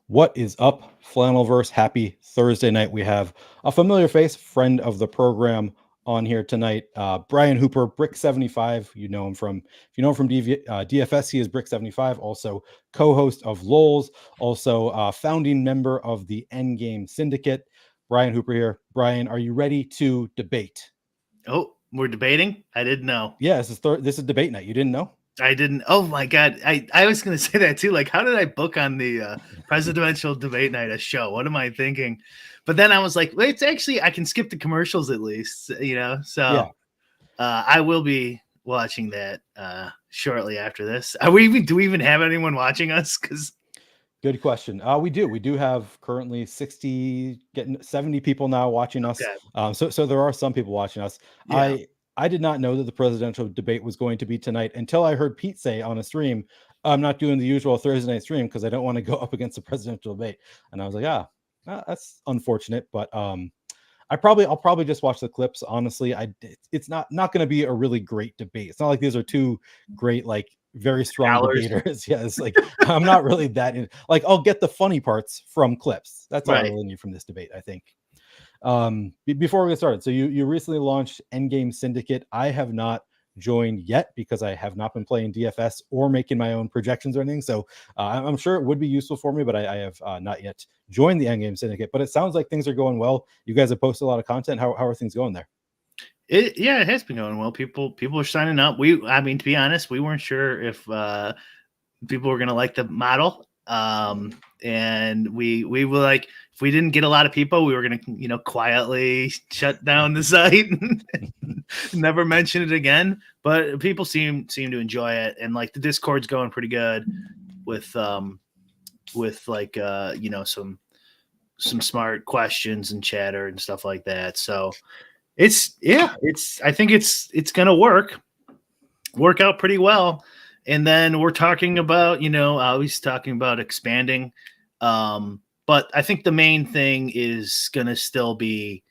What is up, Flannelverse? Happy Thursday night. We have a familiar face, friend of the program on here tonight. Brian Hooper, Brick 75. You know him from, if you know him from DFS, he is Brick 75, also co-host of LOLs, also founding member of the Endgame Syndicate. Brian Hooper here. Brian, are you ready to debate? Oh, we're debating? I didn't know. Yeah, this is debate night. You didn't know? I didn't. Oh my God. I was going to say that too. Like, how did I book on the presidential debate night a show? What am I thinking? But then I was like, wait, it's actually, I can skip the commercials at least, you know? So Yeah. I will be watching that shortly after this. Do we even have anyone watching us? Because Good question. We do have currently 60, getting 70 people now watching us. okay. So there are some people watching us. Yeah. I did not know that the presidential debate was going to be tonight until I heard Pete say on a stream, I'm not doing the usual Thursday night stream because I don't want to go up against the presidential debate. And I was like, that's unfortunate, but I'll probably just watch the clips. Honestly, it's not going to be a really great debate. It's not like these are two great, like very strong debaters. Yeah, it's like I'm not really that in, like I'll get the funny parts from clips. That's all I Right. really need from this debate, I think. Before we get started, so you recently launched Endgame Syndicate. I have not joined yet because I have not been playing DFS or making my own projections or anything. So I'm sure it would be useful for me, but I have not yet joined the Endgame Syndicate. But it sounds like things are going well. You guys have posted a lot of content. How are things going there? It has been going well. People are signing up. I mean, to be honest, we weren't sure if people were gonna like the model. And we were like, if we didn't get a lot of people, we were gonna quietly shut down the site and never mention it again. But people seem to enjoy it, and like the Discord's going pretty good with like some smart questions and chatter and stuff like that. So I think it's gonna work out pretty well. And then we're talking about, always talking about expanding. But I think the main thing is going to still be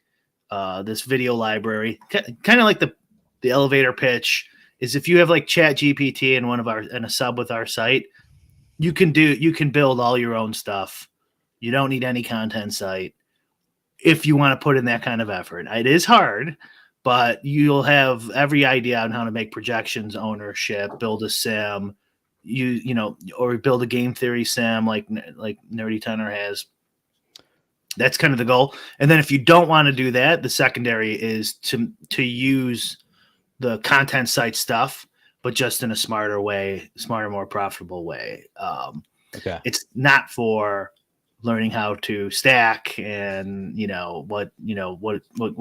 this video library, kind of like the elevator pitch is if you have like Chat GPT and a sub with our site, you can build all your own stuff. You don't need any content site if you want to put in that kind of effort. It is hard, but you'll have every idea on how to make projections, ownership, build a sim, or build a game theory sim like Nerdy Tenor has. That's kind of the goal. And then if you don't want to do that, the secondary is to use the content site stuff, but just in a smarter, more profitable way. Okay. It's not for learning how to stack and what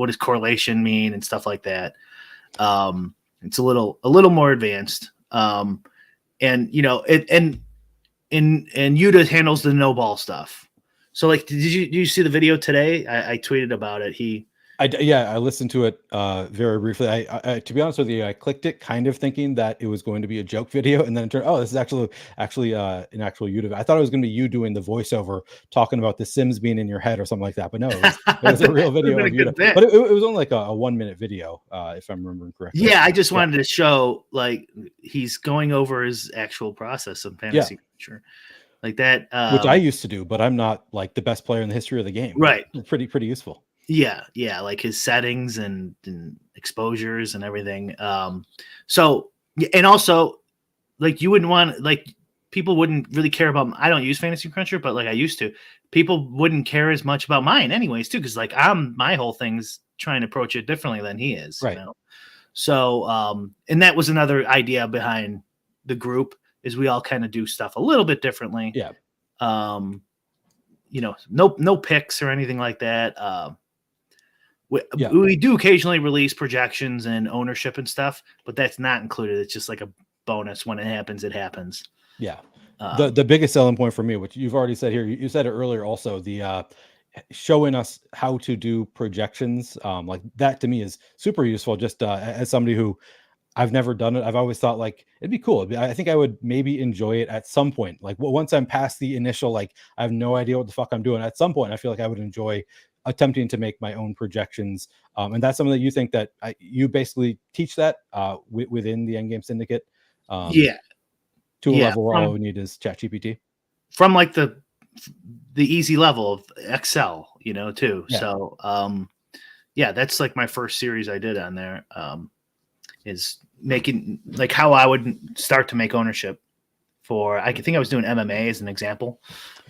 does correlation mean and stuff like that. It's a little more advanced. And Yuta handles the no ball stuff. So like, did you see the video today? I tweeted about it. I listened to it very briefly. I to be honest with you, I clicked it kind of thinking that it was going to be a joke video, and then it turned, this is actually an actual YouTube. I thought it was going to be you doing the voiceover talking about the Sims being in your head or something like that, but no, it was a real video of Yuta. But it was only like a 1 minute video, if I'm remembering correctly. Yeah, I just wanted to show like he's going over his actual process of fantasy culture. Like that, which I used to do, but I'm not like the best player in the history of the game. Right, pretty useful. Yeah, like his settings and exposures and everything. So, and also, like you wouldn't want, like people wouldn't really care about. I don't use Fantasy Cruncher, but like I used to, people wouldn't care as much about mine anyways too, because like my whole thing's trying to approach it differently than he is. Right. So, and that was another idea behind the group is we all kind of do stuff a little bit differently. Yeah. No picks or anything like that. We do occasionally release projections and ownership and stuff, but that's not included. It's just like a bonus. When it happens, it happens. Yeah. The biggest selling point for me, which you've already said here, you said it earlier also, the showing us how to do projections, like that to me is super useful. Just as somebody who I've never done it, I've always thought like it'd be cool. I think I would maybe enjoy it at some point. Like once I'm past the initial, like I have no idea what the fuck I'm doing. At some point, I feel like I would enjoy attempting to make my own projections. And that's something that you think that you basically teach that within the Endgame Syndicate. To a level where all we need is ChatGPT. From like the the easy level of Excel, too. Yeah. So, yeah, that's like my first series I did on there, is making like how I would start to make ownership for, I think I was doing MMA as an example,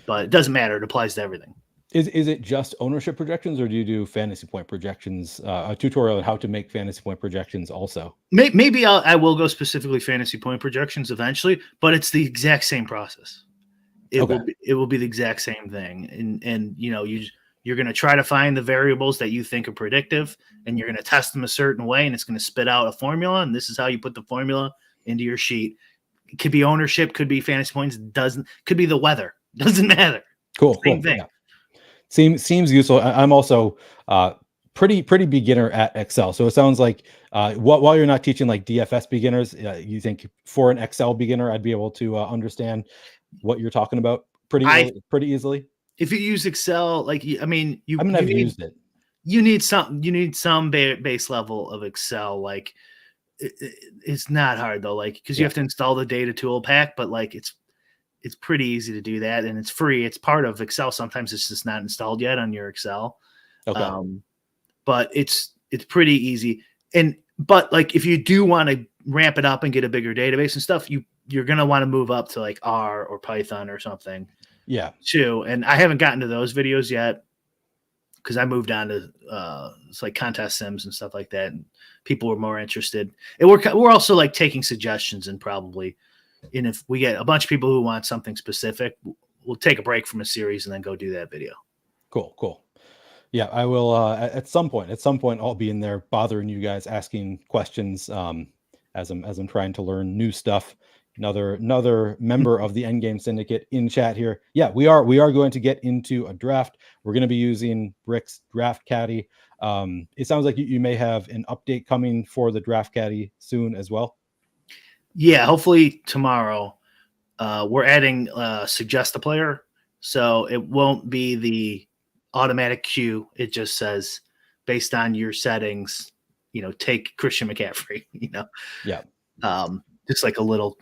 but it doesn't matter. It applies to everything. Is it just ownership projections, or do you do fantasy point projections? A tutorial on how to make fantasy point projections also. Maybe I will go specifically fantasy point projections eventually, but it's the exact same process. Okay. It will be the exact same thing, and you're going to try to find the variables that you think are predictive, and you're going to test them a certain way, and it's going to spit out a formula, and this is how you put the formula into your sheet. It could be ownership, could be fantasy points, could be the weather, doesn't matter. Cool. Same thing. Yeah. Seems useful. I'm also pretty beginner at Excel. So it sounds like while you're not teaching like DFS beginners, you think for an Excel beginner, I'd be able to understand what you're talking about pretty easily. If you use Excel, like I've used it. You need some base level of Excel. Like it's not hard though, like because you have to install the data tool pack, but like it's pretty easy to do that, and it's free. It's part of Excel. Sometimes it's just not installed yet on your Excel. Okay. But it's pretty easy. But like if you do want to ramp it up and get a bigger database and stuff, you're gonna want to move up to like R or Python or something. Yeah. Too. And I haven't gotten to those videos yet because I moved on to it's like contest sims and stuff like that, and people were more interested. And we're also like taking suggestions, and probably, and if we get a bunch of people who want something specific, we'll take a break from a series and then go do that video. Cool. Yeah, I will at some point I'll be in there bothering you guys, asking questions as I'm trying to learn new stuff. Another member of the Endgame Syndicate in chat here. Yeah, we are going to get into a draft. We're going to be using Brick's Draft Caddy. It sounds like you may have an update coming for the Draft Caddy soon as well. Yeah, hopefully tomorrow. We're adding suggest a player, so it won't be the automatic queue. It just says based on your settings, take Christian McCaffrey. Yeah. Just like a little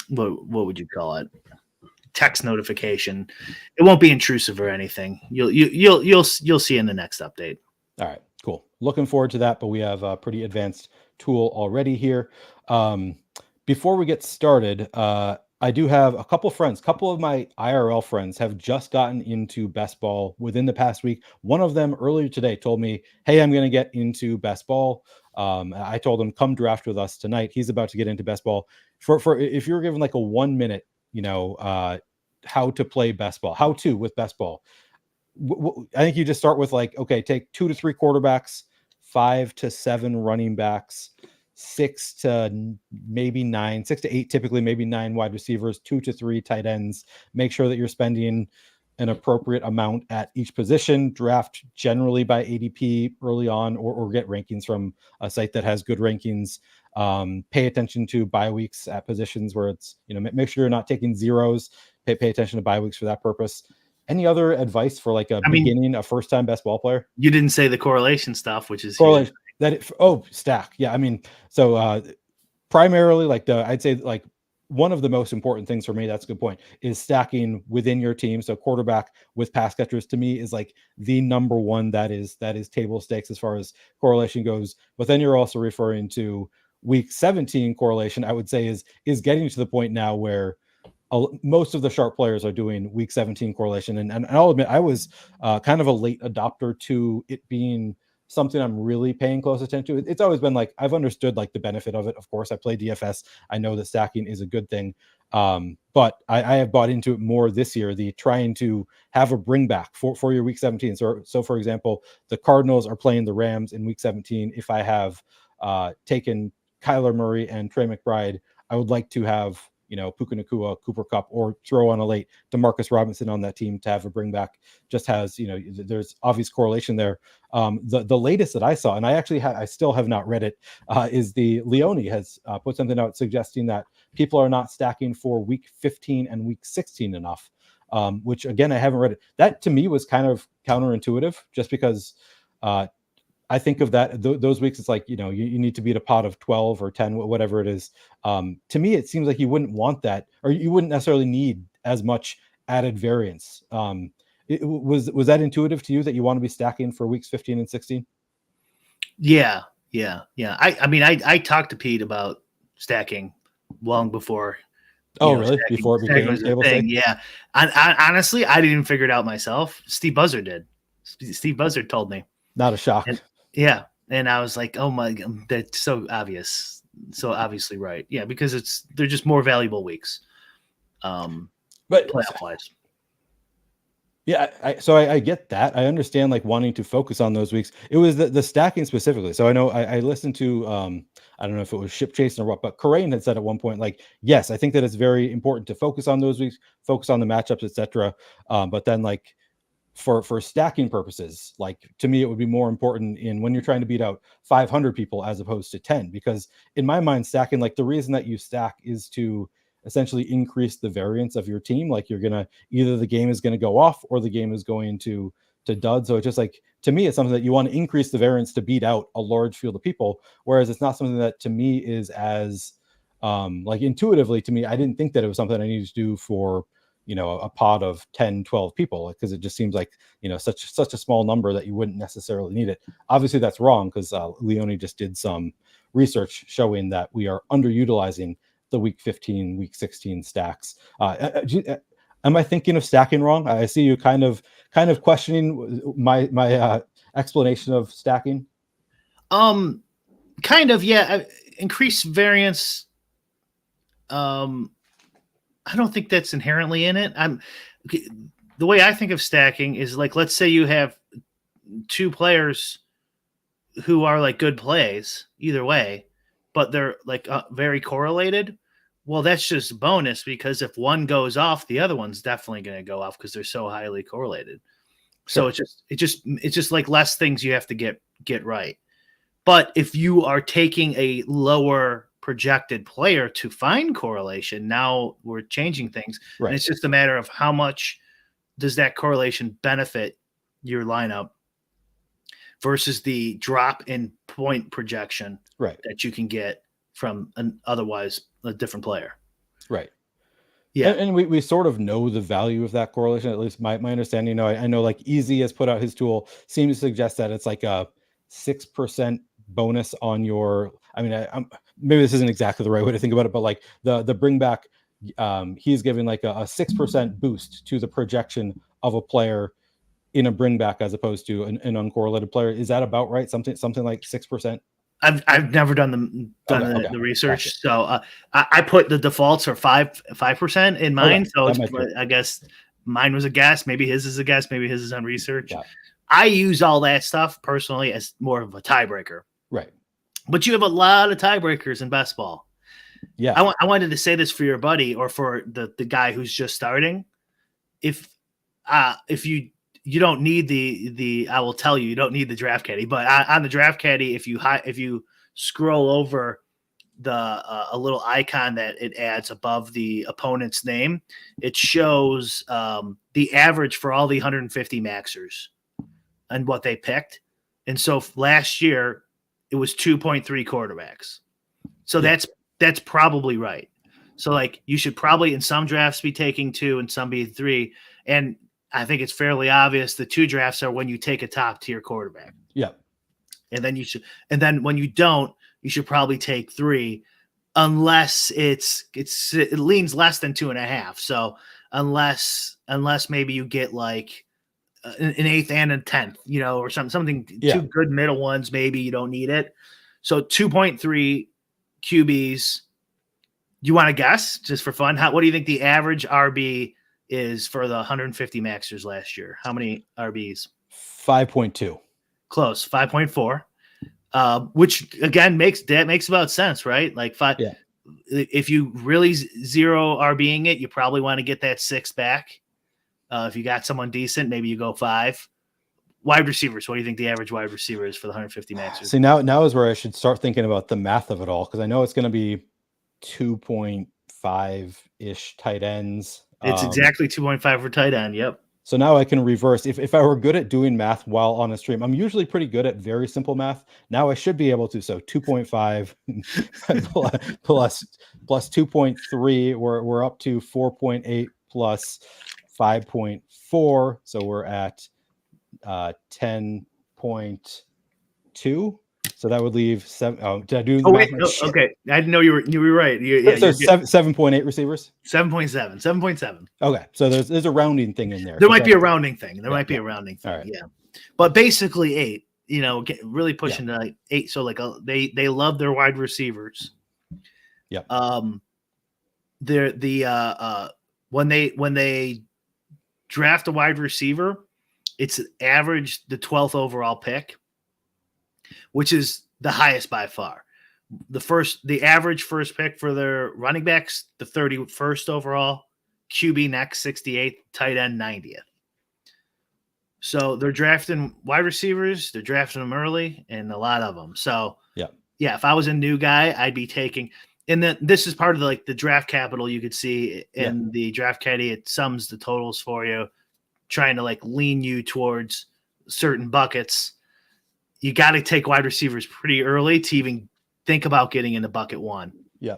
what would you call it? Text notification. It won't be intrusive or anything. You'll see in the next update. All right, cool. Looking forward to that, but we have a pretty advanced tool already here. Before we get started, I do have a couple of my IRL friends have just gotten into best ball within the past week. One of them earlier today told me, hey, I'm going to get into best ball. I told him, come draft with us tonight. He's about to get into best ball. For if you're given like a 1 minute, how to play best ball, with best ball. I think you just start with like, okay, take 2 to 3 quarterbacks, 5 to 7 running backs, 6 to 8, typically maybe 9 wide receivers, 2 to 3 tight ends. Make sure that you're spending an appropriate amount at each position. Draft generally by ADP early on, or get rankings from a site that has good rankings. Pay attention to bye weeks at positions where it's, make sure you're not taking zeros. Pay attention to bye weeks for that purpose. Any other advice for like a first time best ball player? You didn't say the correlation stuff, which is correlation stack. Yeah. I mean, so primarily I'd say like one of the most important things for me, that's a good point, is stacking within your team. So quarterback with pass catchers to me is like the number one that is table stakes as far as correlation goes. But then you're also referring to week 17 correlation, I would say is getting to the point now where most of the sharp players are doing week 17 correlation. And I'll admit, I was kind of a late adopter to it being something I'm really paying close attention to. It's always been like, I've understood like the benefit of it. Of course, I play DFS. I know that stacking is a good thing. But I have bought into it more this year, the trying to have a bring back for your week 17. So for example, the Cardinals are playing the Rams in week 17. If I have taken Kyler Murray and Trey McBride, I would like to have, Puka Nacua, Cooper Kupp, or throw on a late Demarcus Robinson on that team to have a bring back. Just has, there's obvious correlation there. The latest that I saw, and I still have not read it, is the Leone has put something out suggesting that people are not stacking for week 15 and week 16 enough, which again, I haven't read it. That to me was kind of counterintuitive, just because I think of that those weeks, it's like, you need to beat a pot of 12 or 10, whatever it is. To me, it seems like you wouldn't want that, or you wouldn't necessarily need as much added variance. Was that intuitive to you that you want to be stacking for weeks 15 and 16? Yeah. I mean, I talked to Pete about stacking long before. Oh, really? Before it Stacking became was a table thing. stake? Yeah. Honestly, I didn't even figure it out myself. Steve Buzzard did. Steve Buzzard told me. Not a shock. And yeah. And I was like, oh my God, that's so obvious. So obviously right. Yeah, because they're just more valuable weeks. But Playoff wise. yeah, I get that. I understand like wanting to focus on those weeks. It was the stacking specifically. So I know I listened to I don't know if it was Ship Chasing or what, but Corain had said at one point, like, yes, I think that it's very important to focus on those weeks, focus on the matchups, etc. But then like for stacking purposes, like to me it would be more important in when you're trying to beat out 500 people as opposed to 10, because in my mind stacking, like the reason that you stack is to essentially increase the variance of your team. Like you're gonna, either the game is going to go off or the game is going to dud. So it's just like, to me it's something that you want to increase the variance to beat out a large field of people, whereas it's not something that to me is as like intuitively to me, I didn't think that it was something I needed to do for a pod of 10, 12 people, because it just seems like such a small number that you wouldn't necessarily need it. Obviously that's wrong, because Leone just did some research showing that we are underutilizing the week 15, week 16 stacks. Am I thinking of stacking wrong? I see you kind of questioning my explanation of stacking. Kind of, yeah. Increased variance. I don't think that's inherently in it. The way I think of stacking is like, let's say you have two players who are like good plays either way, but they're like very correlated. Well, that's just a bonus, because if one goes off, the other one's definitely going to go off because they're so highly correlated. So Sure. it's just like less things you have to get right. But if you are taking a lower projected player to find correlation, now we're changing things. Right. And it's just a matter of how much does that correlation benefit your lineup versus the drop in point projection Right. that you can get from an otherwise a different player. Right. Yeah. And we sort of know the value of that correlation, at least my understanding. I know like Easy has put out his tool, seems to suggest that it's like a 6% bonus on your, I mean, I'm maybe this isn't exactly the right way to think about it, but like the bring back, he's giving like a 6% boost to the projection of a player in a bring back as opposed to an uncorrelated player. Is that about right? Something like 6%? I've never done the research, gotcha. so I put the defaults are 5% in mine. Okay, so I guess mine was a guess. Maybe his is a guess. Maybe his is on research. Yeah. I use all that stuff personally as more of a tiebreaker. Right. But you have a lot of tiebreakers in best ball. Yeah. I wanted to say this for your buddy or for the guy who's just starting. If you don't need the I will tell you don't need the draft caddy, but on the draft caddy, if you scroll over the a little icon that it adds above the opponent's name, it shows the average for all the 150 maxers and what they picked. And so last year it was 2.3 quarterbacks. So Yeah. that's probably right. So like you should probably in some drafts be taking 2 and some be 3. And I think it's fairly obvious the 2 drafts are when you take a top tier quarterback. Yeah. And then when you don't, you should probably take 3 unless it leans less than 2.5. So unless maybe you get like an 8th and a 10th, or something, 2 good middle ones, maybe you don't need it. So 2.3 QBs. You want to guess just for fun? What do you think the average RB is for the 150 maxers last year? How many RBs? 5.2. Close, 5.4. Which again makes about sense, right? Like 5. Yeah. If you really zero RBing it, you probably want to get that 6 back. If you got someone decent, maybe you go 5. Wide receivers. What do you think the average wide receiver is for the 150 maxers? See, now is where I should start thinking about the math of it all, because I know it's going to be 2.5-ish tight ends. It's exactly 2.5 for tight end. Yep. So now I can reverse. If I were good at doing math while on a stream, I'm usually pretty good at very simple math. Now I should be able to. So 2.5 plus 2.3, we're up to 4.8 plus 5.4. So we're at 10.2. So that would leave 7. Oh, did I do the math? No, okay. I didn't know you were right. So 7.8 receivers. 7.7. 7.7. Okay, so there's a rounding thing in there. There might be a rounding thing. Be a rounding thing. Right. Yeah, but basically 8. Really pushing to like 8. So like they love their wide receivers. Yep. They're when they draft a wide receiver, it's average the 12th overall pick, which is the highest by far. The average first pick for their running backs, the 31st overall, QB next 68th, tight end 90th. So they're drafting wide receivers, they're drafting them early, and a lot of them. So yeah, if I was a new guy, I'd be taking. And then this is part of the draft capital you could see in the draft caddy. It sums the totals for you, trying to lean you towards certain buckets. You got to take wide receivers pretty early to even think about getting into bucket 1. Yeah.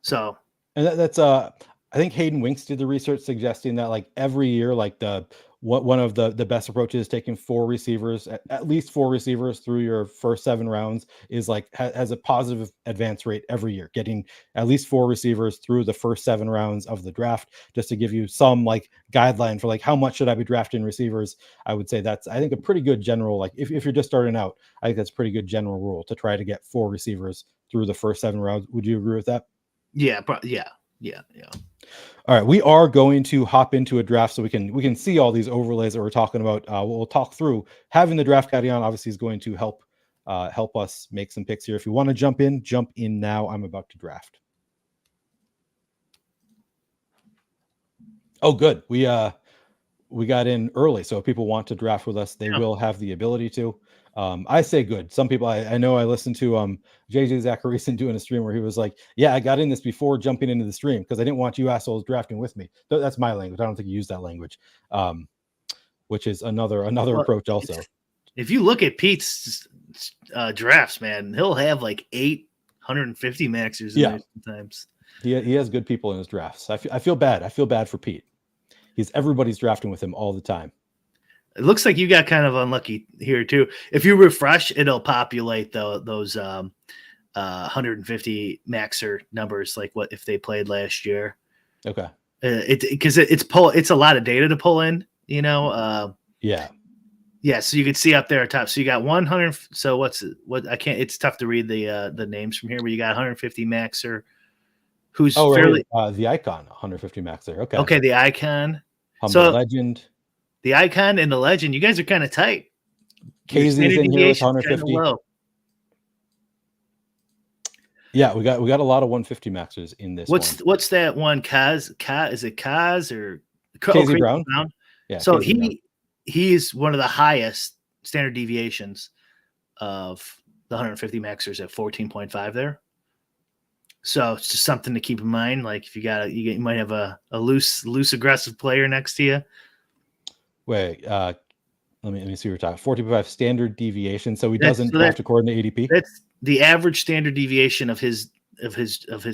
So, and that's I think Hayden Winks did the research suggesting that every year, one of the best approaches, taking 4 receivers, at least 4 receivers through your first 7 rounds, is has a positive advance rate every year. Getting at least 4 receivers through the first 7 rounds of the draft, just to give you some guideline for how much should I be drafting receivers. I would say that's, I think, a pretty good general, if you're just starting out, I think that's a pretty good general rule to try to get 4 receivers through the first 7 rounds. Would you agree with that? Yeah. All right, we are going to hop into a draft so we can see all these overlays that we're talking about. We'll talk through. Having the draft caddy on obviously is going to help us make some picks here. If you want to jump in now. I'm about to draft. Oh, good. We got in early, so if people want to draft with us, they will have the ability to. I say good. Some people, I know I listened to JJ Zachariason doing a stream where he was like, yeah, I got in this before jumping into the stream because I didn't want you assholes drafting with me. That's my language. I don't think he used that language, which is another approach also. If you look at Pete's drafts, man, he'll have 850 maxers in there sometimes. He has good people in his drafts. I feel bad. I feel bad for Pete. Everybody's drafting with him all the time. It looks like you got kind of unlucky here too. If you refresh, it'll populate those 150 maxer numbers, like what if they played last year. Okay. Because it's a lot of data to pull in, Yeah. So you can see up there at top. So you got 100. So it's tough to read the names from here, but you got 150 maxer. Who's fairly the icon 150 maxer. Okay. Okay, the icon. Humble legend. The icon and the legend, you guys are kind of tight. Casey's in here with 150. Yeah, we got a lot of 150 maxers in this. What's that one? Kaz? Is it Kaz or Casey Brown? Yeah. So he's one of the highest standard deviations of the 150 maxers at 14.5 there. So it's just something to keep in mind. If you might have a loose aggressive player next to you. Wait, let me see what you're talking. 14.5 standard deviation. So he doesn't draft according to ADP. That's the average standard deviation of his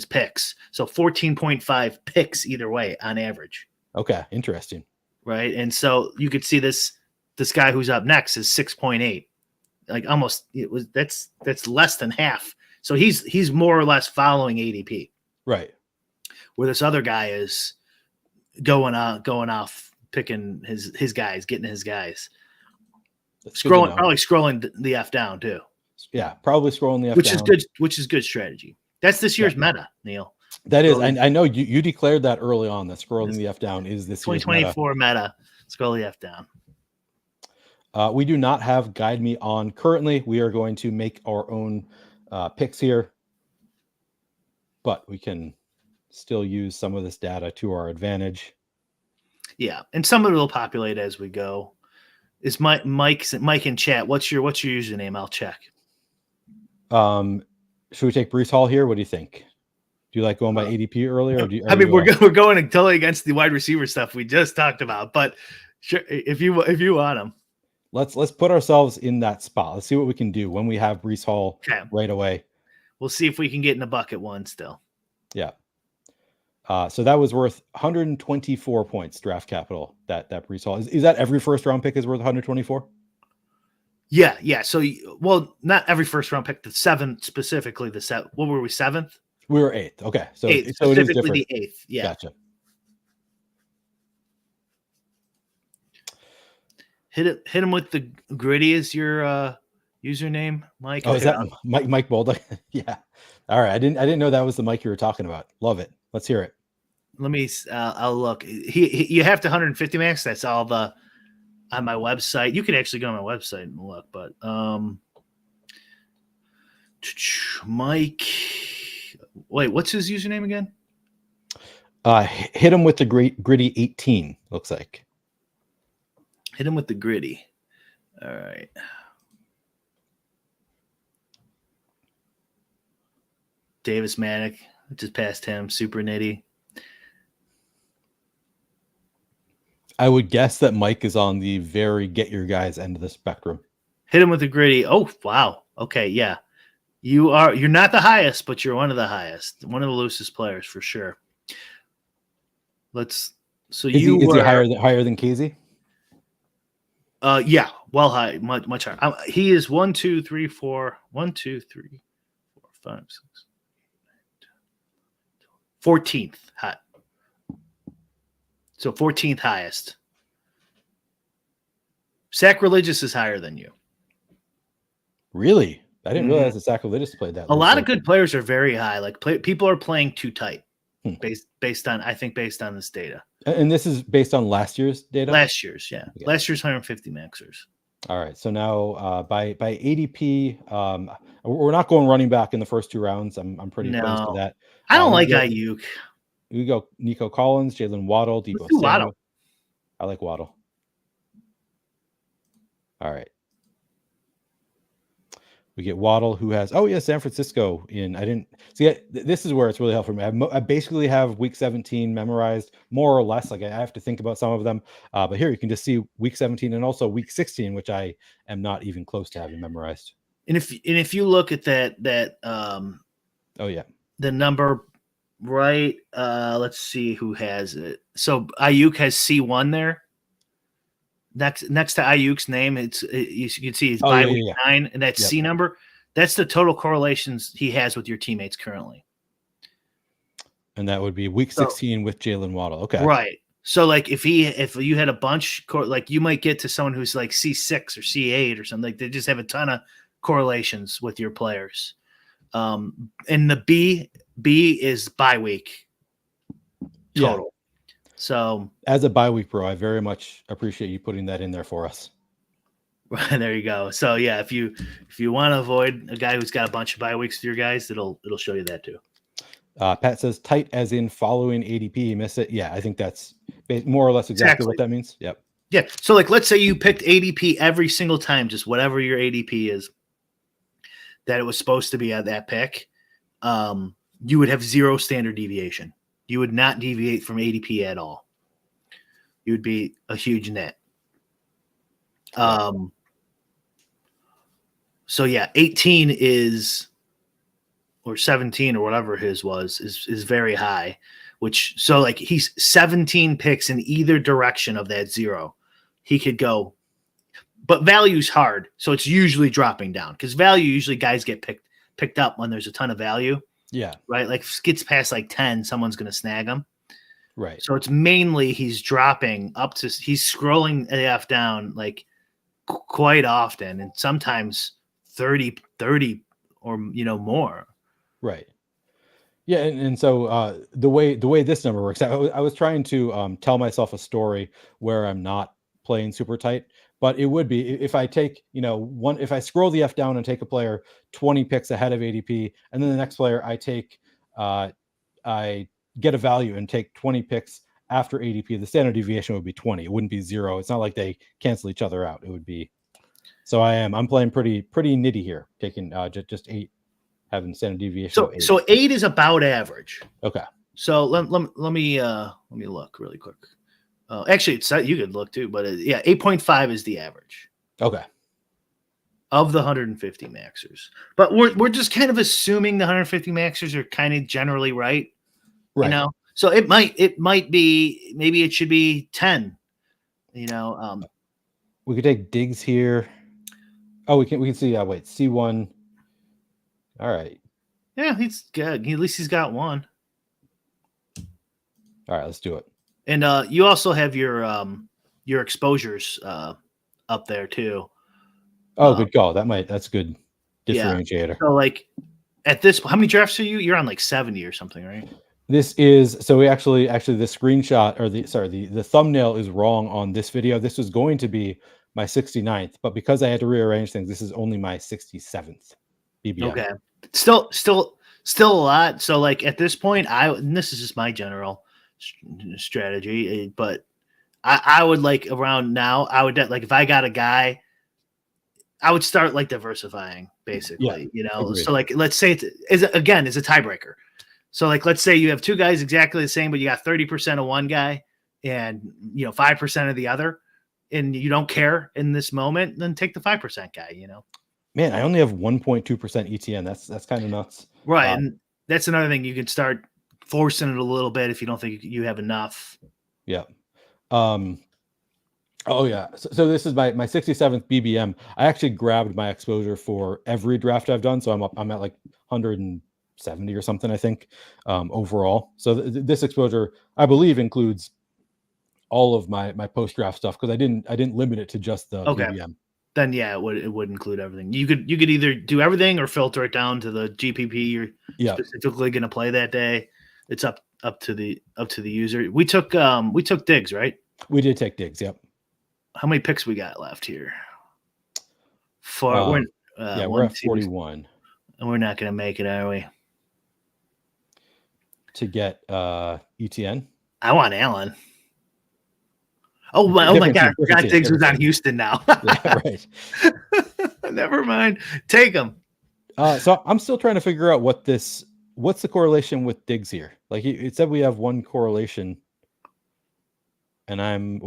picks. So 14.5 picks either way on average. Okay, interesting. Right, and so you could see this guy who's up next is 6.8. Almost that's less than half. So he's more or less following ADP. Right. Where this other guy is going off. Picking his guys, getting his guys. Probably scrolling the F down too. Yeah, probably scrolling the F down. Which is good strategy. That's this year's meta, Neil. That is. I know you declared that early on, that scrolling the F down is this 2024 meta. Scroll the F down. We do not have Guide Me on currently. We are going to make our own picks here, but we can still use some of this data to our advantage. Yeah, and some of it will populate as we go. Is Mike in chat? What's your username? I'll check. Should we take Breece Hall here? What do you think? Do you like going by ADP earlier? Or we're going totally against the wide receiver stuff we just talked about, but sure, if you want them, let's put ourselves in that spot. Let's see what we can do when we have Breece Hall right away. We'll see if we can get in the bucket 1 still. Yeah. So that was worth 124 points draft capital. That Breece Hall is that every first round pick is worth 124? Yeah. So, well, not every first round pick. The seventh specifically. What were we, seventh? We were eighth. Okay, so Eighth, so it is specifically different. the eighth. Yeah. Gotcha. Hit him with the gritty as your username, Mike. Oh, is that Mike Bolduc? Yeah. All right. I didn't know that was the Mike you were talking about. Love it. Let's hear it. Let me. I'll look. You have to 150 max. That's all the on my website. You can actually go on my website and look. But Mike. Wait, what's his username again? Hit him with the gritty 18. Looks like. Hit him with the gritty. All right. Davis Manick, just passed him. Super nitty. I would guess that Mike is on the very get your guys end of the spectrum. Hit him with the gritty. Oh, wow. Okay, yeah. You're not the highest, but you're one of the highest. One of the loosest players for sure. Is he higher than Casey? Yeah, well high, much higher. He is 1, 2, 3, 4, 1, 2, 3, 4, 5, 6, 14th high. So 14th highest. Sacrilegious is higher than you. Really? I didn't realize the Sacrilegious played that. A lot of good players are very high. Like people are playing too tight, based on this data. And this is based on last year's data. Last year's, yeah. Okay. Last year's 150 maxers. All right. So now by ADP, we're not going running back in the first two rounds. I'm pretty opposed to that. I don't like Ayuk. We go Nico Collins, Jalen Waddle, Deebo Samuel. Waddle. I like Waddle. All right. We get Waddle, who has San Francisco in. I didn't see. This is where it's really helpful for me. I basically have Week 17 memorized more or less. Like I have to think about some of them, but here you can just see Week 17 and also Week 16, which I am not even close to having memorized. And if you look at that the number right, let's see who has it. So Ayuk has C1 there. Next to Ayuk's name, you can see he's by week 9, and that C number, that's the total correlations he has with your teammates currently. And that would be Week 16 with Jalen Waddle. Okay, right. So like if you had a bunch, like you might get to someone who's like C6 or C8 or something. Like they just have a ton of correlations with your players. And the B is bye week total. Yeah. So as a bye week bro, I very much appreciate you putting that in there for us. There you go. So yeah, if you want to avoid a guy who's got a bunch of bye weeks for your guys, it'll show you that too. Pat says tight as in following ADP. He missed it. Yeah, I think that's more or less exactly what that means. Yep. Yeah. So like, let's say you picked ADP every single time, just whatever your ADP is that it was supposed to be at that pick. You would have zero standard deviation. You would not deviate from ADP at all. You would be a huge net. So yeah, 18 is, or 17 or whatever his was, is very high, so like he's 17 picks in either direction of that zero. He could go, but value's hard. So it's usually dropping down because value, usually guys get picked up when there's a ton of value. Yeah. Right. Like if it gets past like 10, someone's going to snag him. Right. So it's mainly he's dropping up to, he's scrolling AF down like quite often, and sometimes 30 or, more. Right. Yeah. And so the way this number works, I was trying to tell myself a story where I'm not playing super tight, but it would be if I take, if I scroll the F down and take a player 20 picks ahead of ADP, and then the next player I take, I get a value and take 20 picks after ADP, the standard deviation would be 20. It wouldn't be 0. It's not like they cancel each other out. It would be, so I'm playing pretty nitty here, taking just 8, having standard deviation. So 8 is about average. Okay. So let me look really quick. Actually, you could look too, but 8.5 is the average. Okay. Of the 150 maxers, but we're just kind of assuming the 150 maxers are kind of generally right. Right. So it might be, maybe it should be 10. We could take Diggs here. Oh, we can see. Wait, C1. All right. Yeah, he's good. At least he's got one. All right, let's do it. And you also have your exposures up there too. Oh, good call. That's good differentiator. Yeah. So like at this, how many drafts are you? You're on like 70 or something, right? This is so we actually the screenshot or the thumbnail is wrong on this video. This was going to be my 69th, but because I had to rearrange things, this is only my 67th BBM. Okay. Still a lot. So like at this point, and this is just my general strategy, but I would like around now, I would like if I got a guy, I would start like diversifying basically, agreed. So like, let's say it's a tiebreaker. So like, let's say you have two guys exactly the same, but you got 30% of one guy and 5% of the other, and you don't care in this moment, then take the 5% guy, Man, I only have 1.2% ETN. That's kind of nuts. Right. And that's another thing. You can start forcing it a little bit if you don't think you have enough. Yeah. Oh yeah. So this is my 67th BBM. I actually grabbed my exposure for every draft I've done. So I'm at like 170 or something, I think, overall. So this exposure, I believe, includes all of my post draft stuff because I didn't limit it to just the BBM. Then yeah, it would include everything. You could either do everything or filter it down to the GPP you're specifically going to play that day. It's up to the user. We took Diggs, right? We did take Diggs. Yep. How many picks we got left here? We're at 41, and we're not going to make it, are we? To get ETN. I want Allen. Oh my God! I forgot Diggs was on Houston now. Yeah, right. Never mind. Take him. So I'm still trying to figure out what's the correlation with Diggs here. Like it said, we have one correlation, and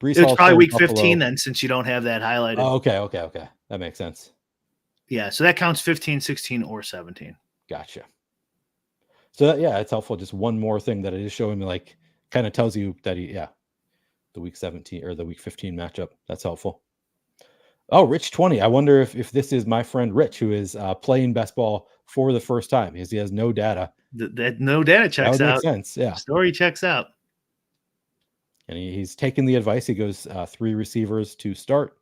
it's probably week 15 then, since you don't have that highlighted. Oh, okay. That makes sense. Yeah, so that counts 15, 16, or 17. Gotcha. So it's helpful. Just one more thing that it is showing me, like, kind of tells you that the week 17 or the week 15 matchup. That's helpful. Oh, Rich 20. I wonder if this is my friend Rich, who is playing best ball for the first time because he has no data. That no data checks out. Makes sense. Yeah. Story checks out. And he's taken the advice. He goes 3 receivers to start.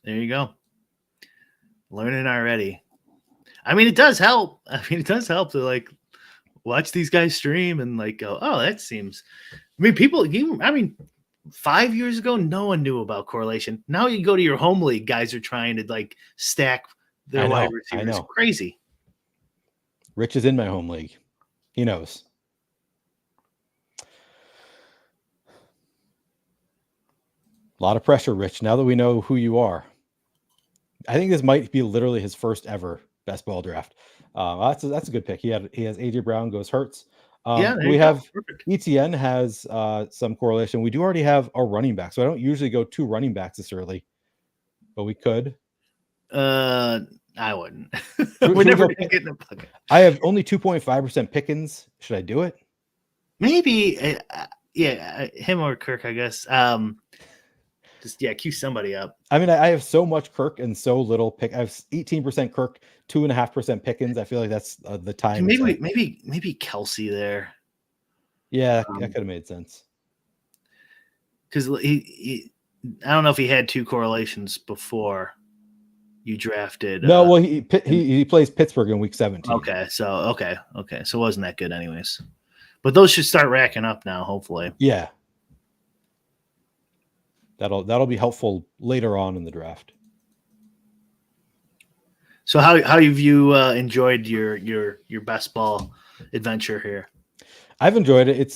There you go. Learning already. I mean, it does help. It does help to like watch these guys stream and like go, oh, that seems. I mean, 5 years ago, no one knew about correlation. Now you go to your home league, guys are trying to like stack their wide receivers. It's crazy. Rich is in my home league. He knows. A lot of pressure, Rich. Now that we know who you are, I think this might be literally his first ever best ball draft. That's a good pick. He has AJ Brown goes Hurts. We have ETN has some correlation. We do already have a running back, so I don't usually go 2 running backs this early, but we could. I wouldn't. We're never gonna get in the bucket. I have only 2.5% Pickens. Should I do it? Maybe. Him or Kirk, I guess. Just cue somebody up. I mean, I have so much Kirk and so little pick. I have 18% Kirk, 2.5% Pickens. I feel like that's the time. Maybe Kelsey there. Yeah, that could have made sense. Because I don't know if he had 2 correlations before you drafted. No, well, he plays Pittsburgh in week 17. Okay, so it wasn't that good, anyways. But those should start racking up now, hopefully. Yeah. That'll be helpful later on in the draft. So how have you enjoyed your best ball adventure here? I've enjoyed it. It's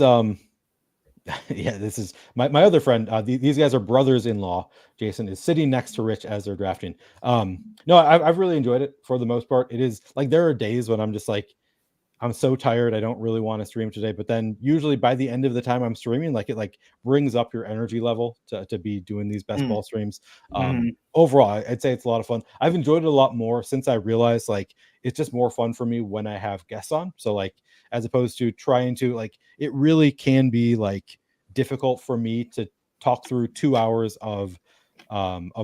this is my other friend. These guys are brothers-in-law. Jason is sitting next to Rich as they're drafting. No, I've really enjoyed it for the most part. It is like there are days when I'm just like, I'm so tired. I don't really want to stream today. But then usually by the end of the time I'm streaming, like it like brings up your energy level to be doing these best ball streams. Overall, I'd say it's a lot of fun. I've enjoyed it a lot more since I realized like it's just more fun for me when I have guests on. So like as opposed to trying to like, it really can be like difficult for me to talk through 2 hours of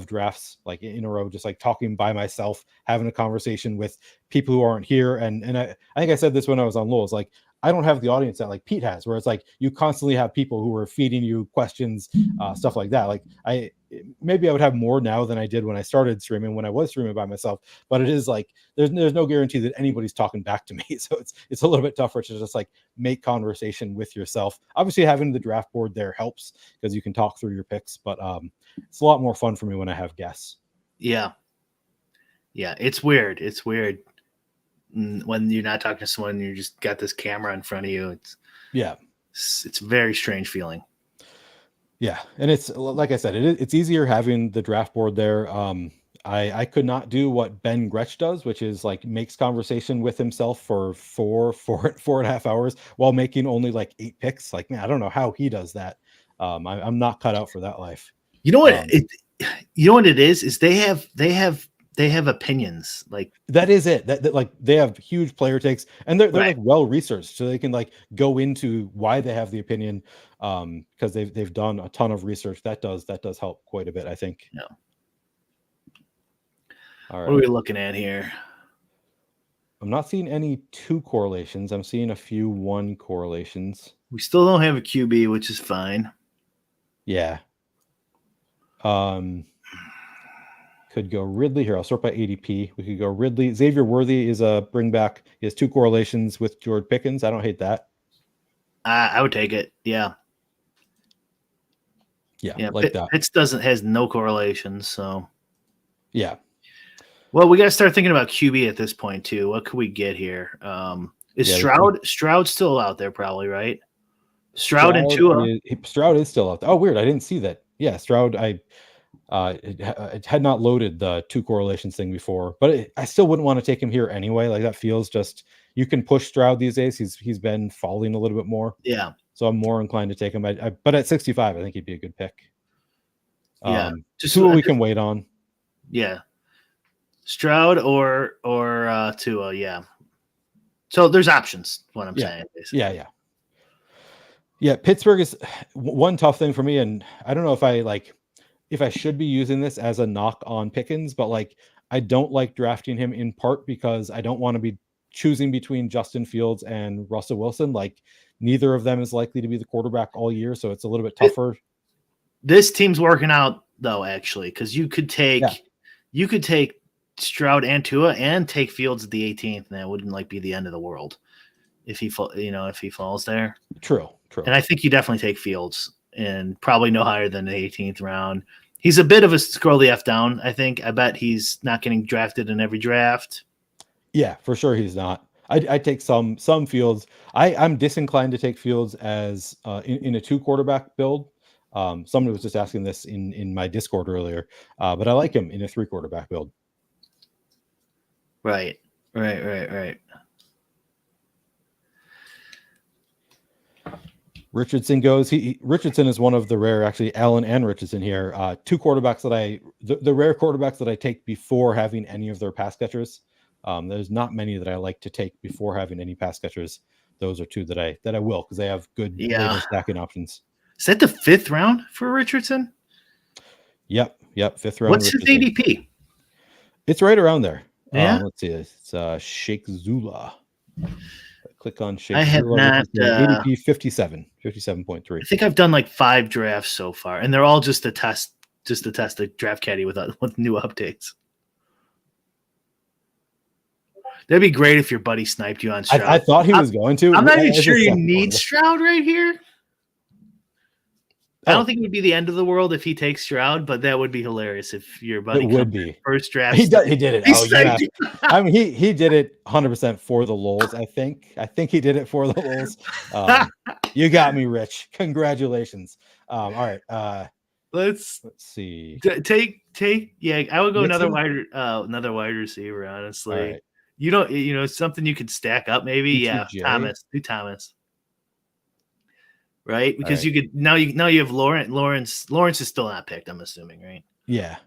drafts like in a row, just like talking by myself, having a conversation with people who aren't here. And I think I said this when I was on Lowell's, like I don't have the audience that like Pete has, where it's like you constantly have people who are feeding you questions, stuff like that. Like maybe I would have more now than I did when I started streaming, when I was streaming by myself. But it is like there's no guarantee that anybody's talking back to me, so it's a little bit tougher to just like make conversation with yourself. Obviously, having the draft board there helps because you can talk through your picks, but it's a lot more fun for me when I have guests. Yeah, it's weird. It's weird when you're not talking to someone, you just got this camera in front of you. It's a very strange feeling. Yeah, and it's like I said, it's easier having the draft board there. I could not do what Ben Gretsch does, which is like makes conversation with himself for 4.5 hours while making only like 8 picks. Like, man, I don't know how he does that. I'm not cut out for that life. You know what? You know what it is they have opinions. Like that is it. That like they have huge player takes, and they're right. like well researched, so they can like go into why they have the opinion, because they've done a ton of research. That does help quite a bit, I think. Yeah. All right. What are we looking at here? I'm not seeing any 2 correlations. I'm seeing a few 1 correlations. We still don't have a QB, which is fine. Yeah. Could go Ridley here. I'll sort by ADP. We could go Ridley. Xavier Worthy is a bring back. He has 2 correlations with George Pickens. I don't hate that. I would take it. Yeah. Yeah, like that. Pitts has no correlations, so yeah. Well, we got to start thinking about QB at this point too. What could we get here? Is Stroud still out there? Probably, right? Stroud and Tua. Stroud is still out there. Oh, weird. I didn't see that. Yeah, Stroud. It had not loaded the 2 correlations thing before, but I still wouldn't want to take him here anyway. Like that feels just, you can push Stroud these days. He's been falling a little bit more. Yeah. So I'm more inclined to take him. But at 65, I think he'd be a good pick. Yeah. Tua we can wait on. Yeah. Stroud or Tua. Yeah. So there's options. What I'm saying. Basically. Yeah. Pittsburgh is one tough thing for me, and I don't know if I should be using this as a knock on Pickens, but like I don't like drafting him in part because I don't want to be choosing between Justin Fields and Russell Wilson. Like neither of them is likely to be the quarterback all year, so it's a little bit tougher. This team's working out though, actually, because you could take Stroud and Tua and take Fields at the 18th, and that wouldn't like be the end of the world if he falls there. True. And I think you definitely take Fields and probably no higher than the 18th round. He's a bit of a scroll the F down, I think. I bet he's not getting drafted in every draft. Yeah, for sure he's not. I take some Fields. I'm disinclined to take Fields as in a 2 quarterback build. Somebody was just asking this in my Discord earlier, but I like him in a 3 quarterback build. Right. Richardson goes. Richardson is one of the rare, actually, Allen and Richardson here. 2 quarterbacks that the rare quarterbacks that I take before having any of their pass catchers. There's not many that I like to take before having any pass catchers. Those are 2 that I will, because they have good later stacking options. Is that the 5th round for Richardson? Yep, 5th round. What's his ADP? It's right around there. Yeah. Let's see. It's Sheikh Zula. Click on Sheikh. I have not. ADP 57.3. I think I've done like 5 drafts so far, and they're all just to test the draft caddy with new updates. That'd be great if your buddy sniped you on Stroud. I thought he was going to. I'm not even sure you need Stroud right here. I don't think it would be the end of the world if he takes Stroud, but that would be hilarious if your buddy would be first draft. He did it. Oh yeah. I mean, he did it 100% for the lulz. I think he did it for the lulz. You got me, Rich. Congratulations. All right. Let's see. Take. Yeah, I would go Nixon? another wide receiver. Honestly, right. You know something you could stack up maybe. Yeah, Thomas. Do Thomas. Right, because you could now you have Lawrence. Lawrence is still not picked. I'm assuming, right? Yeah.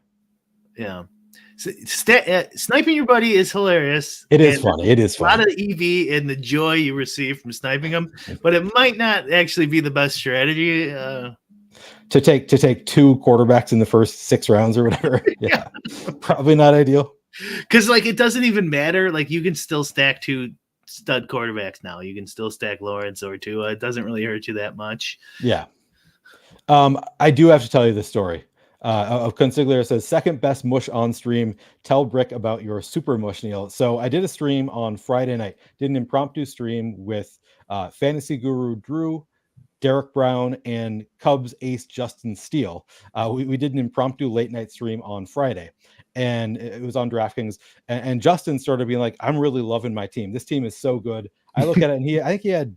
Sniping your buddy is hilarious. It is funny. It is a lot funny. of EV and the joy you receive from sniping them, but it might not actually be the best strategy. To take 2 quarterbacks in the first 6 rounds or whatever. Yeah. Probably not ideal. Because like it doesn't even matter. Like you can still stack 2 stud quarterbacks now. You can still stack Lawrence or Tua. It doesn't really hurt you that much. Yeah. I do have to tell you this story. Of Consigliere says, second best mush on stream. Tell Brick about your super mush, Neil. So I did a stream on Friday night. Did an impromptu stream with Fantasy Guru Drew, Derek Brown, and Cubs ace Justin Steele. We did an impromptu late night stream on Friday, and it was on DraftKings. And Justin started being like, "I'm really loving my team. This team is so good." I look at it, and I think he had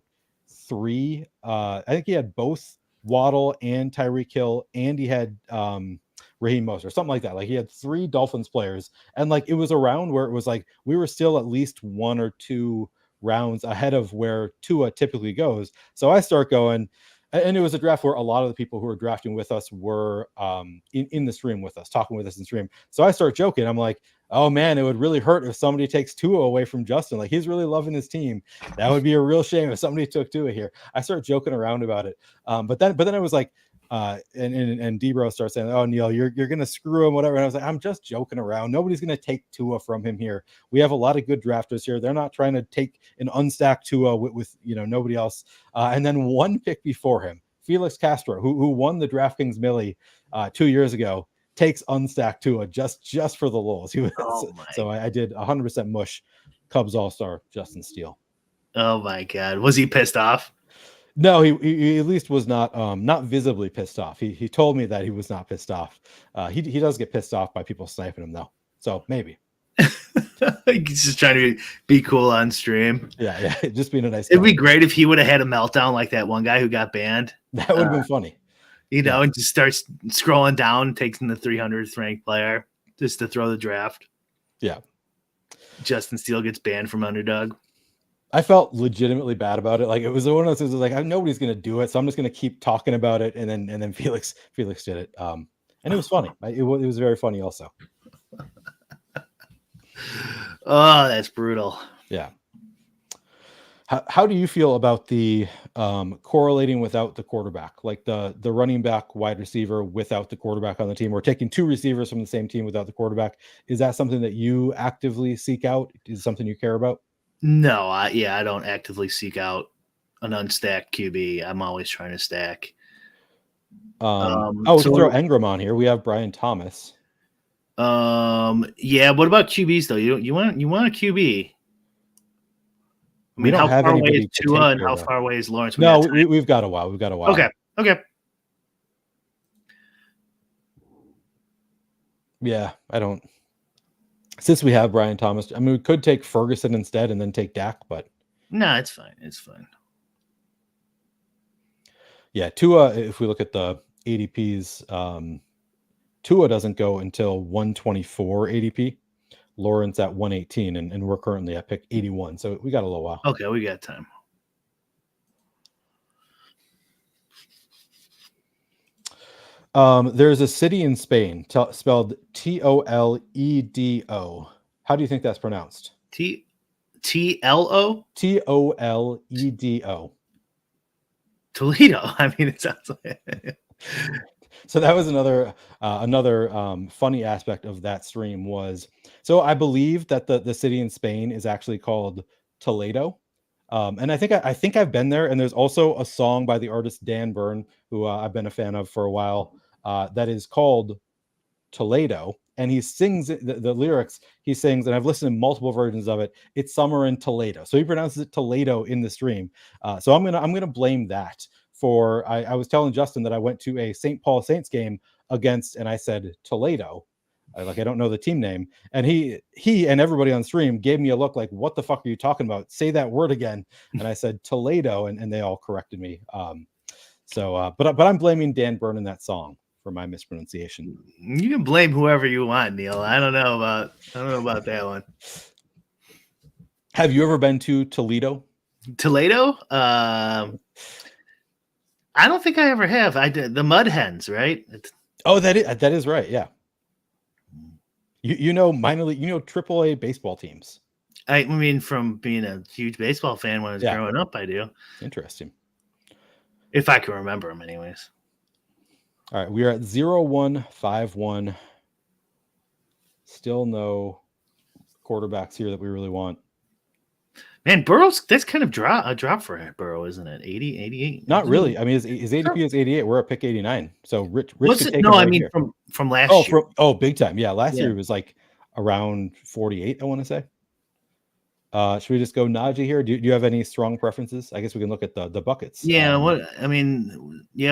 3. I think he had both Waddle and Tyreek Hill, and he had Raheem Mostert or something like that. Like he had 3 Dolphins players, and like it was a round where it was like we were still at least 1 or 2 rounds ahead of where Tua typically goes. So I start going, and it was a draft where a lot of the people who were drafting with us were in the stream with us, talking with us in stream. So I start joking. I'm like, oh man, it would really hurt if somebody takes Tua away from Justin. Like he's really loving his team. That would be a real shame if somebody took Tua here. I start joking around about it. But then I was like, and Debro starts saying, "Oh, Neil, you're gonna screw him, whatever." And I was like, "I'm just joking around. Nobody's gonna take Tua from him here. We have a lot of good drafters here. They're not trying to take an unstacked Tua with nobody else." And then 1 pick before him, Felix Castro, who won the DraftKings Millie 2 years ago, takes unstacked Tua just for the lulz. He was so I did 100% mush Cubs All-Star Justin Steele. Oh my God, was he pissed off? No, he at least was not visibly pissed off. He told me that he was not pissed off. He does get pissed off by people sniping him though. So maybe. He's just trying to be cool on stream. Yeah, just being a nice guy. It'd be great if he would have had a meltdown like that one guy who got banned. That would have been funny. And just starts scrolling down, takes in the 300th ranked player just to throw the draft. Yeah. Justin Steele gets banned from Underdog. I felt legitimately bad about it. Like it was one of those things. Like nobody's going to do it, so I'm just going to keep talking about it. And then Felix did it, and it was funny. It was very funny also. Oh, that's brutal. Yeah. How do you feel about the correlating without the quarterback, like the running back, wide receiver without the quarterback on the team, or taking 2 receivers from the same team without the quarterback? Is that something that you actively seek out? Is it something you care about? No, I don't actively seek out an unstacked QB. I'm always trying to stack. We can throw Engram on here. We have Brian Thomas. Yeah. What about QBs though? You want a QB? I mean, how far away is Tua and how far away is Lawrence? We've got a while. Okay. Yeah, I don't. Since we have Brian Thomas, I mean, we could take Ferguson instead and then take Dak, but no, it's fine. Yeah, Tua. If we look at the ADPs, Tua doesn't go until 124 ADP. Lawrence at 118, and we're currently at pick 81, so we got a little while. Okay, we got time. There's a city in Spain spelled Toledo. How do you think that's pronounced? Tlo? Toledo. Toledo. I mean, it sounds like. So that was another funny aspect of that stream was, so I believe that the city in Spain is actually called Toledo. And I think I've been there, and there's also a song by the artist Dan Byrne, who I've been a fan of for a while, that is called Toledo, and he sings the lyrics. He sings, and I've listened to multiple versions of it. It's summer in Toledo, so he pronounces it Toledo in the stream. So I'm gonna blame that for. I was telling Justin that I went to a St. Paul Saints game against, and I said Toledo. I don't know the team name, and he and everybody on stream gave me a look like, what the fuck are you talking about? Say that word again. And I said Toledo, and they all corrected me. But I'm blaming Dan Byrne in that song for my mispronunciation. You can blame whoever you want, Neil. I don't know about that one. Have you ever been to Toledo? Toledo? I don't think I ever have. I did the Mud Hens, right? Oh, that is right. Yeah. You know minor league, triple A baseball teams. I mean, from being a huge baseball fan when I was growing up, I do. Interesting. If I can remember them, anyways. All right, we are at 0-1-5-1. Still no quarterbacks here that we really want. Man, Burrow's, that's kind of a drop for Burrow, isn't it? 80, 88? Not really. I mean, his ADP is 88. We're at pick 89. So Rich could take him I right mean, here. from last year. Big time. Yeah, last year he was like around 48, I want to say. Should we just go Najee here? Do you have any strong preferences? I guess we can look at the buckets. Yeah,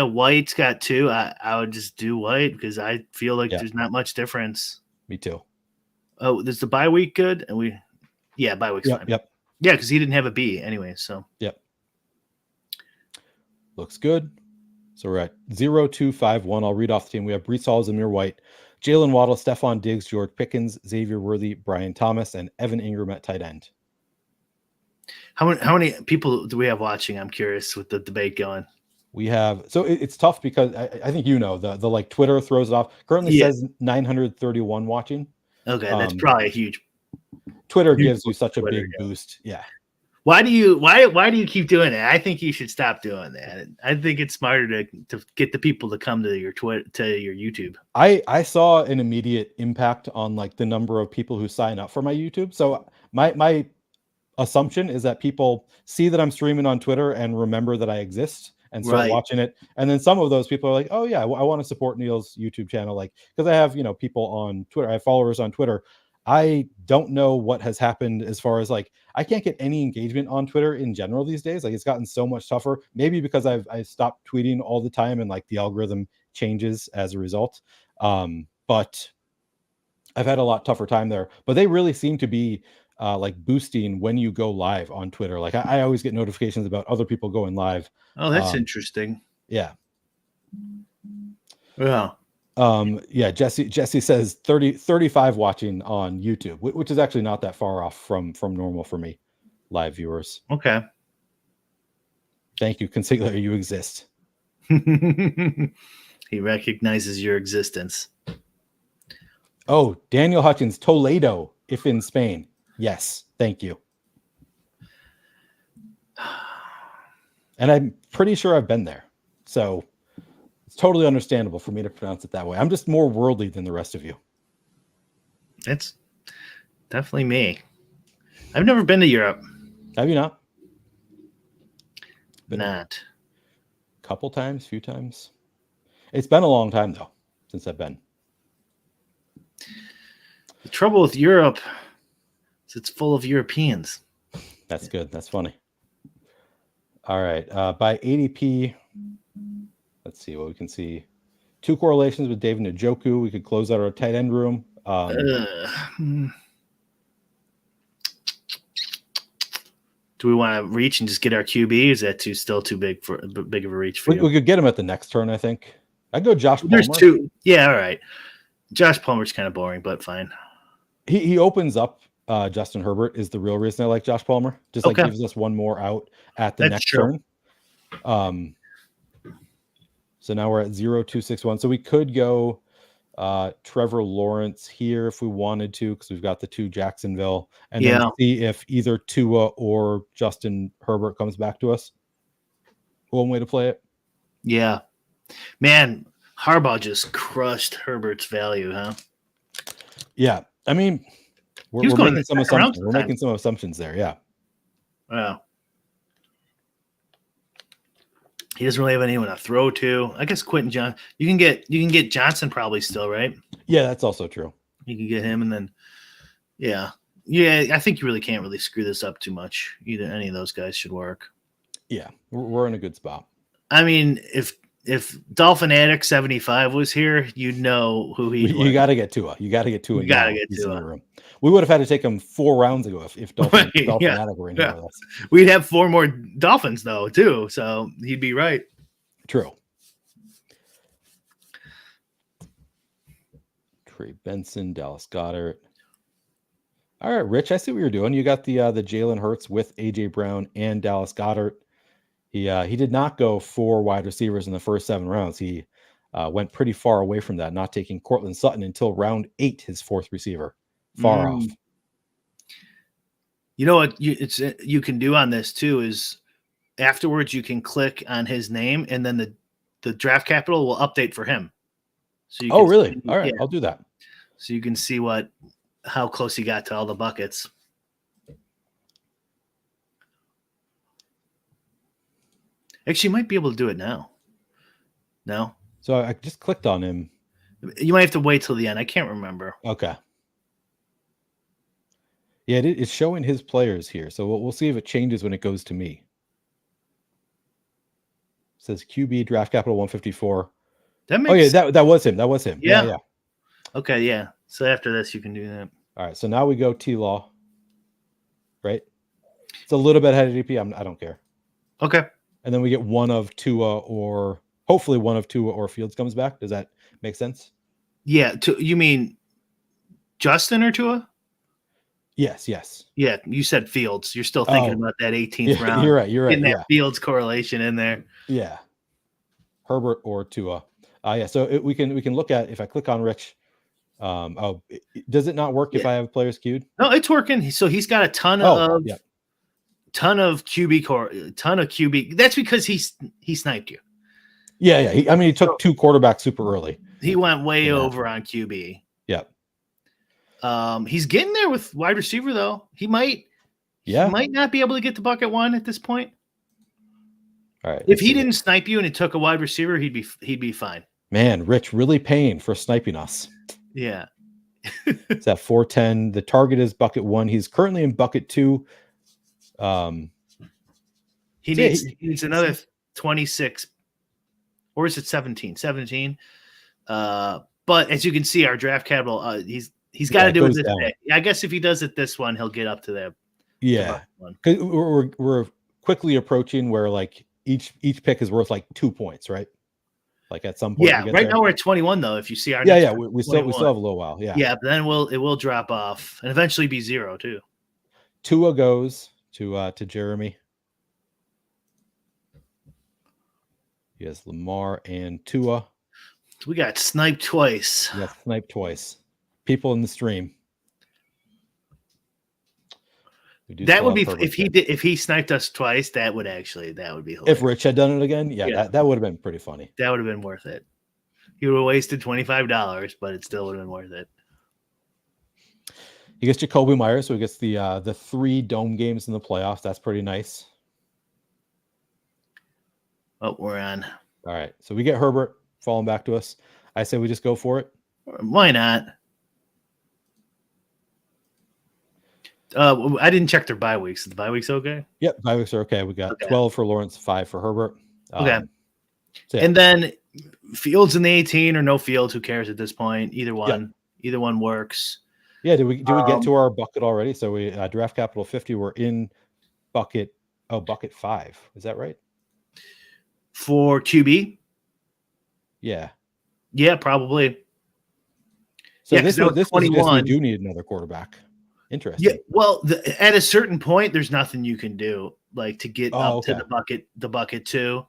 White's got 2. I would just do White because I feel like there's not much difference. Me too. Oh, there's the bye week good? And bye week's fine. Yep. Yeah, because he didn't have a B anyway, so. Yep. Looks good. So we're at 0-2-5-1. I'll read off the team. We have Breece Hall, Zamir White, Jalen Waddle, Stephon Diggs, George Pickens, Xavier Worthy, Brian Thomas, and Evan Ingram at tight end. How many people do we have watching? I'm curious with the debate going. We have, so it's tough because I think the like Twitter throws it off. Currently says 931 watching. Okay, that's probably a huge. Twitter gives you such a big boost. Yeah. Why do you keep doing it? I think you should stop doing that. I think it's smarter to get the people to come to your YouTube. I saw an immediate impact on like the number of people who sign up for my YouTube. So my assumption is that people see that I'm streaming on Twitter and remember that I exist and start watching it. And then some of those people are like, oh yeah, I want to support Neil's YouTube channel. Like, because I have, people on Twitter, I have followers on Twitter. I don't know what has happened as far as like, I can't get any engagement on Twitter in general these days. Like, it's gotten so much tougher, maybe because I stopped tweeting all the time and like the algorithm changes as a result. But I've had a lot tougher time there, but they really seem to be like boosting when you go live on Twitter. Like I always get notifications about other people going live. Oh, that's interesting. Yeah. Yeah. Jesse says 35 watching on YouTube, which is actually not that far off from normal for me, live viewers. Okay. Thank you. Consigliere, you exist. He recognizes your existence. Oh, Daniel Hutchins, Toledo, if in Spain. Yes, thank you. And I'm pretty sure I've been there. So it's totally understandable for me to pronounce it that way. I'm just more worldly than the rest of you. It's definitely me. I've never been to Europe. Have you not? Not. Couple times, few times. It's been a long time though since I've been. The trouble with Europe is it's full of Europeans. That's good. That's funny. All right. By ADP, let's see what we can see. 2 correlations with David Njoku. We could close out our tight end room. Do we want to reach and just get our QB? Is that still too big of a reach for you? We could get him at the next turn, I think. I'd go Josh Palmer. There's 2. Yeah, all right. Josh Palmer's kind of boring, but fine. He opens up Justin Herbert is the real reason I like Josh Palmer. Just like gives us one more out at the next turn. So now we're at 0-2-6-1. So we could go Trevor Lawrence here if we wanted to, because we've got the 2 Jacksonville, and then see if either Tua or Justin Herbert comes back to us. One way to play it. Yeah, man, Harbaugh just crushed Herbert's value, huh? Yeah, I mean, we're making some assumptions. We're making some assumptions there. Yeah. Wow. He doesn't really have anyone to throw to. I guess Quentin Johnson. You can get Johnson probably still, right? Yeah, that's also true. You can get him, and then yeah. I think you really can't really screw this up too much. Either any of those guys should work. Yeah, we're in a good spot. I mean, if Dolphin Addict 75 was here, you'd know who he. You got to get Tua. You got to get Tua. You got to get Tua. Room. We would have had to take him 4 rounds ago if Dolphin Addict were in here with us. We'd have 4 more Dolphins though too, so he'd be right. True. Trey Benson, Dallas Goedert. All right, Rich, I see what you're doing. You got the Jalen Hurts with AJ Brown and Dallas Goedert. He did not go 4 wide receivers in the first 7 rounds. He went pretty far away from that, not taking Cortland Sutton until round 8, his 4th receiver. Far off. You know what you can do on this too is afterwards you can click on his name and then the draft capital will update for him. So you can really? See, all right, I'll do that. So you can see how close he got to all the buckets. Actually, you might be able to do it now. No? So I just clicked on him. You might have to wait till the end. I can't remember. Okay. Yeah, it's showing his players here. So we'll see if it changes when it goes to me. It says QB draft capital 154. That was him. That was him. Yeah. Okay, yeah. So after this, you can do that. All right. So now we go T-Law. Right? It's a little bit ahead of DP. I don't care. Okay. And then we get one of Tua or hopefully one of Tua or Fields comes back. Does that make sense? Yeah. You mean Justin or Tua? Yes. Yeah, you said Fields. You're still thinking about that 18th round. You're right. Getting that Fields correlation in there. Yeah. Herbert or Tua. So we can look at, if I click on Rich, does it not work if I have players queued? No, it's working. So he's got a ton of QB. That's because he sniped you. Yeah. He took 2 quarterbacks super early. He went way over on QB. Yep. He's getting there with wide receiver though. He might not be able to get to bucket 1 at this point. All right. If he didn't snipe you and he took a wide receiver, he'd be fine. Man, Rich really paying for sniping us. Yeah. It's at 410. The target is bucket 1. He's currently in bucket 2. He needs another 26, or is it 17? 17. But as you can see, our draft capital, he's got to do it this day. I guess if he does it this one, he'll get up to that. Yeah, because we're quickly approaching where like each pick is worth like 2 points, right? Like at some point. Yeah, right now we're at 21 though. If you see our we still have a little while. Yeah, but then it will drop off and eventually be 0 too. Tua goes to Jeremy. He has Lamar and Tua. We got sniped twice. Yeah, sniped twice. People in the stream. That would be if he sniped us twice. That would be hilarious. If Rich had done it again, that would have been pretty funny. That would have been worth it. He would have wasted $25, but it still would have been worth it. He gets Jacoby Myers, so he gets the 3 dome games in the playoffs. That's pretty nice. Oh, we're on. All right, so we get Herbert falling back to us. I say we just go for it. Why not? I didn't check their bye weeks. Is the bye weeks okay? Yep, bye weeks are okay. We got 12 for Lawrence, 5 for Herbert. Okay. And then Fields in the 18 or no Fields, who cares at this point? Either one. Either one works. Yeah, do we get to our bucket already? So we draft capital 50. We're in bucket 5. Is that right? For QB? Yeah. Yeah, probably. So this is just we do need another quarterback. Interesting. Yeah, well, at a certain point, there's nothing you can do like to get up to the bucket 2.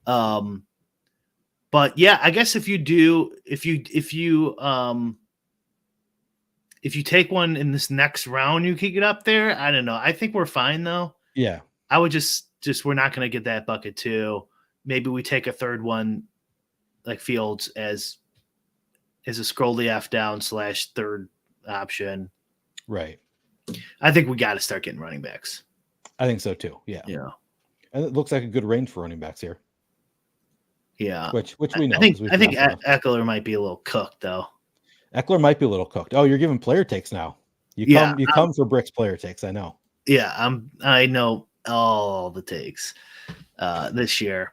But yeah, I guess if you take one in this next round, you can get up there. I don't know. I think we're fine though. Yeah. I would just we're not going to get that bucket 2. Maybe we take a third one like Fields as a scroll the F down / third option. Right. I think we got to start getting running backs. I think so too. Yeah. Yeah. And it looks like a good range for running backs here. Yeah. Which we know. I think Eckler might be a little cooked though. Eckler might be a little cooked. Oh, you're giving player takes now. You come for Brick's player takes. I know. Yeah, I know all the takes this year.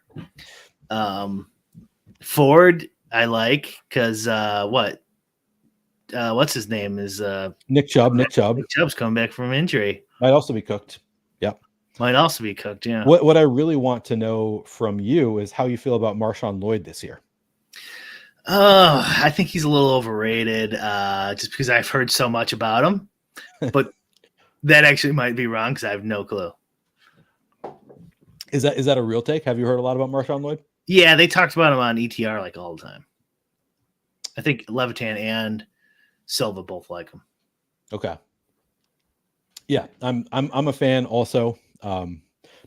Ford, I like because what's his name is Nick Chubb. Nick Chubb's coming back from injury. Might also be cooked. Yep. Might also be cooked. Yeah. What I really want to know from you is how you feel about Marshawn Lloyd this year. I think he's a little overrated, just because I've heard so much about him. But that actually might be wrong because I have no clue. Is that a real take? Have you heard a lot about Marshawn Lloyd? Yeah, they talked about him on ETR like all the time. I think Levitan and Silva both like him. Okay. Yeah, I'm a fan also.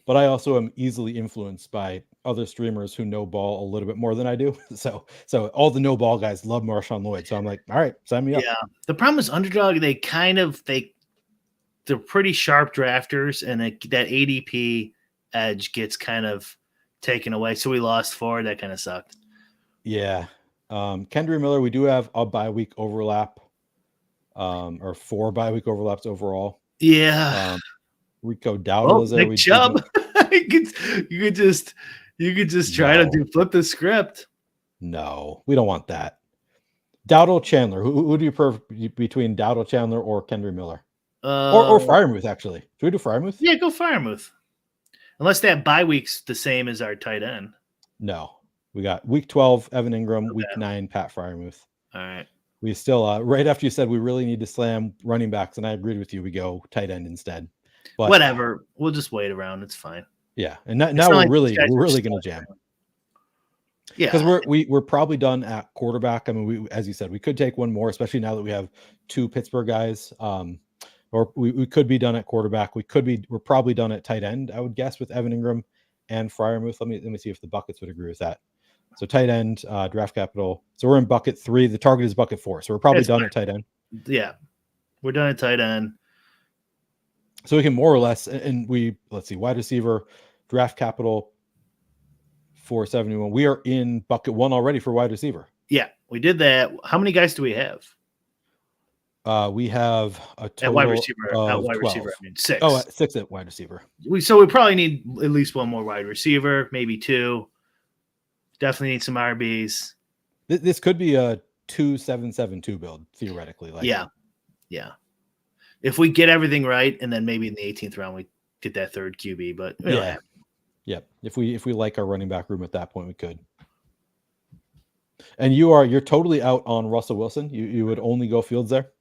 But I also am easily influenced by other streamers who know ball a little bit more than I do. So all the no ball guys love Marshawn Lloyd. So I'm like, all right, sign me up. Yeah. The problem is Underdog, they're pretty sharp drafters, and that ADP edge gets kind of taken away. So we lost 4. That kind of sucked. Yeah. Kendry Miller, we do have a bye week overlap, or 4 bye week overlaps overall. Yeah. Rico Dowdle is there. Nick Chubb. You could just try to flip the script. No, we don't want that. Dowdle Chandler. Who do you prefer between Dowdle Chandler or Kendry Miller? Or Freiermuth, actually. Should we do Freiermuth? Yeah, go Freiermuth. Unless that bye week's the same as our tight end. No. We got week 12, Evan Ingram, week 9, Pat Freiermuth. All right. We still, right after you said we really need to slam running backs, and I agreed with you, we go tight end instead. But whatever. We'll just wait around. It's fine. Yeah. And now we're really going to jam. Yeah. Because we're probably done at quarterback. I mean, as you said, we could take one more, especially now that we have 2 Pittsburgh guys. Or we could be done at quarterback. We're probably done at tight end, I would guess, with Evan Ingram and Freiermuth. Let me see if the buckets would agree with that. So tight end, draft capital. So we're in bucket 3. The target is bucket 4. So we're probably done at tight end. Yeah. We're done at tight end. So we can more or less, and let's see, wide receiver, draft capital, 471. We are in bucket 1 already for wide receiver. Yeah, we did that. How many guys do we have? We have a total at wide receiver. of wide 12. receiver, I mean 6. Oh, 6 at wide receiver. So we probably need at least one more wide receiver, maybe 2. Definitely need some RBs. This could be a 2-7-7-2 build theoretically. Yeah. If we get everything right, and then maybe in the 18th round we get that 3rd QB. But yeah. If we like our running back room at that point, we could. And you're totally out on Russell Wilson. You would only go Fields there.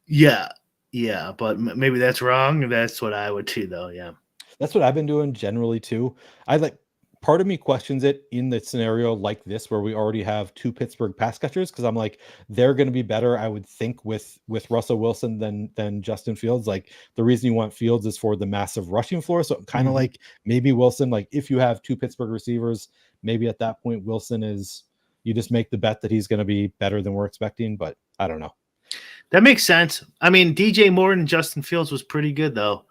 Yeah, but maybe that's wrong. That's what I would do, though. Yeah, that's what I've been doing generally too. Part of me questions it in the scenario like this, where we already have 2 Pittsburgh pass catchers, because I'm like, they're going to be better, I would think, with Russell Wilson than Justin Fields. Like, the reason you want Fields is for the massive rushing floor. So kind of like maybe Wilson, like if you have 2 Pittsburgh receivers, maybe at that point Wilson is, you just make the bet that he's going to be better than we're expecting. But I don't know. That makes sense. I mean, DJ Moore and Justin Fields was pretty good though.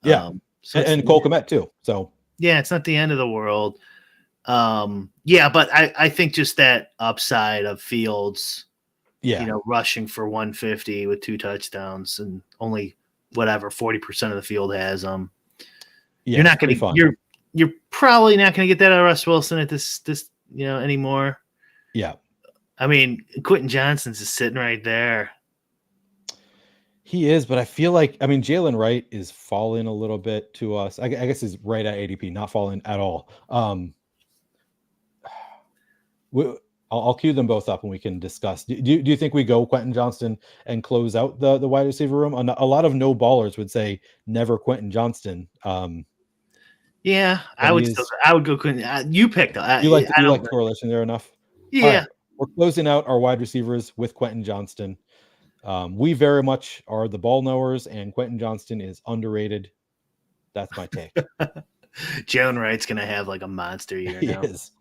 Yeah, and Cole Kmet too. So. Yeah, it's not the end of the world. Yeah, but I think just that upside of Fields, rushing for 150 with 2 touchdowns, and only 40% of the field has them. Yeah, you're not going to. You're probably not going to get that out of Russ Wilson at this anymore. Yeah, I mean, Quentin Johnston's just sitting right there. He is, but I feel like, Jalen Wright is falling a little bit to us. I guess he's right at ADP, not falling at all. I'll cue them both up and we can discuss. Do you think we go Quentin Johnston and close out the wide receiver room? A lot of no ballers would say never Quentin Johnston. Yeah, I would go Quentin. You picked. You like the correlation there enough? Yeah. Right. We're closing out our wide receivers with Quentin Johnston. We very much are the ball knowers, and Quentin Johnston is underrated. That's my take. Jalen Wright's gonna have like a monster year. He is.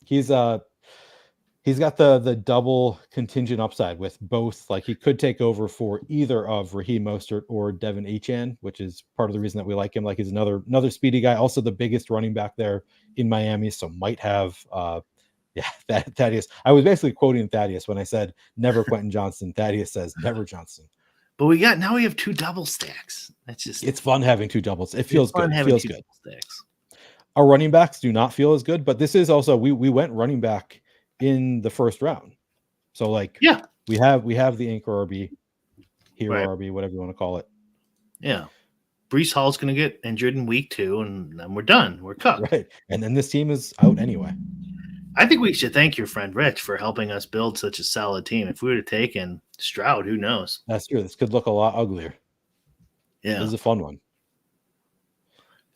He's got the double contingent upside with both. Like, he could take over for either of Raheem Mostert or Devin Achane, which is part of the reason that we like him. Like, he's another speedy guy, also the biggest running back there in Miami, so might have Thaddeus. I was basically quoting Thaddeus when I said never Quentin Johnston. Thaddeus says never Johnston. But we have 2 double stacks. It's fun having 2 doubles. It feels good. It feels good. Stacks. Our running backs do not feel as good, but this is also, we went running back in the first round. So we have the anchor RB, hero RB, whatever you want to call it. Yeah. Breece Hall's going to get injured in week 2, and then we're done. We're cooked. Right. And then this team is out anyway. I think we should thank your friend Rich for helping us build such a solid team. If we would have taken Stroud, who knows? That's true. This could look a lot uglier. Yeah. This is a fun one.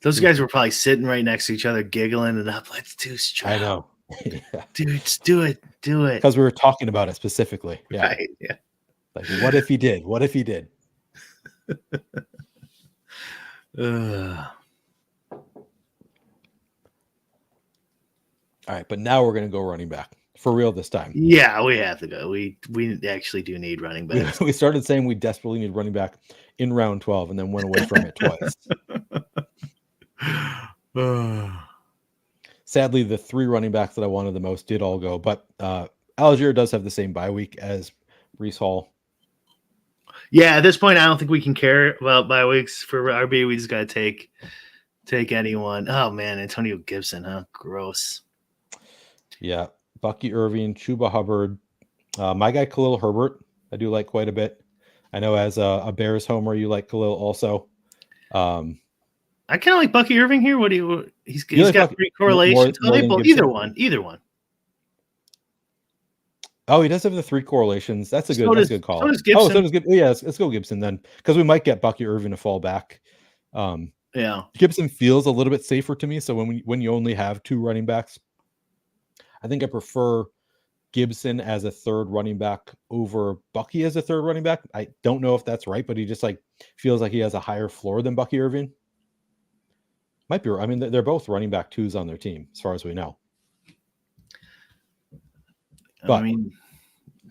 Those guys were probably sitting right next to each other, giggling and up. Let's do Stroud. I know. Yeah. Dudes, do it. Do it. Because we were talking about it specifically. Yeah. Right. Yeah. Like, what if he did? What if he did? All right, but now we're going to go running back for real this time. Yeah, we have to go. We actually do need running backs. We started saying we desperately need running back in round 12 and then went away from it twice. Sadly, the 3 running backs that I wanted the most did all go, but Algier does have the same bye week as Brees Hall. Yeah, at this point, I don't think we can care about bye weeks for RB. We just got to take anyone. Oh, man, Antonio Gibson, huh? Gross. Yeah, Bucky Irving, Chuba Hubbard, my guy Khalil Herbert, I do like quite a bit. I know as a Bears homer, you like Khalil also. I kind of like Bucky Irving here. What do you? He's like got Bucky, great correlations. more than Either one. Oh, he does have the 3 correlations. That's a good call. So does Gibson. Oh, so does Gibson. Yeah, let's go Gibson then, because we might get Bucky Irving to fall back. Yeah, Gibson feels a little bit safer to me. So when you only have 2 running backs, I think I prefer Gibson as a 3rd running back over Bucky as a 3rd running back. I don't know if that's right, but he just like feels like he has a higher floor than Bucky Irving. Might be. I mean, they're both running back 2s on their team, as far as we know. But I mean,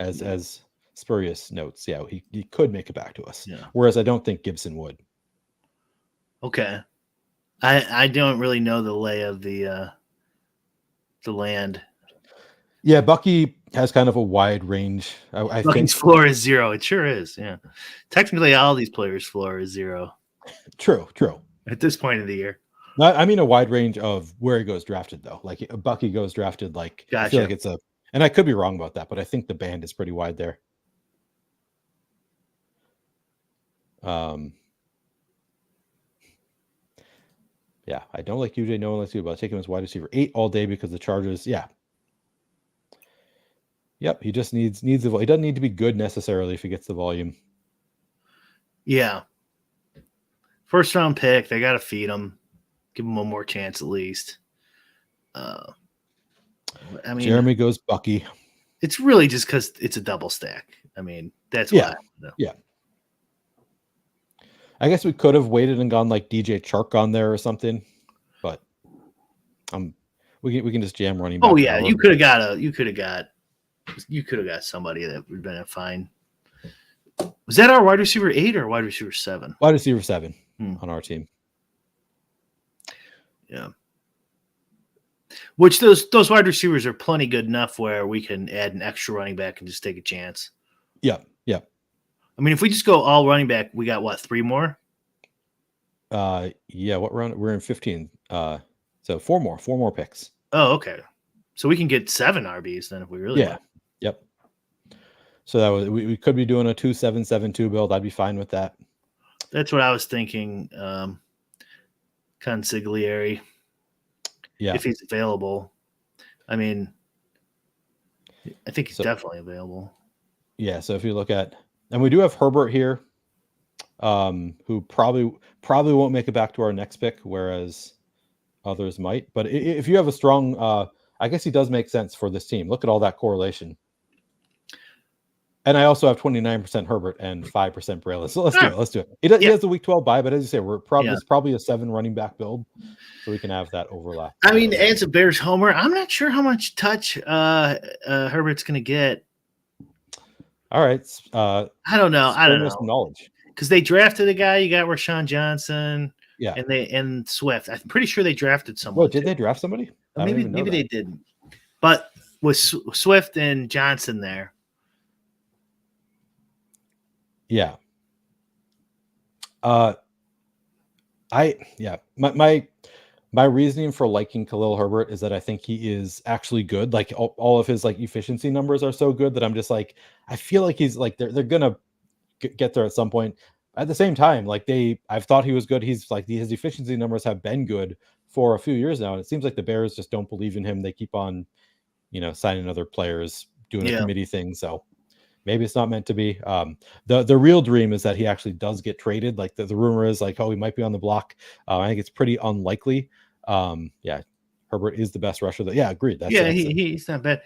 as Spurious notes, yeah, he could make it back to us. Yeah. Whereas I don't think Gibson would. Okay. I don't really know the lay of the land. Yeah, Bucky has kind of a wide range. I think Bucky's floor is 0. It sure is. Yeah. Technically, all these players' floor is 0. True. At this point of the year. I mean a wide range of where he goes drafted, though. Like Bucky goes drafted, like Gotcha. I feel like it's and I could be wrong about that, but I think the band is pretty wide there. Yeah, I don't like UJ. No one likes you, but I'll take him as wide receiver 8 all day because the Chargers. Yeah. Yep, he just needs the. He doesn't need to be good necessarily if he gets the volume. Yeah. First round pick, they got to feed him, give him one more chance at least. I mean, Jeremy goes Bucky. It's really just because it's a double stack. I mean, that's why. Yeah. I guess we could have waited and gone like DJ Chark on there or something, but we can just jam running back. Oh yeah, you could have got somebody that would have been fine. Was that our wide receiver 8 or wide receiver 7? Wide receiver 7 on our team. Yeah. Which those wide receivers are plenty good enough where we can add an extra running back and just take a chance. Yeah. I mean, if we just go all running back, we got what, 3 more? Yeah. What round? We're in 15. So 4 more picks. Oh, okay. So we can get 7 RBs then if we really want. Yep. So that was we could be doing a 2-7-7-2 build. I'd be fine with that. That's what I was thinking. Consigliere. Yeah. If he's available. I mean, I think he's definitely available. Yeah. So if you look at, and we do have Herbert here, who probably won't make it back to our next pick, whereas others might. But if you have a strong, I guess he does make sense for this team. Look at all that correlation. And I also have 29% Herbert and 5% Braylon. So let's do it. He has the week 12 bye, but as you say, it's probably a 7 running back build, so we can have that overlap. I mean, as a Bears homer, I'm not sure how much touch Herbert's going to get. All right. I don't know. Some knowledge. Because they drafted a guy. You got Rashawn Johnson. Yeah. And Swift. I'm pretty sure they drafted someone. Oh, did they draft somebody? Maybe they didn't. But with Swift and Johnson there. Yeah. My reasoning for liking Khalil Herbert is that I think he is actually good. Like all of his like efficiency numbers are so good that I'm just like, I feel like he's like they're gonna get there at some point. At the same time, like I've thought he was good. He's like his efficiency numbers have been good for a few years now, and it seems like the Bears just don't believe in him. They keep on, signing other players, doing a committee thing. So maybe it's not meant to be. The real dream is that he actually does get traded. Like the rumor is like, oh, he might be on the block. I think it's pretty unlikely. Yeah, Herbert is the best rusher. Agreed. He's not bad.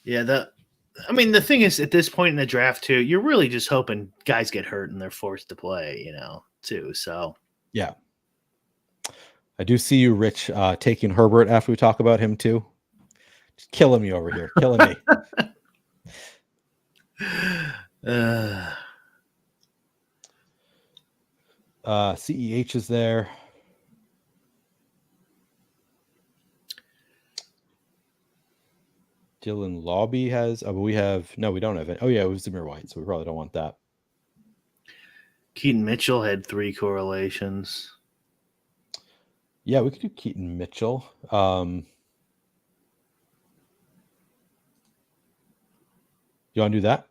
Yeah, the thing is, at this point in the draft, too, you're really just hoping guys get hurt and they're forced to play, too. So, yeah. I do see you, Rich, taking Herbert after we talk about him, too. Just killing me over here. Killing me. CEH is there. Dylan Lobby has. Oh, but we don't have it. Oh, yeah, it was Zamir White, so we probably don't want that. Keaton Mitchell had 3 correlations. Yeah, we could do Keaton Mitchell. You want to do that?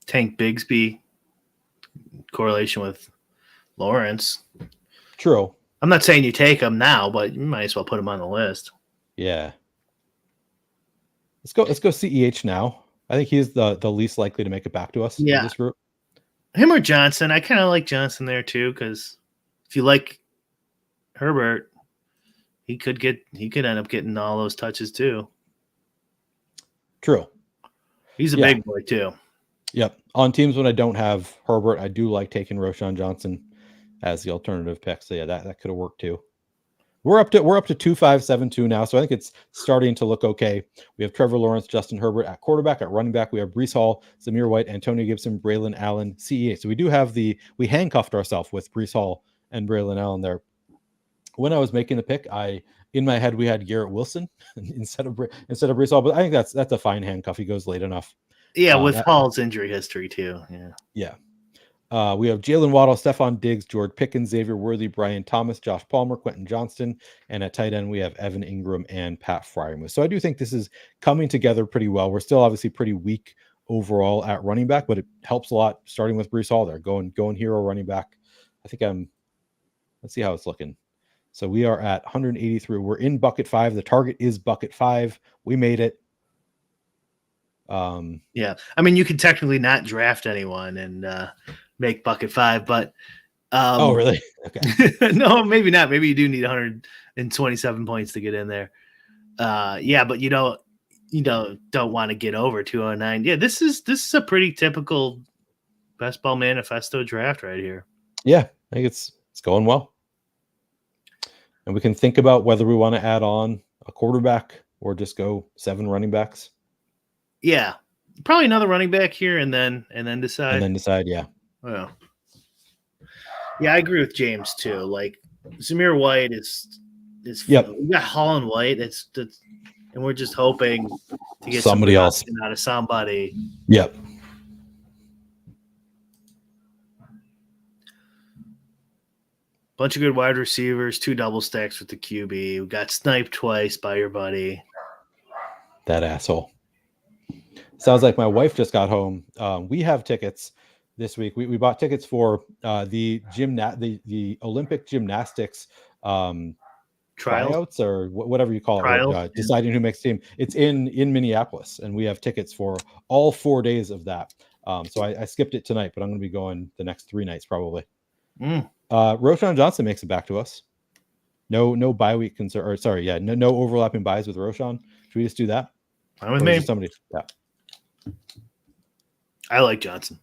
Tank Bigsby correlation with Lawrence. True. I'm not saying you take him now, but you might as well put him on the list. Yeah. Let's go CEH now. I think he's the least likely to make it back to us in this group. Him or Johnson. I kind of like Johnson there too, because if you like Herbert, he could end up getting all those touches too. True. He's a big boy too. Yep. On teams when I don't have Herbert, I do like taking Roschon Johnson as the alternative pick. So that could have worked too. We're up to 2.572 now, so I think it's starting to look okay. We have Trevor Lawrence, Justin Herbert at quarterback. At running back, we have Breece Hall, Zamir White, Antonio Gibson, Braylon Allen, CEH. So we do have we handcuffed ourselves with Breece Hall and Braylon Allen there. When I was making the pick, in my head we had Garrett Wilson instead of Breece Hall, but I think that's a fine handcuff. He goes late enough. Yeah, with Hall's injury history too. Yeah. We have Jalen Waddle, Stephon Diggs, George Pickens, Xavier Worthy, Brian Thomas, Josh Palmer, Quentin Johnston, and at tight end we have Evan Ingram and Pat Freiermuth. So I do think this is coming together pretty well. We're still obviously pretty weak overall at running back, but it helps a lot starting with Breece Hall there, going hero running back. I think let's see how it's looking. So we are at 183. We're in bucket 5. The target is bucket 5. We made it. Yeah, I mean, you could technically not draft anyone and make bucket 5, but oh, really? Okay. No, maybe not. Maybe you do need 127 points to get in there. Yeah, but you don't want to get over 209. Yeah, this is a pretty typical Best Ball Manifesto draft right here. Yeah, I think it's going well. And we can think about whether we want to add on a quarterback or just go 7 running backs. Yeah, probably another running back here, and then decide. Yeah. Well, yeah, I agree with James too. Like Zamir White is yep. We got Hall and White. It's and we're just hoping to get somebody else out of somebody. Yep. Bunch of good wide receivers, 2 double stacks with the QB. We got sniped twice by your buddy. That asshole. Sounds like my wife just got home. We have tickets this week. We bought tickets for the Olympic gymnastics tryouts or whatever you call it, deciding who makes team. It's in Minneapolis, and we have tickets for all 4 days of that. So I skipped it tonight, but I'm going to be going the next 3 nights probably. Roschon Johnson makes it back to us. No bye week concern, or sorry, yeah, no overlapping buys with Roschon. Should we just do that? I'm with me. Somebody, yeah. I like Johnson.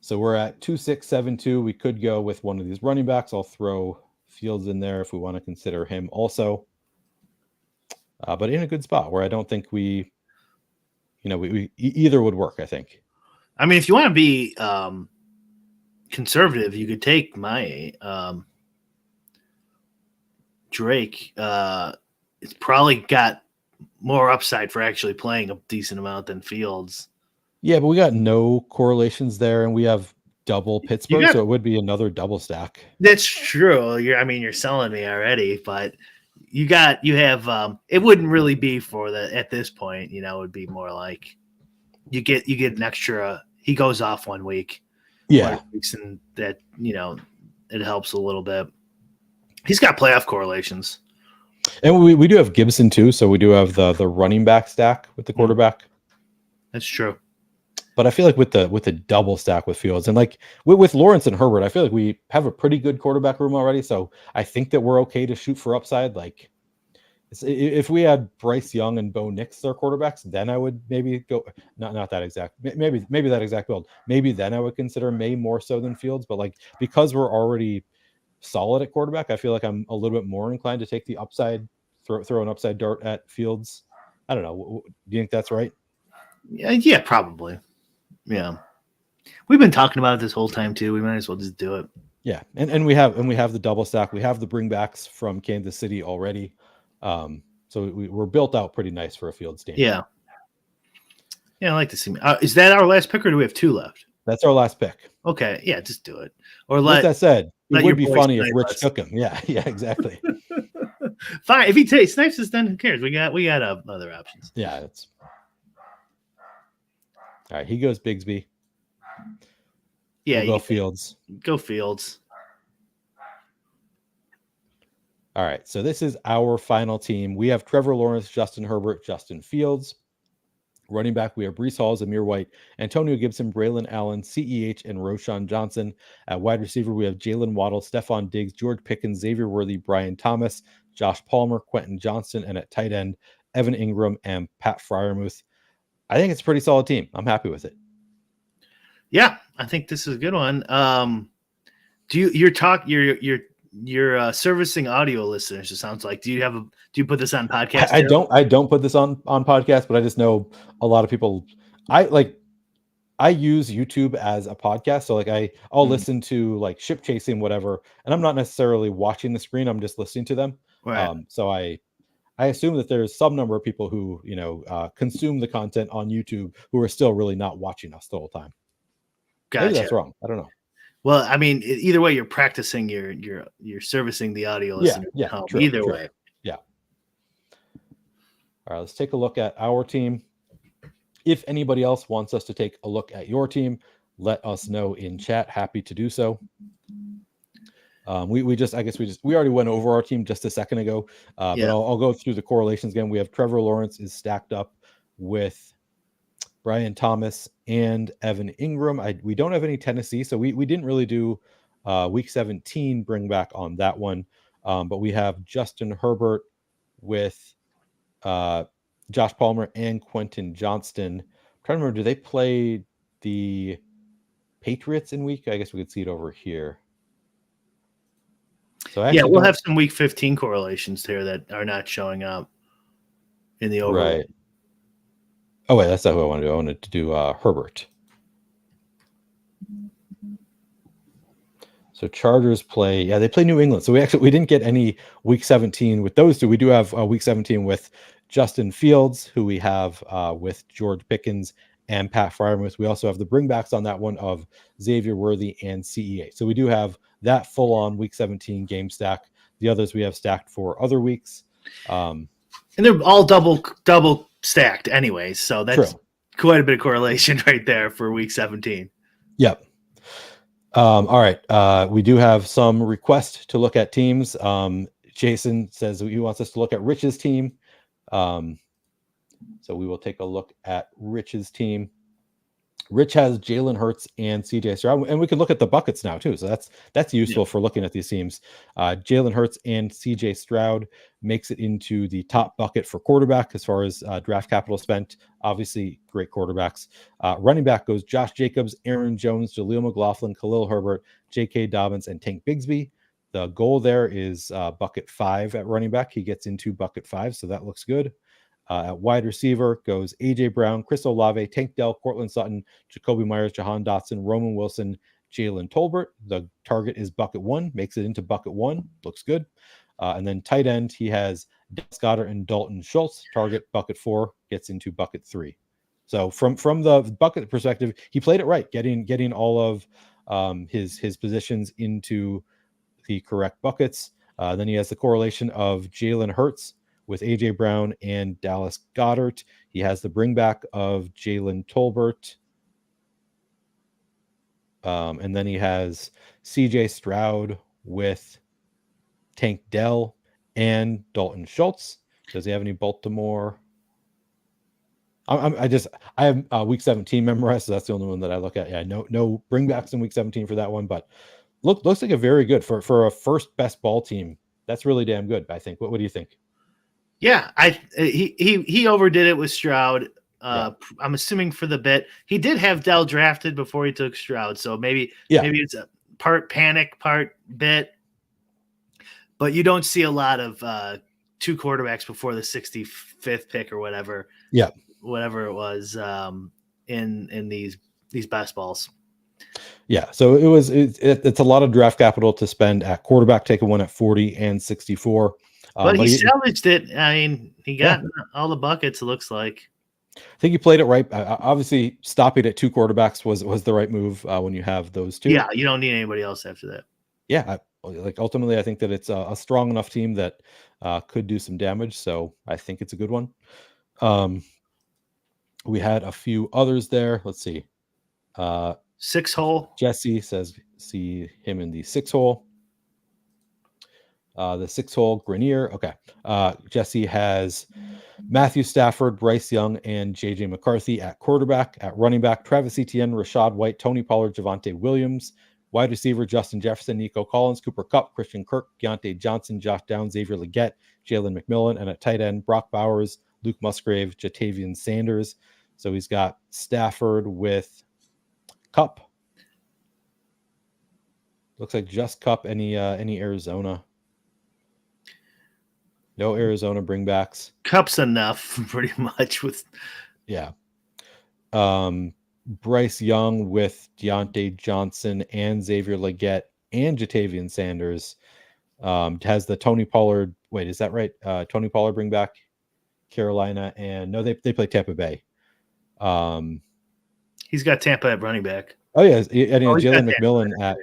So we're at 2.672. We could go with one of these running backs. I'll throw Fields in there if we want to consider him also. But in a good spot where I don't think we either would work, I think. I mean, if you want to be conservative, you could take my Drake. It's probably got more upside for actually playing a decent amount than Fields. Yeah, but we got no correlations there, and we have double Pittsburgh, so it would be another double stack. That's true. You're selling me already, but you have it wouldn't really be for at this point, it would be more like you get an extra. He goes off 1 week. Yeah. And that, it helps a little bit. He's got playoff correlations. And we do have Gibson too, so we do have the running back stack with the quarterback. That's true. But I feel like with the double stack with Fields and like with Lawrence and Herbert, I feel like we have a pretty good quarterback room already. So I think that we're okay to shoot for upside. Like If we had Bryce Young and Bo Nix their quarterbacks, then I would maybe go not that exact maybe that exact build. Maybe then I would consider May more so than Fields, but like because we're already solid at quarterback, I feel like I'm a little bit more inclined to take the upside, throw an upside dart at Fields. I don't know. Do you think that's right? Yeah, probably. Yeah. We've been talking about it this whole time too. We might as well just do it. Yeah, and we have the double stack. We have the bringbacks from Kansas City already, so we're built out pretty nice for a Fields team. Yeah, yeah, I like to see. Is that our last pick, or do we have 2 left? That's our last pick. Okay, yeah, just do it. Or With that said, it would be funny if Rich us. took him. Yeah, exactly. Fine, if he snipes us, then who cares? We got other options. Yeah, it's all right. He goes Bigsby. Yeah, we'll go Fields. Go Fields. All right, so this is our final team. We have Trevor Lawrence, Justin Herbert, Justin Fields. Running back, we have Breece Hall, Zamir White, Antonio Gibson, Braylon Allen, CEH, and Roshan Johnson. At wide receiver, we have Jalen Waddle, Stephon Diggs, George Pickens, Xavier Worthy, Brian Thomas, Josh Palmer, Quentin Johnston, and at tight end, Evan Ingram and Pat Freiermuth. I think it's a pretty solid team. I'm happy with it. Yeah, I think this is a good one. You're servicing audio listeners, it sounds like. Do you put this on podcast? I don't put this on podcast, but I just know a lot of people. I use YouTube as a podcast, so like I'll listen to like ship chasing, whatever, and I'm not necessarily watching the screen. I'm just listening to them. Right. So I assume that there's some number of people who consume the content on YouTube who are still really not watching us the whole time. Gotcha. Maybe that's wrong. I don't know. Well, I mean, either way, you're practicing you're servicing the audio listener. Yeah, true, either true. way. Yeah. All right, let's take a look at our team. If anybody else wants us to take a look at your team, let us know in chat. Happy to do so. We already went over our team just a second ago, but I'll go through the correlations again. We have Trevor Lawrence is stacked up with Brian Thomas and Evan Ingram. We don't have any Tennessee, so we didn't really do week 17 bring back on that one. But we have Justin Herbert with Josh Palmer and Quentin Johnston. I'm trying to remember, do they play the Patriots in week? I guess we could see it over here. So we'll have some week 15 correlations here that are not showing up in the overall. Right. Oh wait, that's not who I wanted to do. I wanted to do Herbert. So Chargers play, they play New England. So we didn't get any week 17 with those two. We do have week 17 with Justin Fields, who we have with George Pickens and Pat Freiermuth. We also have the bringbacks on that one of Xavier Worthy and CEA. So we do have that full on week 17 game stack. The others we have stacked for other weeks. And they're all double stacked anyways. So that's quite a bit of correlation right there for week 17. Yep. All right. We do have some requests to look at teams. Jason says he wants us to look at Rich's team. So we will take a look at Rich's team. Rich has Jalen Hurts and CJ Stroud, and we can look at the buckets now too. So that's useful for looking at these teams. Jalen Hurts and CJ Stroud makes it into the top bucket for quarterback as far as draft capital spent. Obviously, great quarterbacks. Running back goes Josh Jacobs, Aaron Jones, Jaleel McLaughlin, Khalil Herbert, J.K. Dobbins, and Tank Bigsby. The goal there is bucket 5 at running back. He gets into bucket 5, so that looks good. At wide receiver goes A.J. Brown, Chris Olave, Tank Dell, Cortland Sutton, Jacoby Myers, Jahan Dotson, Roman Wilson, Jalen Tolbert. The target is bucket 1, makes it into bucket 1. Looks good. And then tight end, he has Dallas Goedert and Dalton Schultz. Target bucket 4, gets into bucket 3. So from the bucket perspective, he played it right, getting all of his positions into the correct buckets. Then he has the correlation of Jalen Hurts with A.J. Brown and Dallas Goedert. He has the bringback of Jalen Tolbert. And then he has C.J. Stroud with Tank Dell and Dalton Schultz. Does he have any Baltimore? I have week 17 memorized, so that's the only one that I look at. Yeah, no bringbacks in week 17 for that one, but looks like a very good for a first best ball team. That's really damn good, I think. What do you think? Yeah, he overdid it with Stroud. Yeah. I'm assuming for the bit. He did have Dell drafted before he took Stroud, so maybe it's a part panic, part bit. But you don't see a lot of two quarterbacks before the 65th pick or whatever. Yeah. Whatever it was in these best balls. Yeah, so it's a lot of draft capital to spend at quarterback, taking one at 40 and 64. But he salvaged it. I mean, he got all the buckets, it looks like. I think you played it right. Obviously, stopping at two quarterbacks was the right move when you have those two. Yeah, you don't need anybody else after that. Yeah, ultimately, I think that it's a strong enough team that could do some damage. So I think it's a good one. We had a few others there. Let's see. 6 hole. Jesse says see him in the 6 hole. The 6 hole Grenier. Okay. Jesse has Matthew Stafford, Bryce Young, and JJ McCarthy at quarterback. At running back, Travis Etienne, Rashad White, Tony Pollard, Javonte Williams. Wide receiver, Justin Jefferson, Nico Collins, Cooper Kupp, Christian Kirk, Deontay Johnson, Josh Downs, Xavier Legette, Jalen McMillan. And at tight end, Brock Bowers, Luke Musgrave, Jatavian Sanders. So he's got Stafford with Kupp. Looks like just Kupp. Any Arizona? No Arizona bringbacks. Kupp's enough, pretty much. With Bryce Young with Deontay Johnson and Xavier Legette and Jatavian Sanders. Has the Tony Pollard. Wait, is that right? Tony Pollard bring back Carolina, and no, they play Tampa Bay. He's got Tampa at running back. Oh yeah, and Jalen McMillan at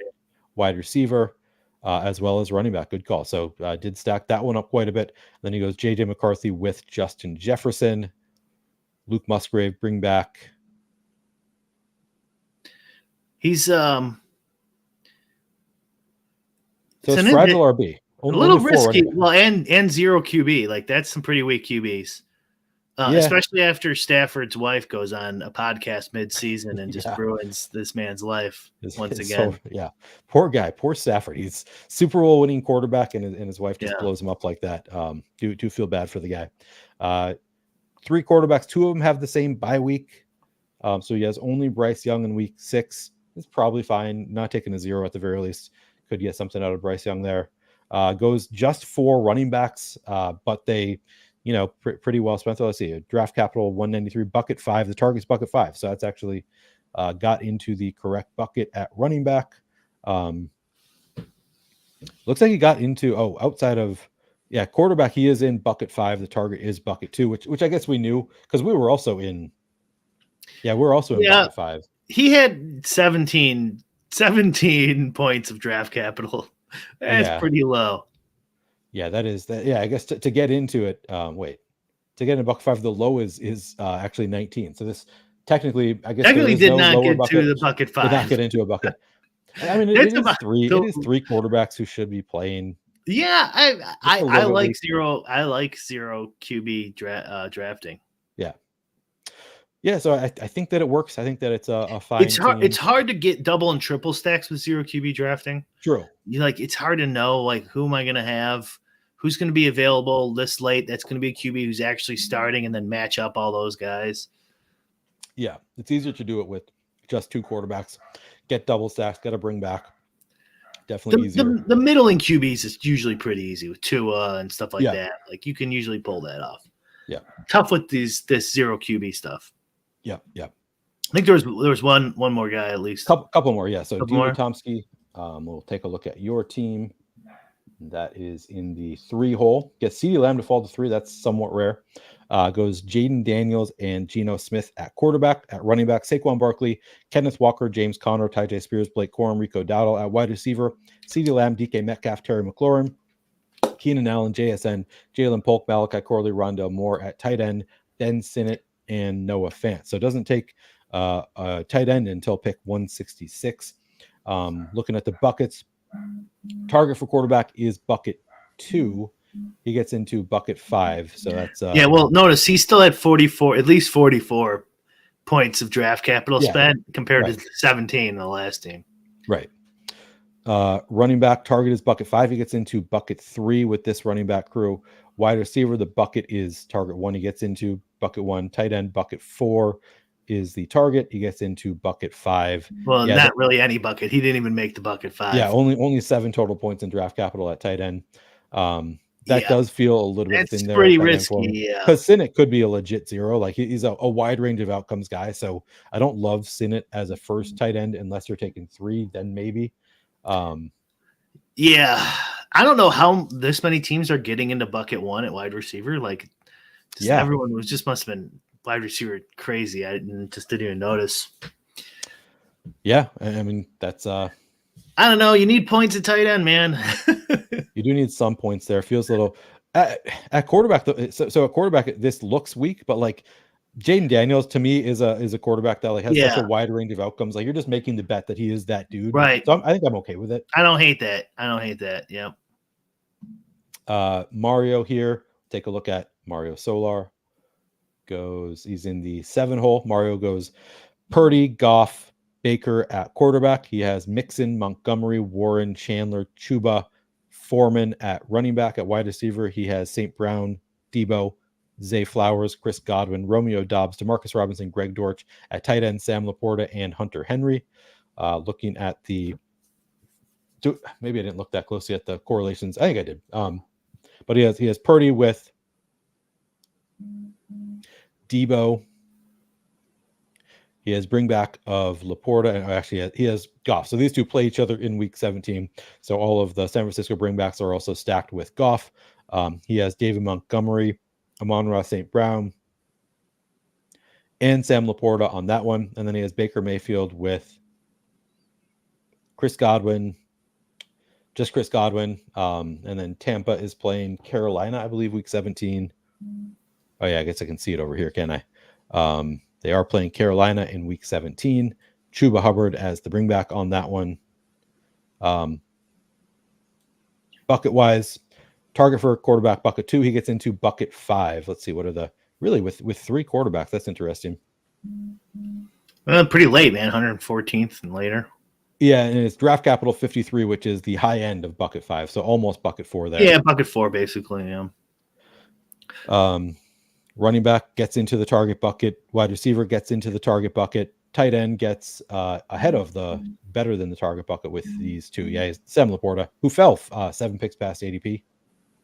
wide receiver, as well as running back. Good call. So did stack that one up quite a bit. Then he goes JJ McCarthy with Justin Jefferson, Luke Musgrave bring back. He's so it's fragile RB. A little risky. Well, and zero QB. Like that's some pretty weak QBs. Especially after Stafford's wife goes on a podcast mid-season and just ruins this man's life once again. So, poor guy, poor Stafford. He's Super Bowl winning quarterback, and his wife just blows him up like that. Do feel bad for the guy. 3 quarterbacks, 2 of them have the same bye week. So he has only Bryce Young in week 6. It's probably fine. Not taking a 0 at the very least. Could get something out of Bryce Young there. Goes just 4 running backs, but they, pretty well spent. Let's see, draft capital 193, bucket 5. The target's bucket 5, so that's actually got into the correct bucket at running back. Looks like he got into outside of quarterback. He is in bucket 5. The target is bucket 2, which I guess we knew because we were also in. Yeah, we're also in bucket 5. He had 17 points of draft capital. That's pretty low. Yeah, that is that. Yeah, I guess to get into it, to get into bucket 5, the low is actually 19. So this technically did not get to the bucket 5. Did not get into a bucket. I mean, it is 3. It is 3 quarterbacks who should be playing. Yeah, I like zero. I like 0 QB drafting. Yeah, so I think that it works. I think that it's a fine. It's hard to get double and triple stacks with 0 QB drafting. True. It's hard to know who am I going to have, who's going to be available this late. That's going to be a QB who's actually starting, and then match up all those guys. Yeah, it's easier to do it with just 2 quarterbacks. Get double stacks. Got to bring back. Definitely easier. The middling QBs is usually pretty easy with Tua and stuff like that. You can usually pull that off. Yeah. Tough with this 0 QB stuff. Yeah. I think there was one more guy at least. Couple more, yeah. So Dino Tomsky, we'll take a look at your team. That is in the 3 hole. Gets CeeDee Lamb to fall to 3. That's somewhat rare. Goes Jaden Daniels and Geno Smith at quarterback. At running back, Saquon Barkley, Kenneth Walker, James Conner, Tyjae Spears, Blake Corum, Rico Dowdle. At wide receiver, CeeDee Lamb, DK Metcalf, Terry McLaurin, Keenan Allen, JSN, Jalen Polk, Malachi Corley, Rondell Moore. At tight end, Ben Sinnott and Noah Fant. So it doesn't take a tight end until pick 166. Looking at the buckets, target for quarterback is bucket 2. He gets into bucket 5. So that's well, notice he still had at least 44 points of draft capital spent compared to 17 in the last team. Right. Running back target is bucket 5. He gets into bucket 3 with this running back crew. Wide receiver, the bucket is target 1. He gets into bucket 1. Tight end, bucket 4 is the target. He gets into bucket 5. Well, Yeah, not really any bucket. He didn't even make the bucket 5. Yeah, only 7 total points in draft capital at tight end. That does feel a little bit thin there. Pretty risky, because Sinnott could be a legit 0. Like he's a wide range of outcomes guy. So I don't love Sinnott as a first tight end unless you're taking 3, then maybe. Yeah, I don't know how this many teams are getting into bucket 1 at wide receiver. Like, everyone must have been wide receiver crazy. I just didn't even notice. Yeah, I mean that's I don't know. You need points at tight end, man. You do need some points there. Feels a little at quarterback. So at quarterback, this looks weak, but like Jaden Daniels to me is a quarterback that like has such a wide range of outcomes. Like you're just making the bet that he is that dude, right? So I think I'm okay with it. I don't hate that. Yeah. Mario here. Take a look at Mario Solar. He's in the 7 hole. Mario goes Purdy, Goff, Baker at quarterback. He has Mixon, Montgomery, Warren, Chandler, Chuba, Foreman at running back. At wide receiver, he has St. Brown, Debo, Zay Flowers, Chris Godwin, Romeo Dobbs, Demarcus Robinson, Greg Dortch. At tight end, Sam Laporta and Hunter Henry. Looking at maybe I didn't look that closely at the correlations. I think I did. But he has Purdy with Debo. He has bring back of Laporta, and actually he has Goff. So these two play each other in week 17. So all of the San Francisco bringbacks are also stacked with Goff. He has David Montgomery, Amon-Ra St. Brown, and Sam Laporta on that one. And then he has Baker Mayfield with Chris Godwin, just Chris Godwin. And then Tampa is playing Carolina, I believe, week 17. Oh, yeah, I guess I can see it over here, can I? They are playing Carolina in week 17. Chuba Hubbard as the bringback on that one. Bucket-wise, target for quarterback, bucket 2. He gets into bucket 5. Let's see, what are the... Really, with 3 quarterbacks, that's interesting. Pretty late, man, 114th and later. Yeah, and it's draft capital 53, which is the high end of bucket 5, so almost bucket 4 there. Yeah, bucket 4, basically, yeah. Running back gets into the target bucket. Wide receiver gets into the target bucket. Tight end gets ahead of better than the target bucket with these 2. Yeah, Sam Laporta, who fell 7 picks past ADP.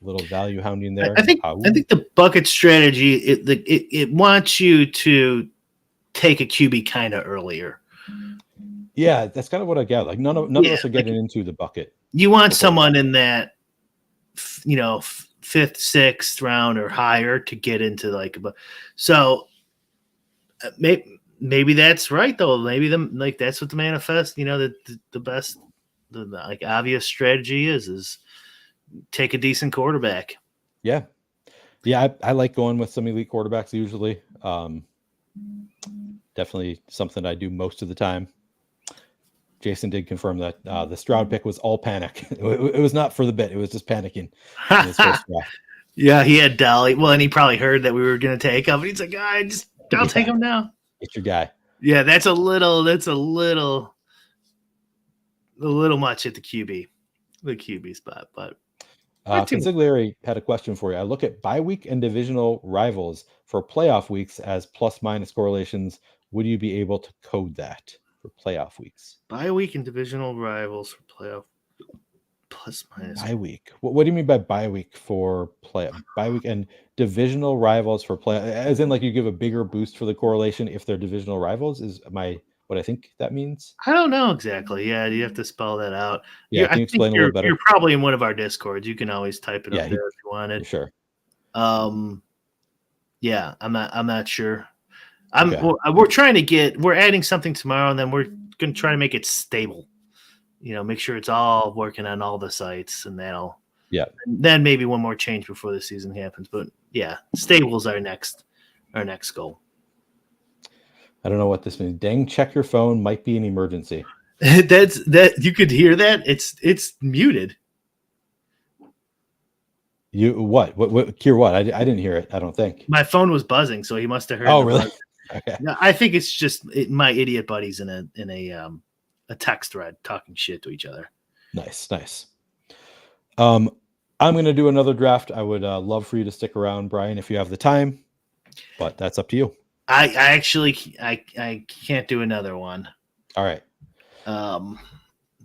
A little value hounding there. I think the bucket strategy it wants you to take a QB kind of earlier. Yeah, that's kind of what I get. Like none of us are getting into the bucket. You want someone in that, 5th, 6th round or higher to get into so maybe that's right though. Maybe that's what the manifest, the best, the obvious strategy is take a decent quarterback. Yeah. I like going with some elite quarterbacks usually. Definitely something I do most of the time. Jason did confirm that the Stroud pick was all panic. It was not for the bit. It was just panicking in his first draft. Yeah, he had Dolly. Well, and he probably heard that we were going to take him. He's like, I'll take him now. It's your guy. Yeah, that's a little much at the QB spot. But Consigliere had a question for you. I look at bye week and divisional rivals for playoff weeks as plus minus correlations. Would you be able to code that for playoff weeks? Bye week and divisional rivals for playoff plus minus. Bye week. What do you mean by bye week for bye week and divisional rivals for play? As in, like you give a bigger boost for the correlation if they're divisional rivals? Is what I think that means? I don't know exactly. Yeah, you have to spell that out. Yeah, can you explain a little better? You're probably in one of our Discords. You can always type it up there if you wanted. Sure. Yeah, I'm not sure. We're trying to we're adding something tomorrow, and then we're going to try to make it stable. Make sure it's all working on all the sites, and that'll. Yeah. Then maybe one more change before the season happens, but yeah, stable is our next goal. I don't know what this means. Dang, check your phone. Might be an emergency. That you could hear that. It's muted. You what? Kier, what? I didn't hear it. I don't think my phone was buzzing, so he must have heard. Oh, really? Okay. No, I think it's just my idiot buddies in a text thread talking shit to each other. Nice. I'm going to do another draft. I would love for you to stick around, Brian, if you have the time, but that's up to you. I actually I can't do another one. All right.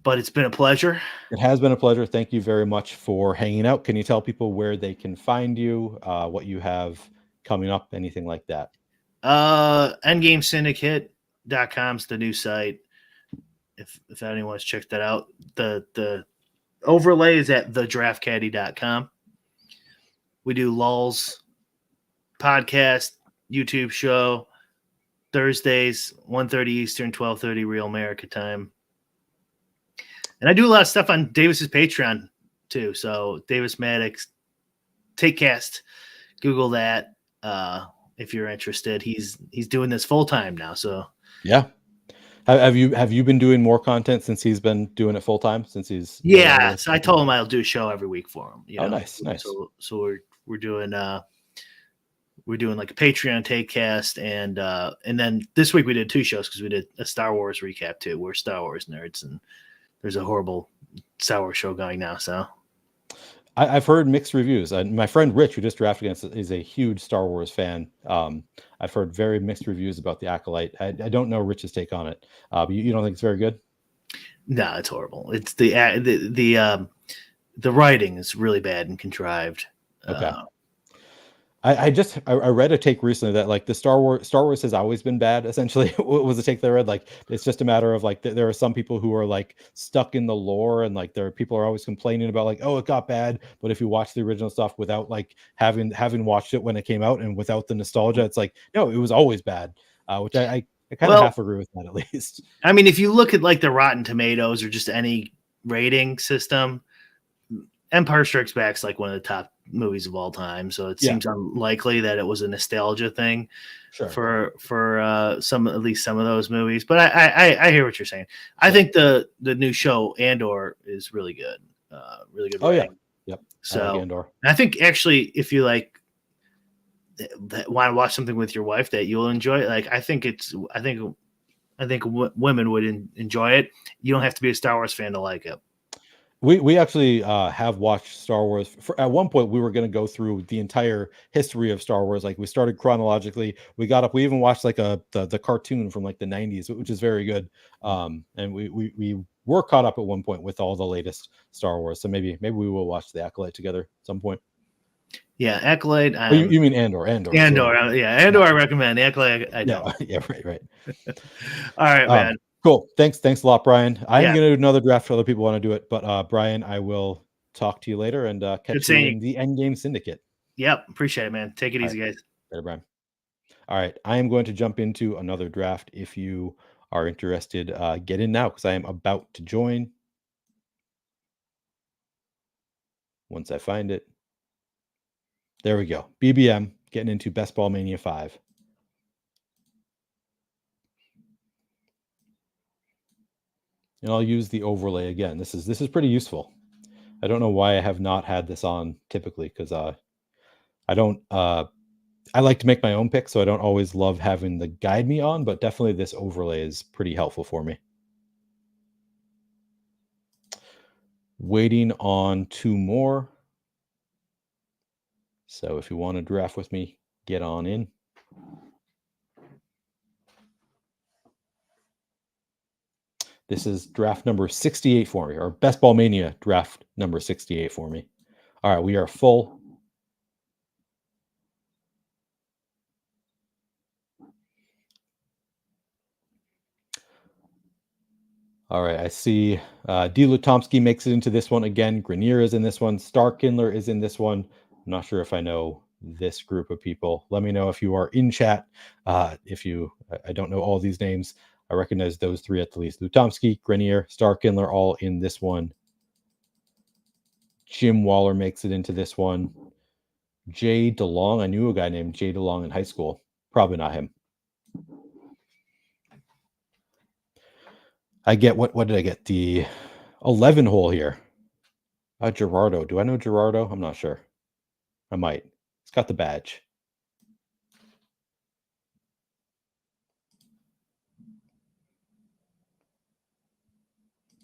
But it's been a pleasure. It has been a pleasure. Thank you very much for hanging out. Can you tell people where they can find you, what you have coming up, anything like that? Endgame Syndicate.com is the new site. If anyone wants to check that out, the overlay is at thedraftcaddy.com. We do lulls podcast, YouTube show, Thursdays, 1:30 Eastern, 12:30 Real America time. And I do a lot of stuff on Davis's Patreon too. So Davis Maddox, Takecast, Google that if you're interested. He's doing this full time now. So yeah. Have you been doing more content since he's been doing it full time? Since he's no longer yeah, with so I told him I'll do a show every week for him. Oh, nice. So we're doing like a Patreon Takecast, and then this week we did 2 shows because we did a Star Wars recap too. We're Star Wars nerds, and there's a horrible Star Wars show going now. So I've heard mixed reviews. My friend Rich, who just drafted against, is a huge Star Wars fan. I've heard very mixed reviews about the Acolyte. I don't know Rich's take on it. But you don't think it's very good? No, it's horrible. It's the writing is really bad and contrived. Okay. I read a take recently that like the Star Wars has always been bad. Essentially, what was the take that I read? Like it's just a matter of like there are some people who are like stuck in the lore, and like people are always complaining about like, oh, it got bad. But if you watch the original stuff without like having watched it when it came out and without the nostalgia, it's like no, it was always bad. Which I kind of half agree with that at least. I mean, if you look at like the Rotten Tomatoes or just any rating system, Empire Strikes Back is like one of the top movies of all time, so it seems unlikely that it was a nostalgia thing for at least some of those movies. But I hear what you're saying. I think the new show Andor is really good, really good. Writing. Yep. So I like Andor. I think actually, if you like want to watch something with your wife that you'll enjoy, like I think women would enjoy it. You don't have to be a Star Wars fan to like it. We actually have watched Star Wars. At one point, we were going to go through the entire history of Star Wars. Like we started chronologically. We got up. We even watched like the cartoon from like the 90s, which is very good. And we were caught up at one point with all the latest Star Wars. So maybe we will watch the Acolyte together at some point. Yeah, Acolyte. You mean Andor? Andor. Andor. I recommend. Acolyte. I don't. Yeah. Right. All right, man. Cool. Thanks a lot, Brian. I'm going to do another draft for other people want to do it, but Brian, I will talk to you later and catch you in the Endgame Syndicate. Yep. Appreciate it, man. Take it easy, guys. Later, Brian. All right. I am going to jump into another draft. If you are interested, get in now because I am about to join. Once I find it. There we go. BBM, getting into Best Ball Mania 5. And I'll use the overlay again. This is pretty useful. I don't know why I have not had this on typically because I don't I like to make my own picks, so I don't always love having the guide me on, but definitely this overlay is pretty helpful for me. Waiting on 2 more. So if you want to draft with me, get on in. This is draft number 68 for me, or Best Ball Mania draft number 68 for me. All right, we are full. All right, I see D. Lutomsky makes it into this one again. Grenier is in this one. Starkindler is in this one. I'm not sure if I know this group of people. Let me know if you are in chat. I don't know all these names. I recognize those 3 at the least. Lutomsky, Grenier, Starkindler, all in this one. Jim Waller makes it into this one. Jay DeLong. I knew a guy named Jay DeLong in high school. Probably not him. I get what did I get? The 11 hole here. Gerardo. Do I know Gerardo? I'm not sure. I might. It's got the badge.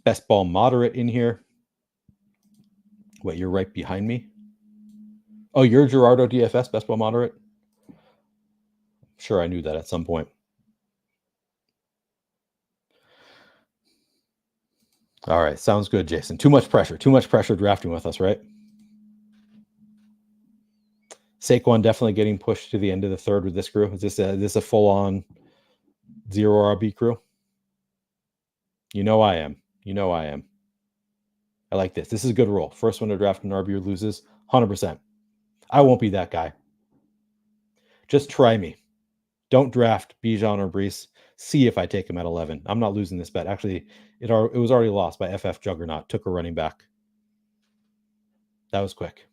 Best ball moderate in here. What, you're right behind me? Oh, you're Gerardo DFS, Best Ball Moderate? Sure, I knew that at some point. All right, sounds good, Jason. Too much pressure drafting with us, right? Saquon definitely getting pushed to the end of the third with this crew. Is this a full-on zero RB crew? You know I am. I like this. This is a good rule. First one to draft an RB loses, 100%. I won't be that guy. Just try me. Don't draft Bijan or Brees. See if I take him at 11. I'm not losing this bet. Actually, it was already lost by FF Juggernaut. Took a running back. That was quick.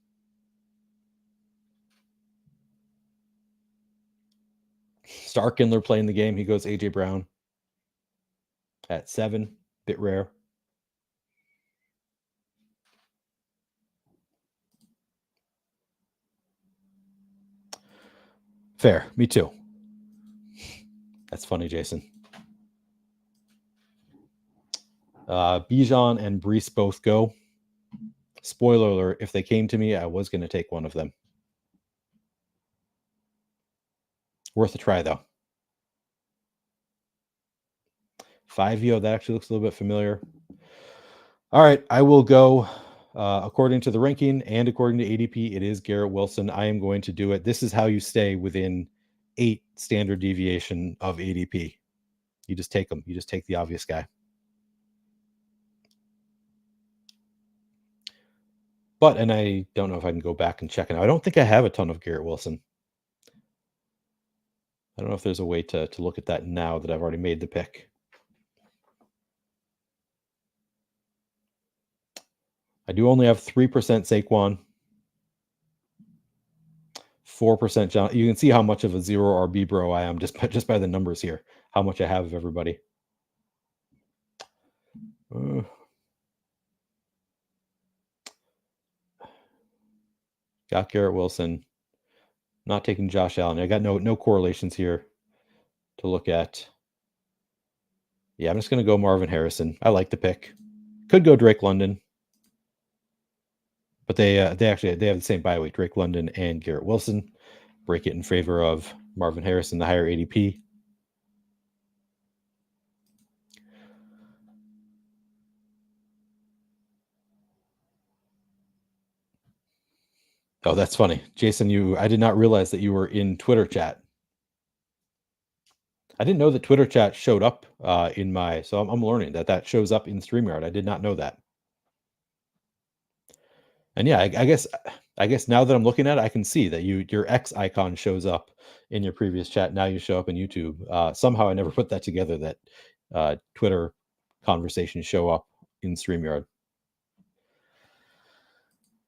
Starkindler playing the game. He goes AJ Brown at 7. Bit rare. Fair. Me too. That's funny, Jason. Bijan and Brees both go. Spoiler alert, if they came to me, I was going to take one of them. Worth a try, though. 5-yo, that actually looks a little bit familiar. All right, I will go. According to the ranking and according to ADP, it is Garrett Wilson. I am going to do it. This is how you stay within 8 standard deviation of ADP. You just take them. You just take the obvious guy. But, and I don't know if I can go back and check it out. I don't think I have a ton of Garrett Wilson. I don't know if there's a way to look at that now that I've already made the pick. I do only have 3% Saquon, 4% John. You can see how much of a zero RB bro I am just by the numbers here. How much I have of everybody. Got Garrett Wilson. Not taking Josh Allen. I got no correlations here to look at. Yeah, I'm just going to go Marvin Harrison. I like the pick. Could go Drake London. But they have the same bye week, Drake London and Garrett Wilson. Break it in favor of Marvin Harrison, the higher ADP. Oh, that's funny. Jason, I did not realize that you were in Twitter chat. I didn't know that Twitter chat showed up so I'm learning that shows up in StreamYard. I did not know that. And yeah, I guess now that I'm looking at it, I can see that your X icon shows up in your previous chat. Now you show up in YouTube. Somehow I never put that together that Twitter conversations show up in StreamYard.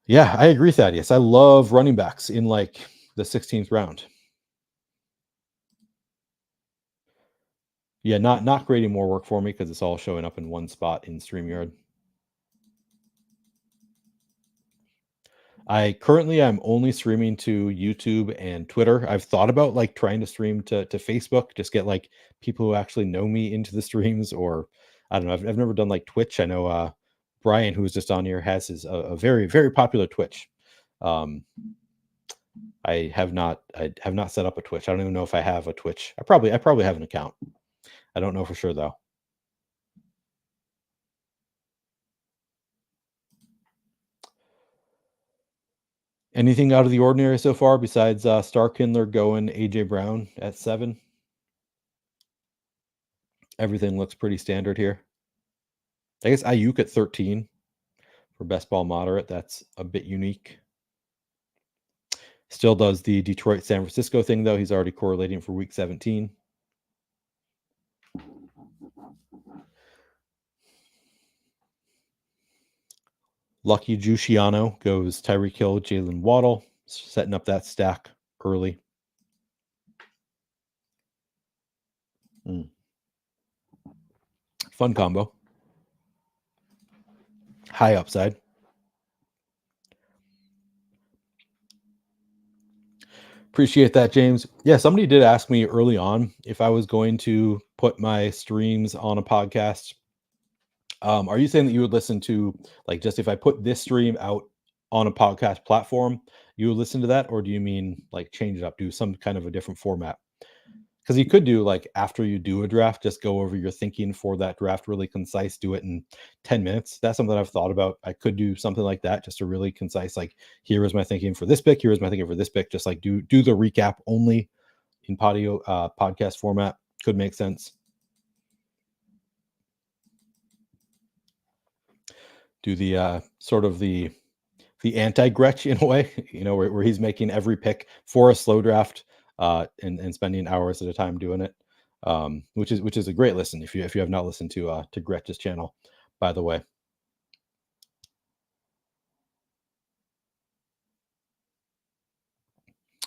Yeah, I agree, Thaddeus. I love running backs in like the 16th round. Yeah, not creating more work for me because it's all showing up in one spot in StreamYard. I'm only streaming to YouTube and Twitter. I've thought about like trying to stream to Facebook, just get like people who actually know me into the streams, or I don't know. I've never done like Twitch. I know Brian, who was just on here, has a very, very popular Twitch. I have not set up a Twitch. I don't even know if I have a Twitch. I probably have an account. I don't know for sure though. Anything out of the ordinary so far besides Starkindler going AJ Brown at 7? Everything looks pretty standard here. I guess Ayuk at 13 for best ball moderate. That's a bit unique. Still does the Detroit San Francisco thing though. He's already correlating for week 17. Lucky Giussiano goes Tyreek Hill, Jalen Waddle, setting up that stack early. Fun combo. High upside. Appreciate that, James. Yeah, somebody did ask me early on if I was going to put my streams on a podcast. Are you saying that you would listen to, like, just if I put this stream out on a podcast platform, you listen to that, or do you mean like change it up, do some kind of a different format? Because you could do like after you do a draft, just go over your thinking for that draft, really concise, do it in 10 minutes. That's something I've thought about. I could do something like that, just a really concise, like here is my thinking for this pick, here is my thinking for this pick, just like do the recap only in podcast format. Could make sense. Do the sort of the anti-Gretch in a way, where he's making every pick for a slow draft, and spending hours at a time doing it, which is a great listen if you have not listened to Gretch's channel, by the way.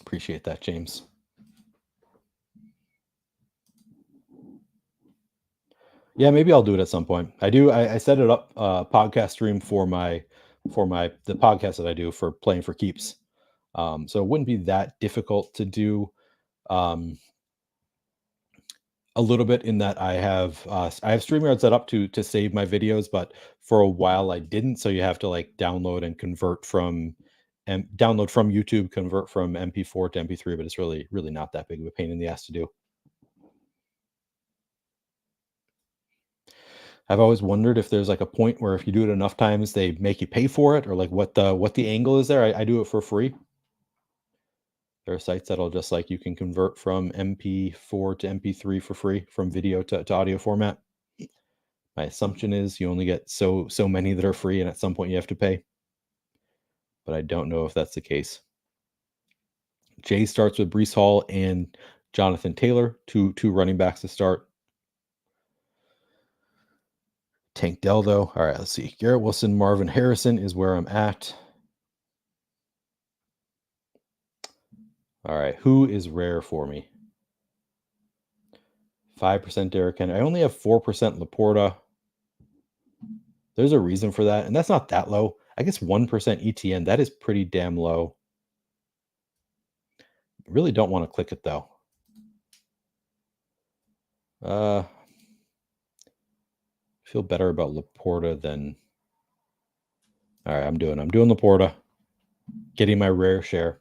Appreciate that, James. Yeah, maybe I'll do it at some point. I set it up podcast stream for the podcast that I do for Playing for Keeps. So it wouldn't be that difficult to do, a little bit, in that I have StreamYard set up to save my videos, but for a while I didn't. So you have to like download and convert from and download from YouTube, convert from MP4 to MP3, but it's really not that big of a pain in the ass to do. I've always wondered if there's like a point where if you do it enough times, they make you pay for it, or like what the angle is there. I do it for free. There are sites that'll just like you can convert from MP4 to MP3 for free, from video to audio format. My assumption is you only get so many that are free, and at some point you have to pay. But I don't know if that's the case. Jay starts with Breece Hall and Jonathan Taylor, two running backs to start. Tank Dell, though. All right, let's see. Garrett Wilson, Marvin Harrison is where I'm at. All right, who is rare for me? 5% Derrick Henry. I only have 4% Laporta. There's a reason for that, and that's not that low. I guess 1% ETN. That is pretty damn low. I really don't want to click it, though. Feel better about Laporta than... All right, I'm doing Laporta. Getting my rare share.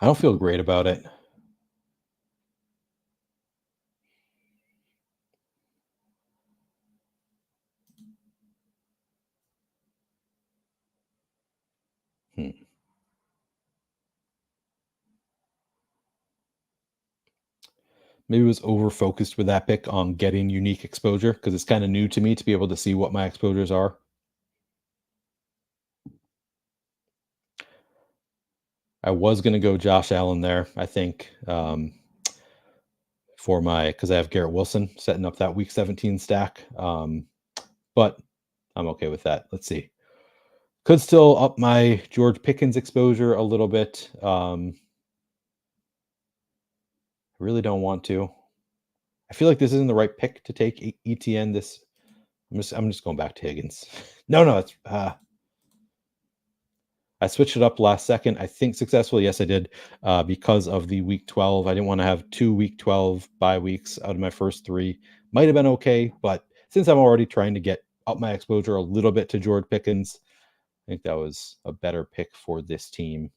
I don't feel great about it. Maybe it was over-focused with that pick on getting unique exposure, because it's kind of new to me to be able to see what my exposures are. I was going to go Josh Allen there, I think, because I have Garrett Wilson setting up that Week 17 stack. But I'm okay with that. Let's see. Could still up my George Pickens exposure a little bit. I really don't want to. I feel like this isn't the right pick to take ETN. I'm just going back to Higgins. No, it's I switched it up last second, I think successfully. Yes, I did, because of the Week 12. I didn't want to have 2 Week 12 bye weeks out of my first 3. Might have been okay, but since I'm already trying to get up my exposure a little bit to George Pickens, I think that was a better pick for this team.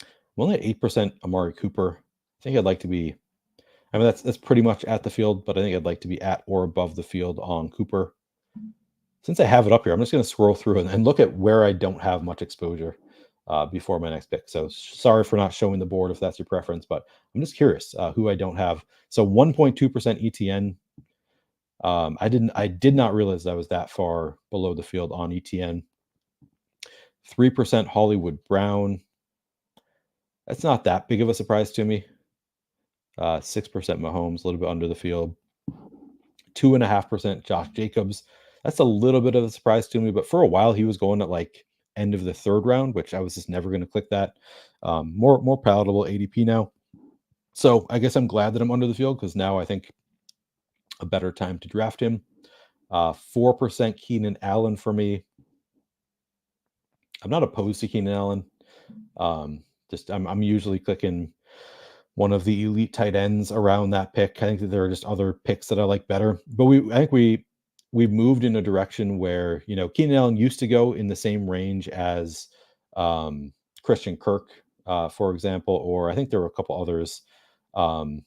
I'm only at 8% Amari Cooper. I think I'd like to be... I mean, that's pretty much at the field, but I think I'd like to be at or above the field on Cooper. Since I have it up here, I'm just going to scroll through and look at where I don't have much exposure before my next pick. So sorry for not showing the board if that's your preference, but I'm just curious who I don't have. So 1.2% ETN. I did not realize I was that far below the field on ETN. 3% Hollywood Brown. That's not that big of a surprise to me. 6% Mahomes, a little bit under the field. 2.5% Josh Jacobs. That's a little bit of a surprise to me, but for a while he was going at like end of the 3rd round, which I was just never going to click that. More palatable ADP now. So I guess I'm glad that I'm under the field, because now I think a better time to draft him. 4% Keenan Allen for me. I'm not opposed to Keenan Allen. I'm usually clicking one of the elite tight ends around that pick. I think that there are just other picks that I like better. But I think we we've moved in a direction where, Keenan Allen used to go in the same range as Christian Kirk, for example, or I think there were a couple others um,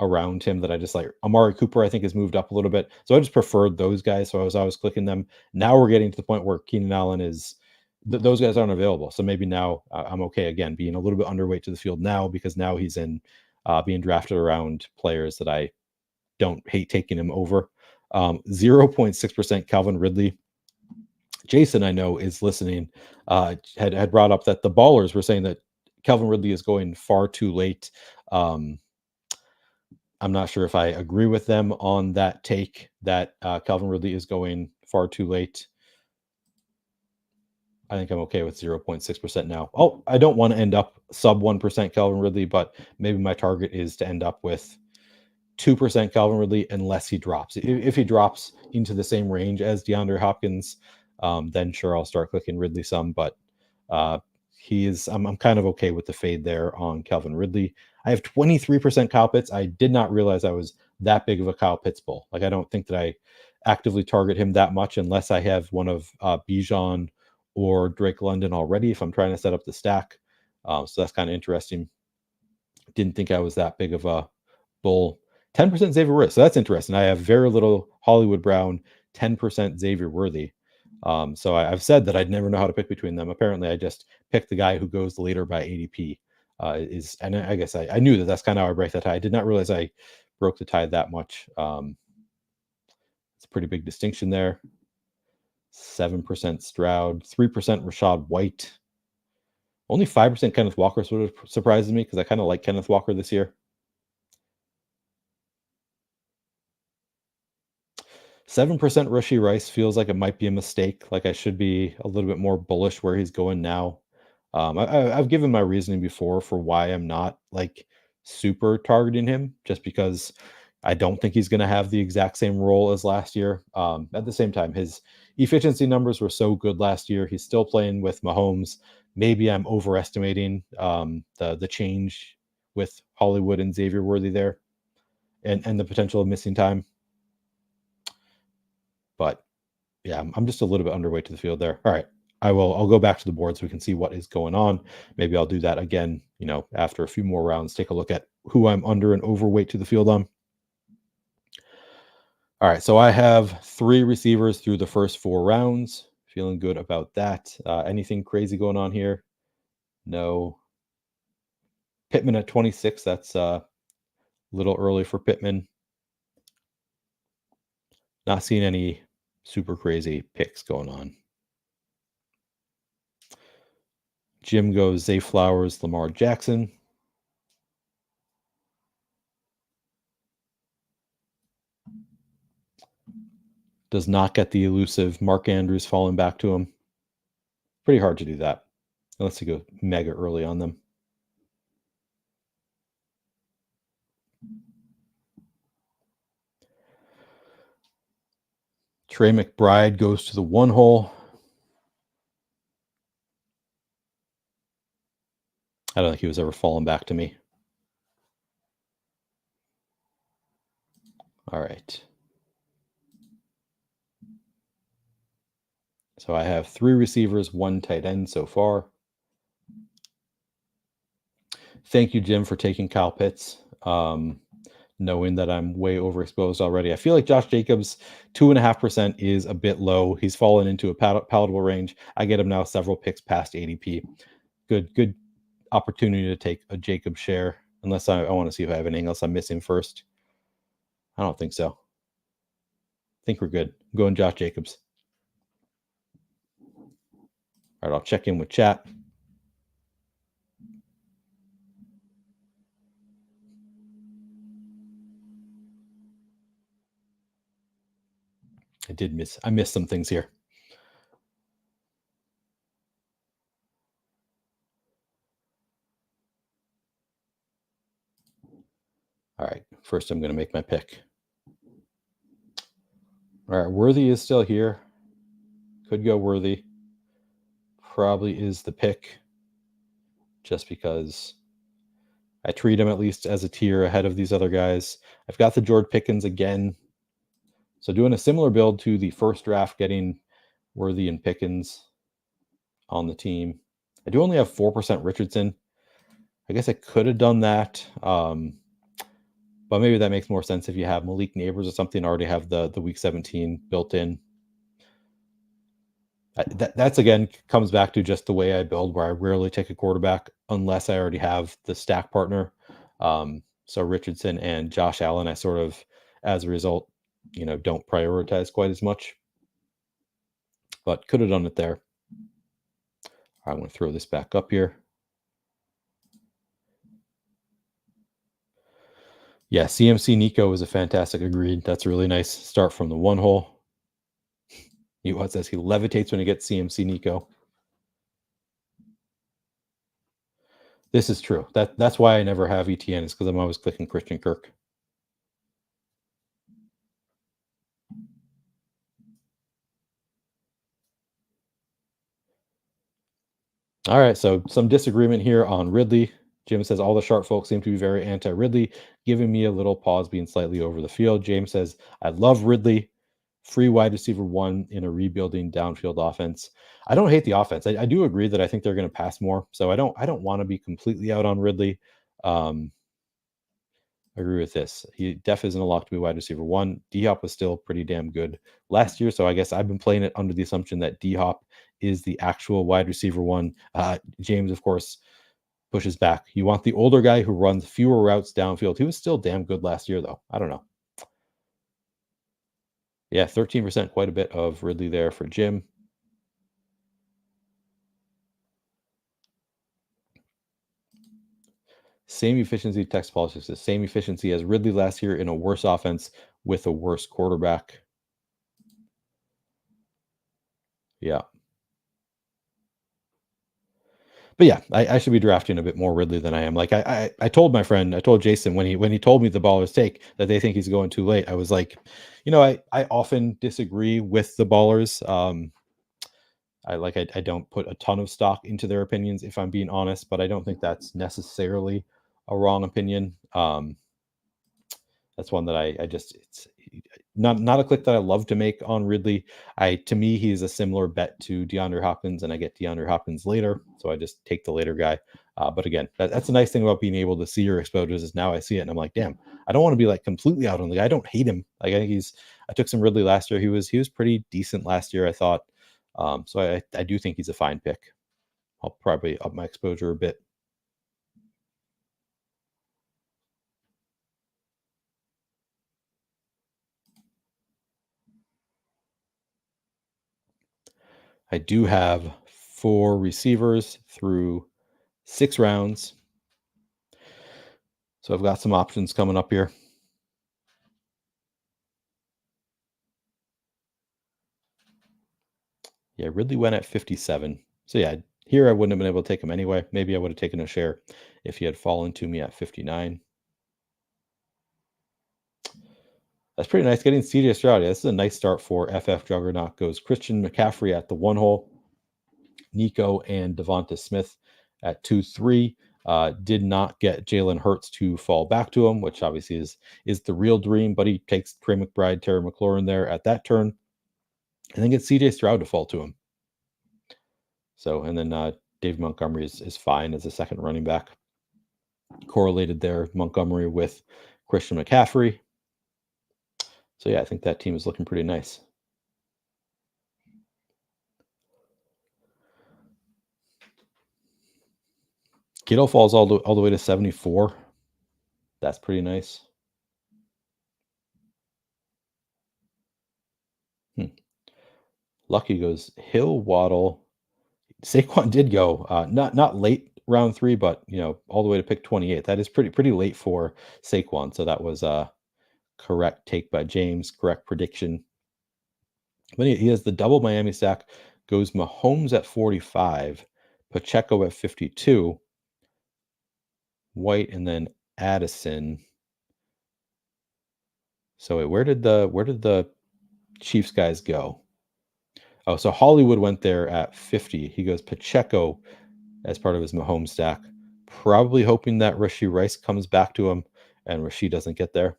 around him that I just like. Amari Cooper, I think, has moved up a little bit. So I just preferred those guys. So I was always clicking them. Now we're getting to the point where Keenan Allen is, those guys aren't available. So maybe now I'm okay again being a little bit underweight to the field now, because now he's in being drafted around players that I don't hate taking him over. 0.6% Calvin Ridley. Jason, I know, is listening, had brought up that the ballers were saying that Calvin Ridley is going far too late. I'm not sure if I agree with them on that take, that Calvin Ridley is going far too late. I think I'm okay with 0.6% now. Oh, I don't want to end up sub 1% Calvin Ridley, but maybe my target is to end up with 2% Calvin Ridley unless he drops. If he drops into the same range as DeAndre Hopkins, then sure, I'll start clicking Ridley some. But I'm kind of okay with the fade there on Calvin Ridley. I have 23% Kyle Pitts. I did not realize I was that big of a Kyle Pitts bull. Like, I don't think that I actively target him that much unless I have one of Bijan or Drake London already, if I'm trying to set up the stack. So that's kind of interesting. Didn't think I was that big of a bull. 10% Xavier Worthy. So that's interesting. I have very little Hollywood Brown, 10% Xavier Worthy. So I've said that I'd never know how to pick between them. Apparently, I just picked the guy who goes later by ADP. And I guess I knew that that's kind of how I break that tie. I did not realize I broke the tie that much. It's a pretty big distinction there. 7% Stroud, 3% Rashad White. Only 5% Kenneth Walker sort of surprises me, because I kind of like Kenneth Walker this year. 7% Rashee Rice feels like it might be a mistake. Like, I should be a little bit more bullish where he's going now. I've given my reasoning before for why I'm not like super targeting him, just because I don't think he's going to have the exact same role as last year. At the same time, his efficiency numbers were so good last year. He's still playing with Mahomes. Maybe I'm overestimating the change with Hollywood and Xavier Worthy there, and the potential of missing time. But yeah, I'm just a little bit underweight to the field there. All right. I'll go back to the board so we can see what is going on. Maybe I'll do that again, after a few more rounds, take a look at who I'm under and overweight to the field on. All right. So I have 3 receivers through the first 4 rounds. Feeling good about that. Anything crazy going on here? No. Pittman at 26. That's a little early for Pittman. Not seeing any super crazy picks going on. Jim goes Zay Flowers, Lamar Jackson. Does not get the elusive Mark Andrews falling back to him. Pretty hard to do that unless you go mega early on them. Trey McBride goes to the 1 hole. I don't think he was ever falling back to me. All right. So I have 3 receivers, 1 tight end so far. Thank you, Jim, for taking Kyle Pitts. Knowing that I'm way overexposed already. I feel like Josh Jacobs, 2.5% is a bit low. He's fallen into a palatable range. I get him now several picks past ADP. Good opportunity to take a Jacob share, unless I want to see if I have anything else I'm missing first. I don't think so. I think we're good. I'm going Josh Jacobs. All right, I'll check in with chat. I missed some things here. All right, first I'm going to make my pick. All right, Worthy is still here. Could go Worthy. Probably is the pick, just because I treat him at least as a tier ahead of these other guys. I've got the George Pickens again. So doing a similar build to the first draft, getting Worthy and Pickens on the team. I do only have 4% Richardson. I guess I could have done that. But maybe that makes more sense if you have Malik Neighbors or something, already have the week 17 built in. That's again comes back to just the way I build, where I rarely take a quarterback unless I already have the stack partner. So Richardson and Josh Allen, I sort of, as a result, don't prioritize quite as much. But could have done it there. I'm going to throw this back up here. Yeah, CMC Nico is a fantastic agreed. That's a really nice start from the one hole. What says he levitates when he gets CMC Nico. This is true. That's why I never have ETN, is because I'm always clicking Christian Kirk. All right, so some disagreement here on Ridley. Jim says all the sharp folks seem to be very anti-Ridley, giving me a little pause being slightly over the field. James says, I love Ridley. Free wide receiver 1 in a rebuilding downfield offense. I don't hate the offense. I do agree that I think they're going to pass more. So I don't want to be completely out on Ridley. I agree with this. He definitely isn't a lock to be wide receiver 1. D-Hop was still pretty damn good last year. So I guess I've been playing it under the assumption that D-Hop is the actual wide receiver 1. James, of course, pushes back. You want the older guy who runs fewer routes downfield. He was still damn good last year, though. I don't know. Yeah, 13%, quite a bit of Ridley there for Jim. Same efficiency, text politics, the same efficiency as Ridley last year in a worse offense with a worse quarterback. Yeah. But yeah, I should be drafting a bit more Ridley than I am. Like I told my friend, I told Jason when he told me the ballers take that they think he's going too late. I was like, I often disagree with the ballers. I don't put a ton of stock into their opinions, if I'm being honest, but I don't think that's necessarily a wrong opinion. That's one that I just, it's not a click that I love to make on Ridley. To me, he's a similar bet to DeAndre Hopkins, and I get DeAndre Hopkins later, so I just take the later guy. But again, that's a nice thing about being able to see your exposures, is now I see it and I'm like, damn, I don't want to be like completely out on the guy. I don't hate him. Like I think I took some Ridley last year. He was pretty decent last year, I thought. So I do think he's a fine pick. I'll probably up my exposure a bit. I do have 4 receivers through 6 rounds. So I've got some options coming up here. Yeah, Ridley went at 57. So yeah, here I wouldn't have been able to take him anyway. Maybe I would have taken a share if he had fallen to me at 59. That's pretty nice. Getting CJ Stroud. Yeah, this is a nice start for FF Juggernaut. Goes Christian McCaffrey at the 1 hole. Nico and Devonta Smith at 2-3. Did not get Jalen Hurts to fall back to him, which obviously is the real dream, but he takes Trey McBride, Terry McLaurin there at that turn, and then gets CJ Stroud to fall to him. So, and then Dave Montgomery is fine as a second running back. Correlated there, Montgomery with Christian McCaffrey. So yeah, I think that team is looking pretty nice. Kittle falls all the way to 74. That's pretty nice. Lucky goes Hill, Waddle. Saquon did go not late round 3, but all the way to pick 28. That is pretty late for Saquon. So that was a correct take by James. Correct prediction. But he has the double Miami stack. Goes Mahomes at 45, Pacheco at 52, White, and then Addison. So wait, where did the Chiefs guys go? Oh, so Hollywood went there at 50. He goes Pacheco as part of his Mahomes stack, probably hoping that Rashee Rice comes back to him and Rashee doesn't get there.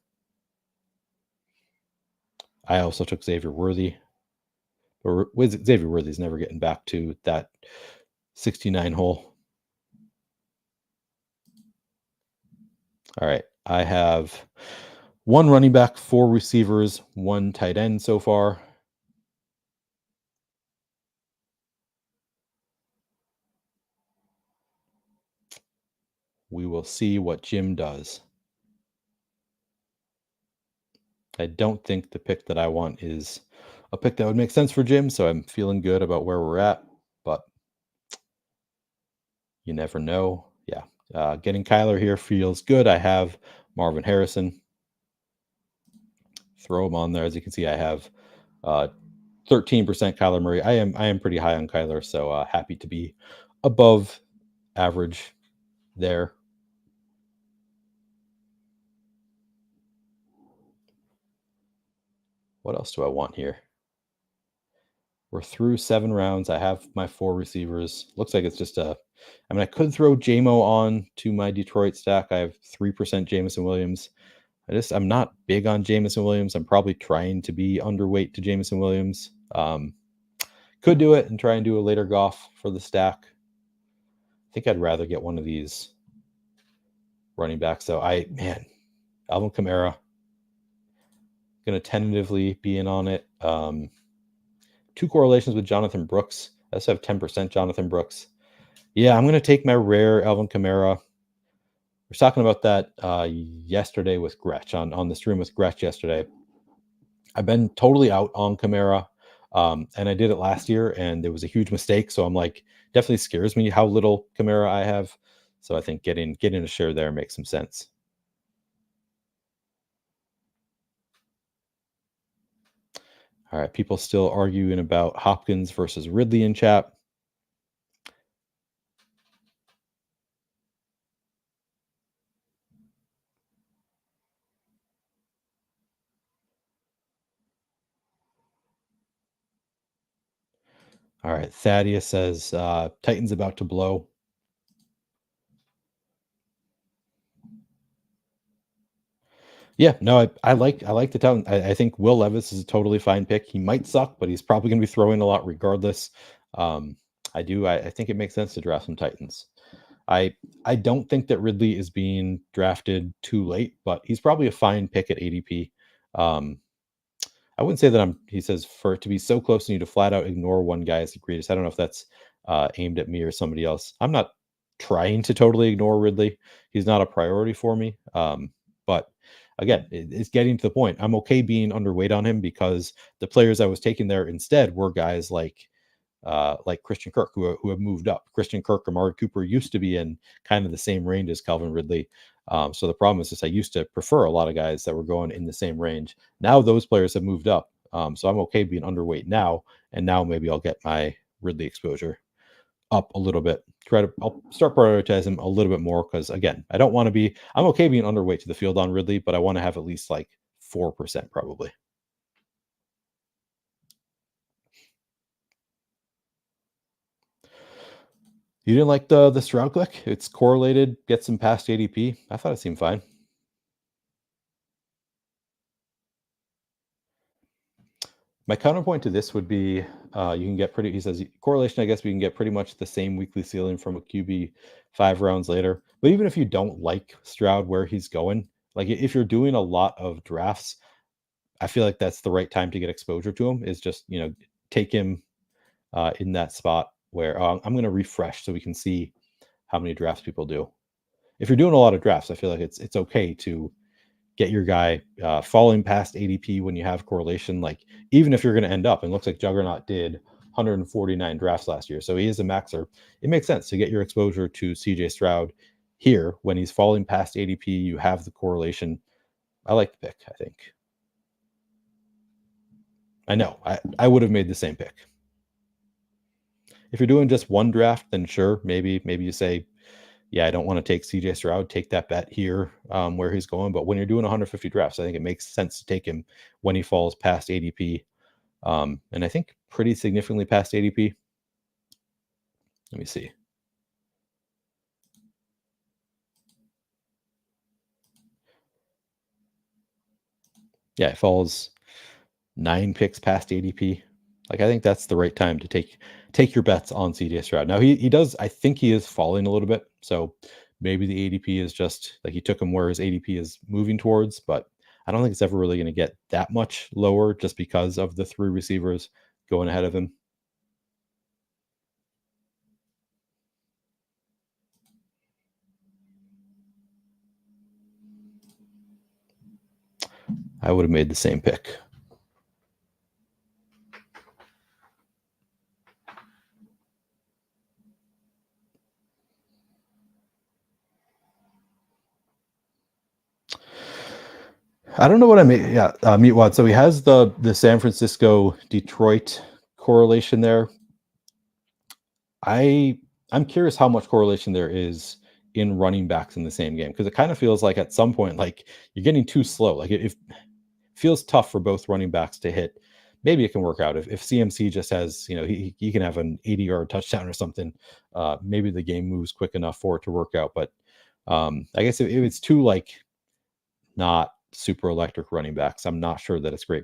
I also took Xavier Worthy. Or with Xavier Worthy's never getting back to that 69 hole. All right. I have one running back, four receivers, one tight end so far. We will see what Jim does. I don't think the pick that I want is a pick that would make sense for Jim, so I'm feeling good about where we're at, but you never know. Yeah. Getting Kyler here feels good. I have Marvin Harrison. Throw him on there. As you can see, I have 13% Kyler Murray. I am pretty high on Kyler, so happy to be above average there. What else do I want here? We're through 7 rounds. I have my 4 receivers. Looks like it's just I could throw JMO on to my Detroit stack. I have 3% Jameson Williams. I'm not big on Jameson Williams. I'm probably trying to be underweight to Jameson Williams. Could do it and try and do a later Goff for the stack. I think I'd rather get one of these running backs. So Alvin Kamara, going to tentatively be in on it. 2 correlations with Jonathan Brooks. I also have 10% Jonathan Brooks. Yeah, I'm going to take my rare Alvin Kamara. We were talking about that yesterday with Gretch on the stream with Gretch yesterday. I've been totally out on Kamara, and I did it last year, and it was a huge mistake. So I'm like, definitely scares me how little Kamara I have. So I think getting a share there makes some sense. All right, people still arguing about Hopkins versus Ridley in chat. All right, Thaddeus says Titans about to blow. Yeah, no, I like the Titans. I think Will Levis is a totally fine pick. He might suck, but he's probably going to be throwing a lot regardless. I think it makes sense to draft some Titans. I don't think that Ridley is being drafted too late, but he's probably a fine pick at ADP. I wouldn't say that he says for it to be so close to you to flat out ignore one guy as the greatest. I don't know if that's aimed at me or somebody else. I'm not trying to totally ignore Ridley. He's not a priority for me. But again, it's getting to the point. I'm okay being underweight on him because the players I was taking there instead were guys like Christian Kirk, who have moved up. Christian Kirk, Amari Cooper used to be in kind of the same range as Calvin Ridley. So the problem is just I used to prefer a lot of guys that were going in the same range. Now those players have moved up. So I'm okay being underweight now. And now maybe I'll get my Ridley exposure up a little bit. I'll start prioritizing a little bit more because again, I'm okay being underweight to the field on Ridley, but I want to have at least like 4% probably. You didn't like the Stroud click? It's correlated, gets him past ADP. I thought it seemed fine. My counterpoint to this would be you can get he says correlation, I guess we can get pretty much the same weekly ceiling from a QB 5 rounds later. But even if you don't like Stroud where he's going, like if you're doing a lot of drafts, I feel like that's the right time to get exposure to him is just, take him in that spot where I'm going to refresh so we can see how many drafts people do. If you're doing a lot of drafts, I feel like it's okay to get your guy falling past ADP when you have correlation. Like even if you're going to end up, and it looks like Juggernaut did 149 drafts last year, so he is a maxer. It makes sense to get your exposure to CJ Stroud here when he's falling past ADP. You have the correlation. I like the pick. I think. I know I would have made the same pick. If you're doing just one draft, then sure, maybe you say, yeah, I don't want to take CJ Stroud, take that bet here where he's going. But when you're doing 150 drafts, I think it makes sense to take him when he falls past ADP. And I think pretty significantly past ADP. Let me see. Yeah, it falls 9 picks past ADP. Like I think that's the right time to take your bets on CJ Stroud. Now he does. I think he is falling a little bit. So maybe the ADP is just like he took him where his ADP is moving towards, but I don't think it's ever really going to get that much lower just because of the 3 receivers going ahead of him. I would have made the same pick. I don't know what I made. Yeah, Meatwad. So he has the San Francisco Detroit correlation there. I'm curious how much correlation there is in running backs in the same game because it kind of feels like at some point like you're getting too slow. Like it feels tough for both running backs to hit. Maybe it can work out if CMC just has he can have an 80-yard touchdown or something. Maybe the game moves quick enough for it to work out. But I guess if it's too like not super electric running backs, I'm not sure that it's great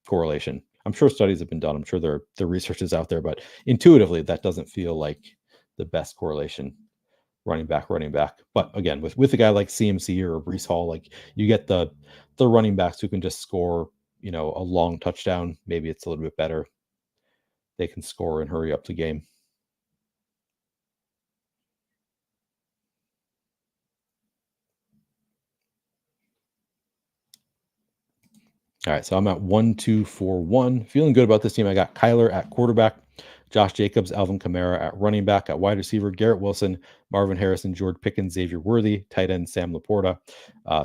correlation. I'm sure studies have been done. I'm sure the research is out there, but intuitively that doesn't feel like the best correlation. Running back. But again, with a guy like CMC or Brees Hall, like you get the running backs who can just score, a long touchdown. Maybe it's a little bit better. They can score and hurry up the game. All right, so I'm at 1-2-4-1. Feeling good about this team. I got Kyler at quarterback, Josh Jacobs, Alvin Kamara at running back, at wide receiver, Garrett Wilson, Marvin Harrison, George Pickens, Xavier Worthy, tight end, Sam Laporta.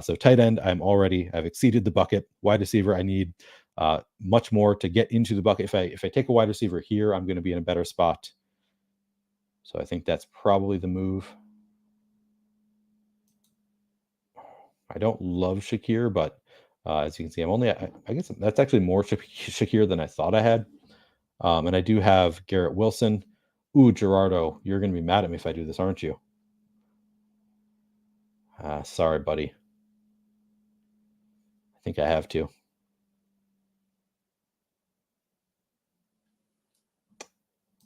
So tight end, I've exceeded the bucket. Wide receiver, I need much more to get into the bucket. If I take a wide receiver here, I'm going to be in a better spot. So I think that's probably the move. I don't love Shakir, but as you can see, I guess that's actually more Shakir than I thought I had. And I do have Garrett Wilson. Ooh, Gerardo, you're going to be mad at me if I do this, aren't you? Sorry, buddy. I think I have to.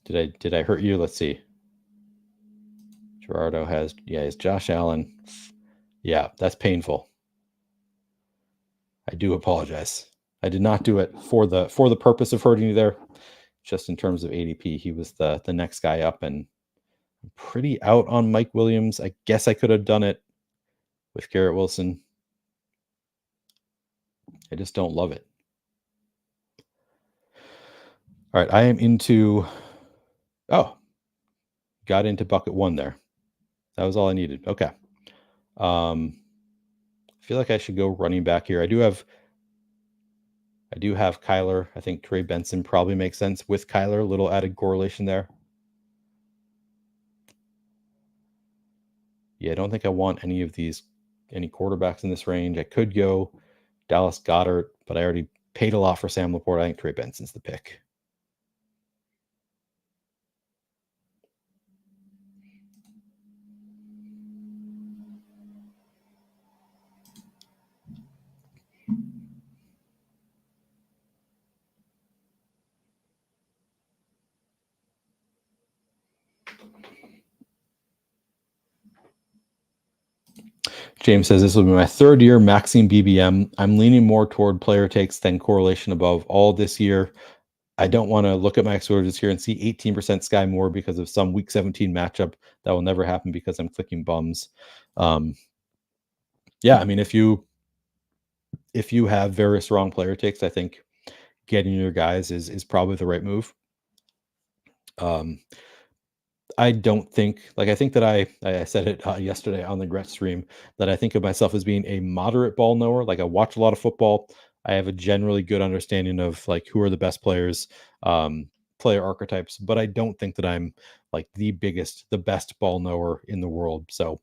Did I hurt you? Let's see. Gerardo has Josh Allen. Yeah, that's painful. I do apologize. I did not do it for the purpose of hurting you there. Just in terms of ADP, he was the next guy up, and I'm pretty out on Mike Williams. I guess I could have done it with Garrett Wilson. I just don't love it. All right, I am into. Oh, got into bucket 1 there. That was all I needed. Okay. I feel like I should go running back here. I do have Kyler. I think Trey Benson probably makes sense with Kyler. A little added correlation there. Yeah, I don't think I want any quarterbacks in this range. I could go Dallas Goedert, but I already paid a lot for Sam Laporta. I think Trey Benson's the pick. James says this will be my 3rd year maxing BBM. I'm leaning more toward player takes than correlation above all this year. I don't want to look at my exposures here and see 18% Sky Moore because of some week 17 matchup. That will never happen because I'm clicking bums. Yeah, I mean, if you have very strong player takes, I think getting your guys is probably the right move. I don't think I think that I said it yesterday on the Gret stream that I think of myself as being a moderate ball knower. Like I watch a lot of football. I have a generally good understanding of like who are the best players, player archetypes, but I don't think that I'm like the best ball knower in the world. So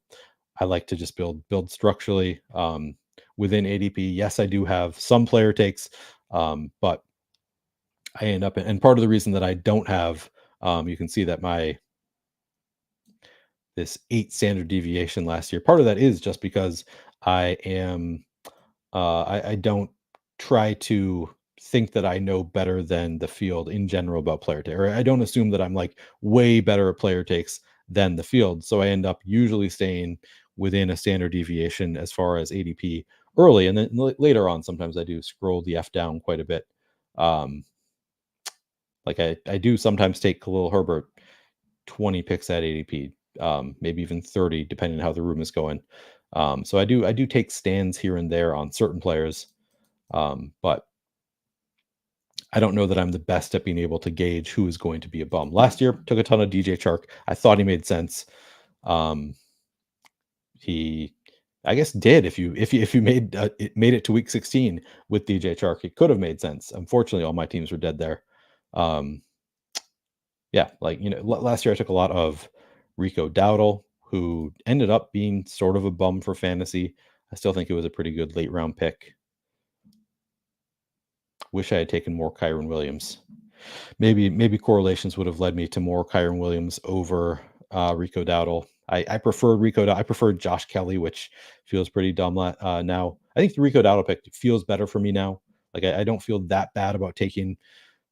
I like to just build structurally within ADP. Yes, I do have some player takes, but I end up and part of the reason that I don't have, you can see that this 8 standard deviation last year. Part of that is just because I am I don't try to think that I know better than the field in general about player take, or I don't assume that I'm like way better at player takes than the field. So I end up usually staying within a standard deviation as far as ADP early, and then later on, sometimes I do scroll the F down quite a bit. Um, like I do sometimes take Khalil Herbert 20 picks at ADP, maybe even 30, depending on how the room is going. So I do take stands here and there on certain players, but I don't know that I'm the best at being able to gauge who is going to be a bum. Last year, took a ton of DJ Chark. I thought he made sense. Um, he, I guess, did. If you made it to week 16 with DJ Chark, it could have made sense. Unfortunately, all my teams were dead there. Um, yeah, like last year I took a lot of Rico Dowdle, who ended up being sort of a bum for fantasy. I still think it was a pretty good late round pick. Wish I had taken more Kyron Williams. Maybe correlations would have led me to more Kyron Williams over Rico Dowdle. I prefer I prefer Josh Kelly, which feels pretty dumb now. I think the Rico Dowdle pick feels better for me now. Like I don't feel that bad about taking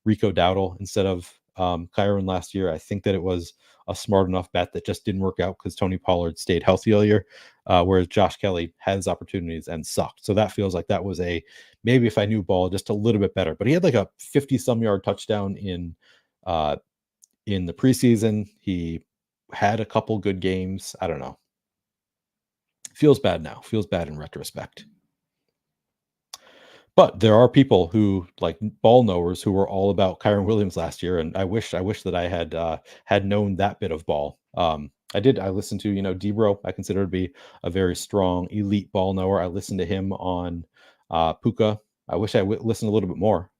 Rico Dowdle instead of Kyron last year. I think that it was a smart enough bet that just didn't work out because Tony Pollard stayed healthy all year, whereas Josh Kelly has opportunities and sucked. So that feels like that was a maybe if I knew Ball just a little bit better. But he had like a 50-some yard touchdown in the preseason. He had a couple good games. I don't know. Feels bad now. Feels bad in retrospect. But there are people who like ball knowers who were all about Kyron Williams last year, and I wish that I had known that bit of ball. I did. I listened to Debro. I consider to be a very strong elite ball knower. I listened to him on Puka. I wish I listened a little bit more.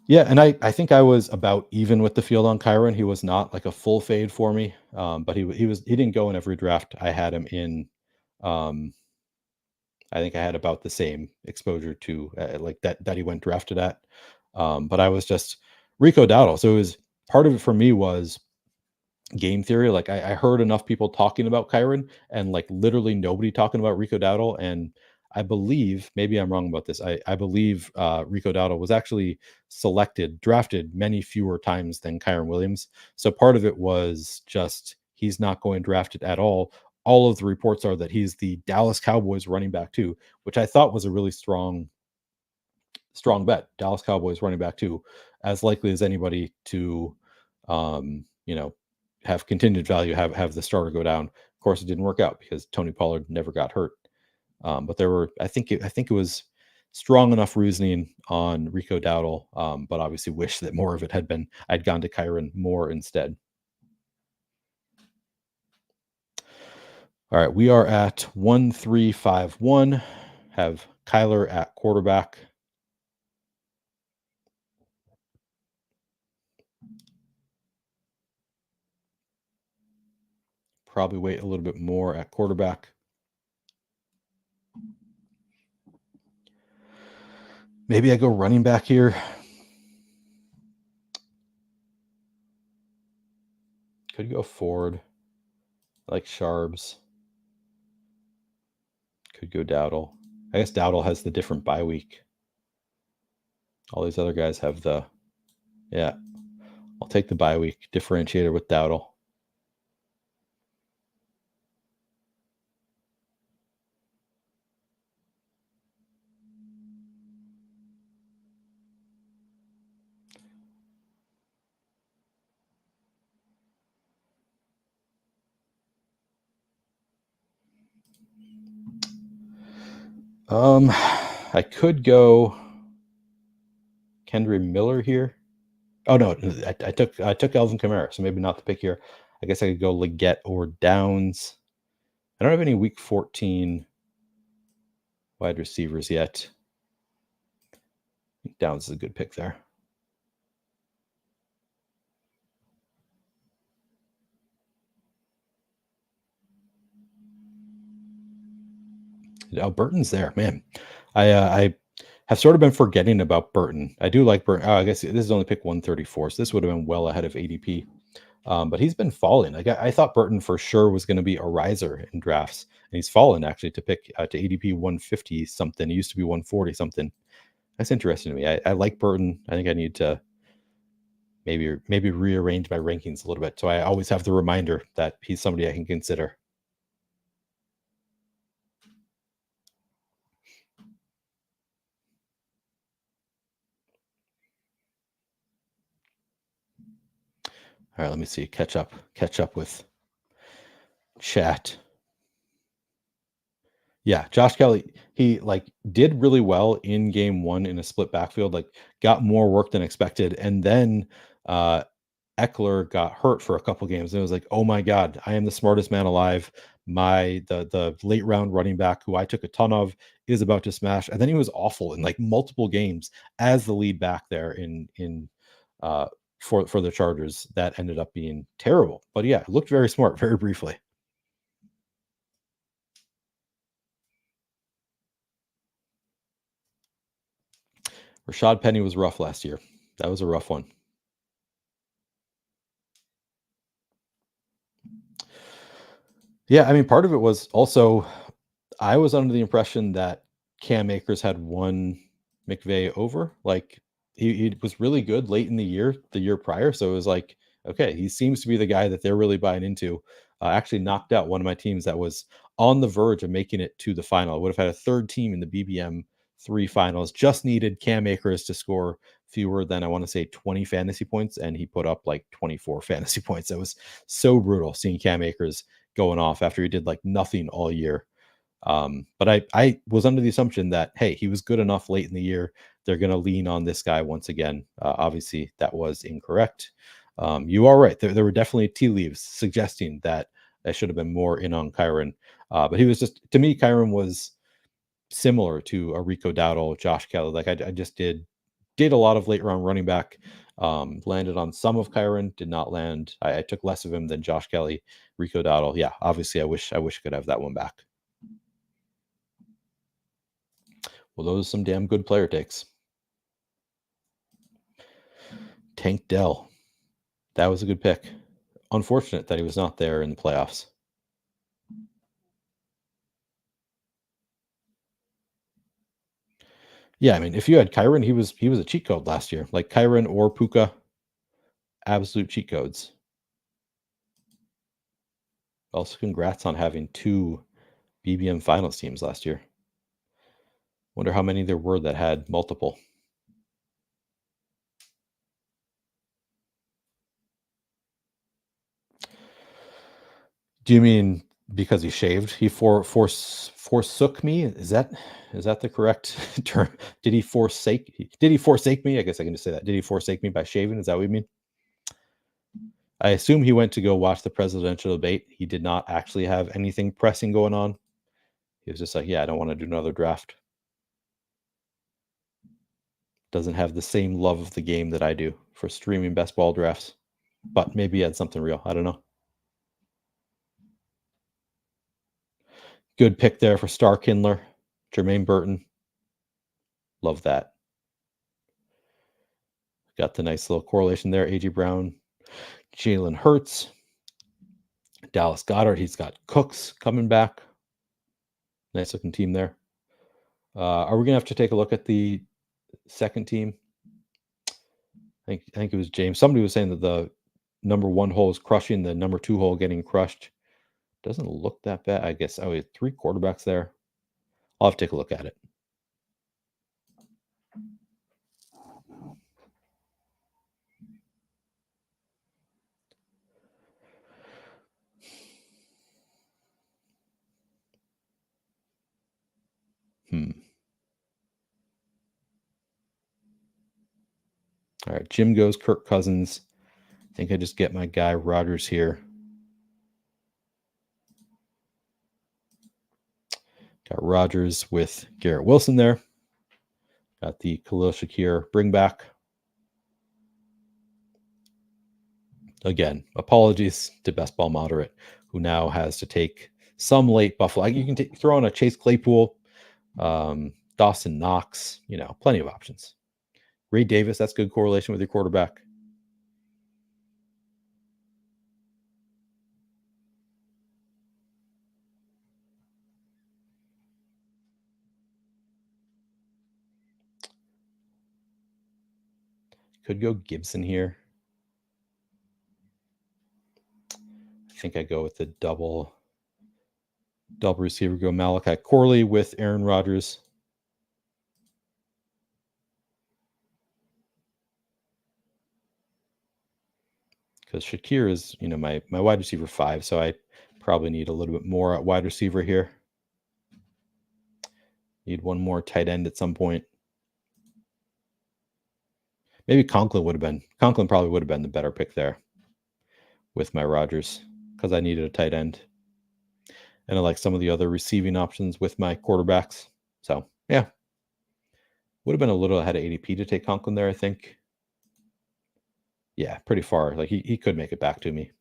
Yeah, and I think I was about even with the field on Kyron. He was not like a full fade for me, but he didn't go in every draft. I had him in. Um, I think I had about the same exposure to like that he went drafted at. But I was just Rico Dowdle. So it was part of it for me was game theory. Like I heard enough people talking about Kyron and like literally nobody talking about Rico Dowdle. And I believe, maybe I'm wrong about this. I believe Rico Dowdle was actually drafted many fewer times than Kyron Williams. So part of it was just he's not going drafted at all. All of the reports are that he's the Dallas Cowboys running back too, which I thought was a really strong bet. Dallas Cowboys running back too, as likely as anybody to, you know, have contingent value, have the starter go down. Of course, it didn't work out because Tony Pollard never got hurt. But there were, I think it was strong enough reasoning on Rico Dowdle, but obviously wish that more of it I'd gone to Kyron more instead. All right, we are at 1-3-5-1. Have Kyler at quarterback. Probably wait a little bit more at quarterback. Maybe I go running back here. Could go Ford. I like Sharbs. Could go Dowdle. I guess Dowdle has the different bye week. All these other guys have yeah. I'll take the bye week differentiator with Dowdle. I could go Kendry Miller here. Oh no, I took Alvin Kamara, so maybe not the pick here. I guess I could go Leggett or Downs. I don't have any week 14 wide receivers yet. Downs is a good pick there. Oh, Burton's there, man. I have sort of been forgetting about Burton. I do like Burton. Oh, I guess this is only pick 134, so this would have been well ahead of ADP. But he's been falling. Like I thought Burton for sure was going to be a riser in drafts, and he's fallen actually to pick to ADP 150 something. He used to be 140 something. That's interesting to me. I like Burton. I think I need to maybe rearrange my rankings a little bit so I always have the reminder that he's somebody I can consider. All right, let me see. Catch up with chat. Yeah, Josh Kelly, he like did really well in game one in a split backfield, like got more work than expected. And then uh Eckler got hurt for a couple games. And it was like, oh my God, I am the smartest man alive. The late round running back who I took a ton of is about to smash. And then he was awful in like multiple games as the lead back there in uh for the Chargers. That ended up being terrible. But yeah, it looked very smart very briefly. Rashad Penny was rough last year. That was a rough one. Yeah, I mean, part of it was also I was under the impression that Cam Akers had won McVay over. Like he was really good late in the year prior. So it was like, okay, he seems to be the guy that they're really buying into. Actually knocked out one of my teams that was on the verge of making it to the final. I would have had a third team in the BBM three finals. Just needed Cam Akers to score fewer than I want to say 20 fantasy points, and he put up like 24 fantasy points. That was so brutal seeing Cam Akers going off after he did like nothing all year. But I was under the assumption that, hey, he was good enough late in the year. They're going to lean on this guy once again. Obviously, that was incorrect. You are right. There were definitely tea leaves suggesting that I should have been more in on Kyron. But he was just, to me, Kyron was similar to a Rico Dowdle, Josh Kelly. Like I just did a lot of late round running back. Landed on some of Kyron, did not land. I took less of him than Josh Kelly, Rico Dowdle. Yeah, obviously, I wish I could have that one back. Well, those are some damn good player takes. Tank Dell. That was a good pick. Unfortunate that he was not there in the playoffs. Yeah, I mean, if you had Kyron, he was a cheat code last year. Like Kyron or Puka, absolute cheat codes. Also, congrats on having two BBM finals teams last year. Wonder how many there were that had multiple. Do you mean because he shaved? He forsook me? Is that the correct term? Did he forsake me? I guess I can just say that. Did he forsake me by shaving? Is that what you mean? I assume he went to go watch the presidential debate. He did not actually have anything pressing going on. He was just like, yeah, I don't want to do another draft. Doesn't have the same love of the game that I do for streaming best ball drafts. But maybe he had something real. I don't know. Good pick there for Star Kindler, Jermaine Burton. Love that. Got the nice little correlation there. A.J. Brown, Jalen Hurts, Dallas Goedert. He's got Cooks coming back. Nice looking team there. Are we going to have to take a look at the second team? I think it was James. Somebody was saying that the number one hole is crushing, the number two hole getting crushed. Doesn't look that bad. I guess we have three quarterbacks there. I'll have to take a look at it. All right, Jim goes Kirk Cousins. I think I just get my guy Rodgers here. Got Rodgers with Garrett Wilson there. Got the Khalil Shakir bring back. Again, apologies to Best Ball Moderate, who now has to take some late Buffalo. You can throw on a Chase Claypool, Dawson Knox, plenty of options. Ray Davis, that's good correlation with your quarterback. Could go Gibson here. I think I go with the double receiver, go Malachi Corley with Aaron Rodgers. Because Shakir is, my wide receiver 5, so I probably need a little bit more at wide receiver here. Need one more tight end at some point. Maybe Conklin probably would have been the better pick there with my Rodgers, because I needed a tight end. And I like some of the other receiving options with my quarterbacks. So, yeah. Would have been a little ahead of ADP to take Conklin there, I think. Yeah, pretty far. Like, he could make it back to me.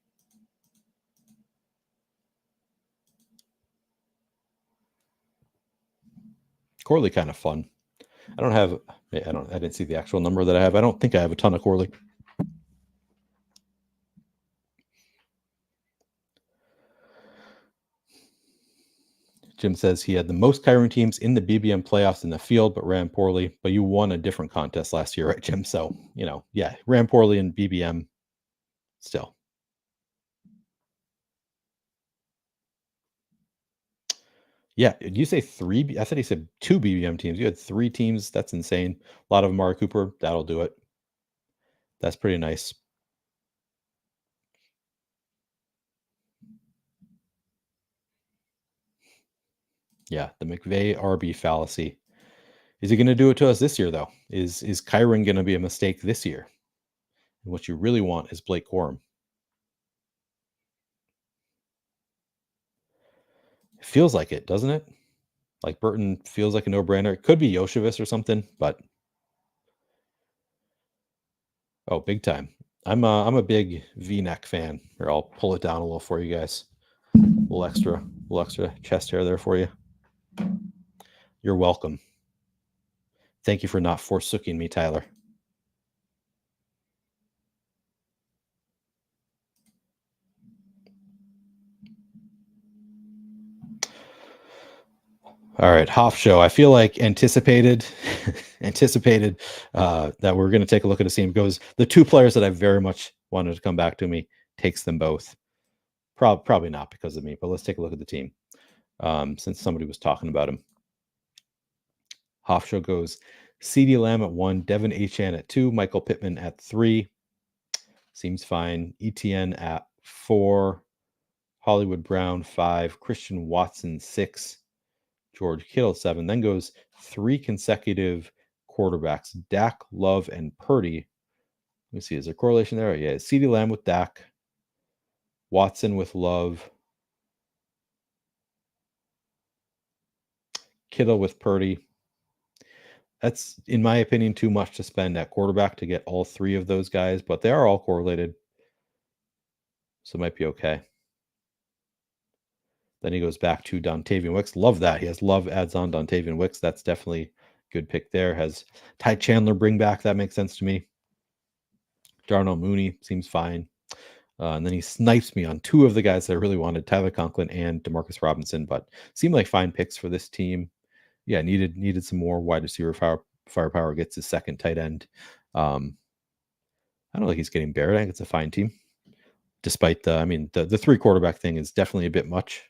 Corley kind of fun. I didn't see the actual number that I have. I don't think I have a ton of Corley. Jim says he had the most Kyron teams in the BBM playoffs in the field, but ran poorly. But you won a different contest last year, right, Jim? So, yeah, ran poorly in BBM still. Yeah, did you say 3? I thought he said 2 BBM teams. You had 3 teams. That's insane. A lot of them are Cooper. That'll do it. That's pretty nice. Yeah, the McVay RB fallacy. Is he going to do it to us this year, though? Is Kyron going to be a mistake this year? And what you really want is Blake Corum. It feels like it, doesn't it? Like Burton feels like a no-brainer. It could be Yoshevich or something, but oh, big time. I'm a big V-neck fan. Here, I'll pull it down a little for you guys. A little extra chest hair there for you. You're welcome. Thank you for not forsooking me, Tyler. All right, Hoff show. I feel like anticipated that we're going to take a look at a team. Goes the 2 players that I very much wanted to come back to me, takes them both. Probably not because of me, but let's take a look at the team. Since somebody was talking about him. Hoff show goes CeeDee Lamb at 1, Devin Achane at 2, Michael Pittman at 3. Seems fine. ETN at 4, Hollywood Brown 5, Christian Watson 6, George Kittle 7. Then goes 3 consecutive quarterbacks, Dak, Love, and Purdy. Let me see. Is there a correlation there? Yeah. CeeDee Lamb with Dak, Watson with Love, Kittle with Purdy. That's, in my opinion, too much to spend at quarterback to get all 3 of those guys, but they are all correlated. So it might be okay. Then he goes back to Dontavian Wicks. Love that. He has Love adds on Dontavian Wicks. That's definitely a good pick there. Has Ty Chandler bring back. That makes sense to me. Darnell Mooney seems fine. And then he snipes me on 2 of the guys that I really wanted, Tyler Conklin and Demarcus Robinson, but seemed like fine picks for this team. Yeah, needed some more wide receiver firepower. Gets his second tight end. I don't think he's getting buried. I think it's a fine team. Despite the 3 quarterback thing is definitely a bit much.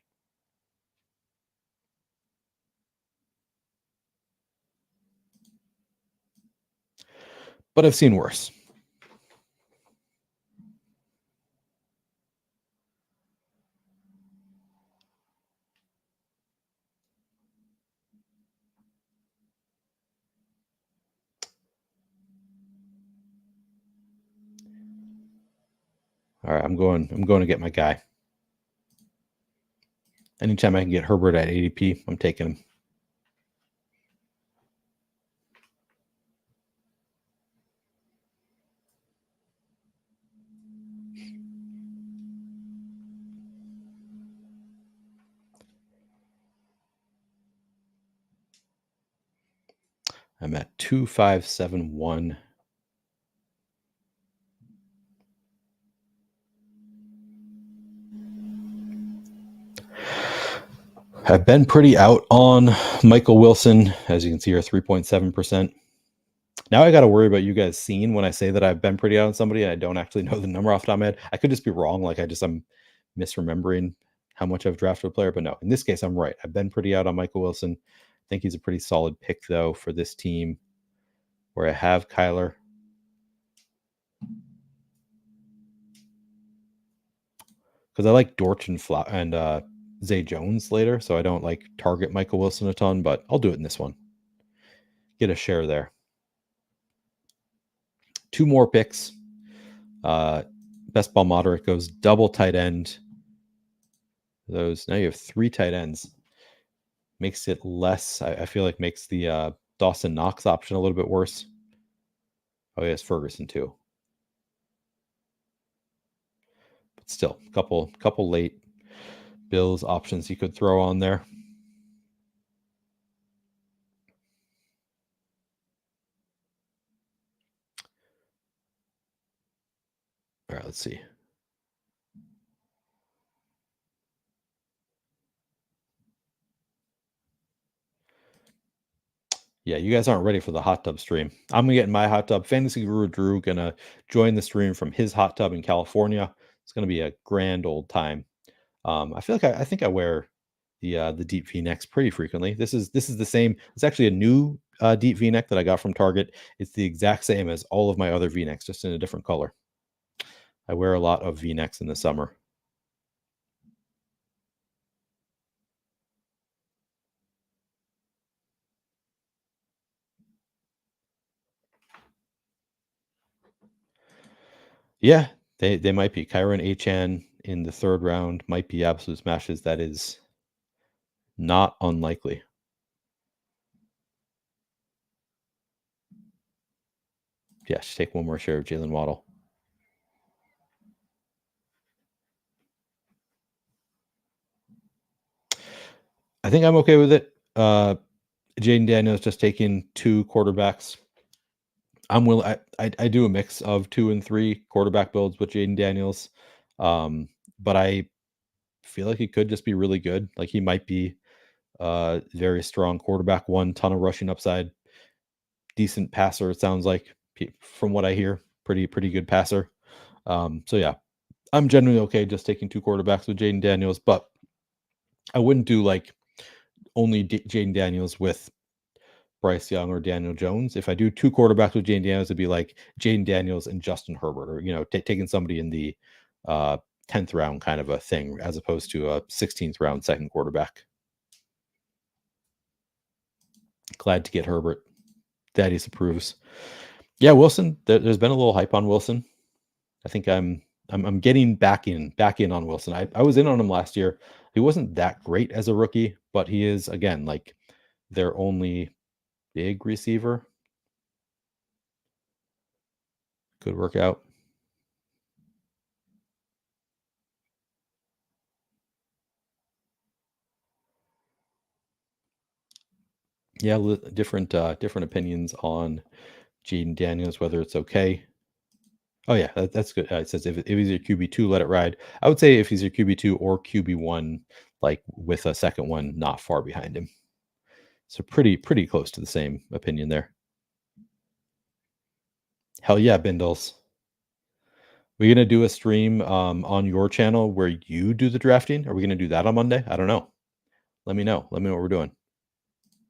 But I've seen worse. All right, I'm going to get my guy. Anytime I can get Herbert at ADP, I'm taking him. I'm at 2571. I've been pretty out on Michael Wilson, as you can see here, 3.7%. Now I got to worry about you guys seeing when I say that I've been pretty out on somebody and I don't actually know the number off the top of my head. I could just be wrong. Like I'm misremembering how much I've drafted a player, but no, in this case, I'm right. I've been pretty out on Michael Wilson. I think he's a pretty solid pick though for this team where I have Kyler. Because I like Dortch and Zay Jones later, so I don't like target Michael Wilson a ton, but I'll do it in this one. Get a share there. 2 more picks. Best ball moderate goes double tight end. Those now you have 3 tight ends. Makes it less. I feel like makes the Dawson Knox option a little bit worse. Oh yes, Ferguson too. But still, couple late Bills options you could throw on there. All right, let's see. Yeah, you guys aren't ready for the hot tub stream. I'm gonna get in my hot tub. Fantasy Guru Drew gonna join the stream from his hot tub in California. It's gonna be a grand old time. I feel like I think I wear the deep V-necks pretty frequently. This is the same. It's actually a new deep V-neck that I got from Target. It's the exact same as all of my other V-necks, just in a different color. I wear a lot of V-necks in the summer. Yeah, they might be. Kyron Achan in the 3rd round might be absolute smashes. That is not unlikely. Yeah, just take one more share of Jalen Waddle. I think I'm okay with it. Jaden Daniels just taking 2 quarterbacks. I'm willing. I do a mix of 2 and 3 quarterback builds with Jaden Daniels, but I feel like he could just be really good. Like he might be very strong quarterback, 1 ton of rushing upside, decent passer. It sounds like from what I hear, pretty good passer. So yeah, I'm generally okay just taking 2 quarterbacks with Jaden Daniels, but I wouldn't do like only Jaden Daniels with Bryce Young or Daniel Jones. If I do 2 quarterbacks with Jaden Daniels, it'd be like Jaden Daniels and Justin Herbert, or taking somebody in the 10th round kind of a thing, as opposed to a 16th round second quarterback. Glad to get Herbert. Daddy approves. Yeah, Wilson. There's been a little hype on Wilson. I think I'm getting back in on Wilson. I was in on him last year. He wasn't that great as a rookie, but he is, again, like their only big receiver. Could work out. Yeah, different opinions on Jaden Daniels, whether it's okay. Oh yeah, that's good. It says if he's your QB2, let it ride. I would say if he's your QB2 or QB1, like with a second one not far behind him. So pretty close to the same opinion there. Hell yeah, Bindles. We're gonna do a stream on your channel where you do the drafting. Are we gonna do that on Monday? I don't know. Let me know. Let me know what we're doing.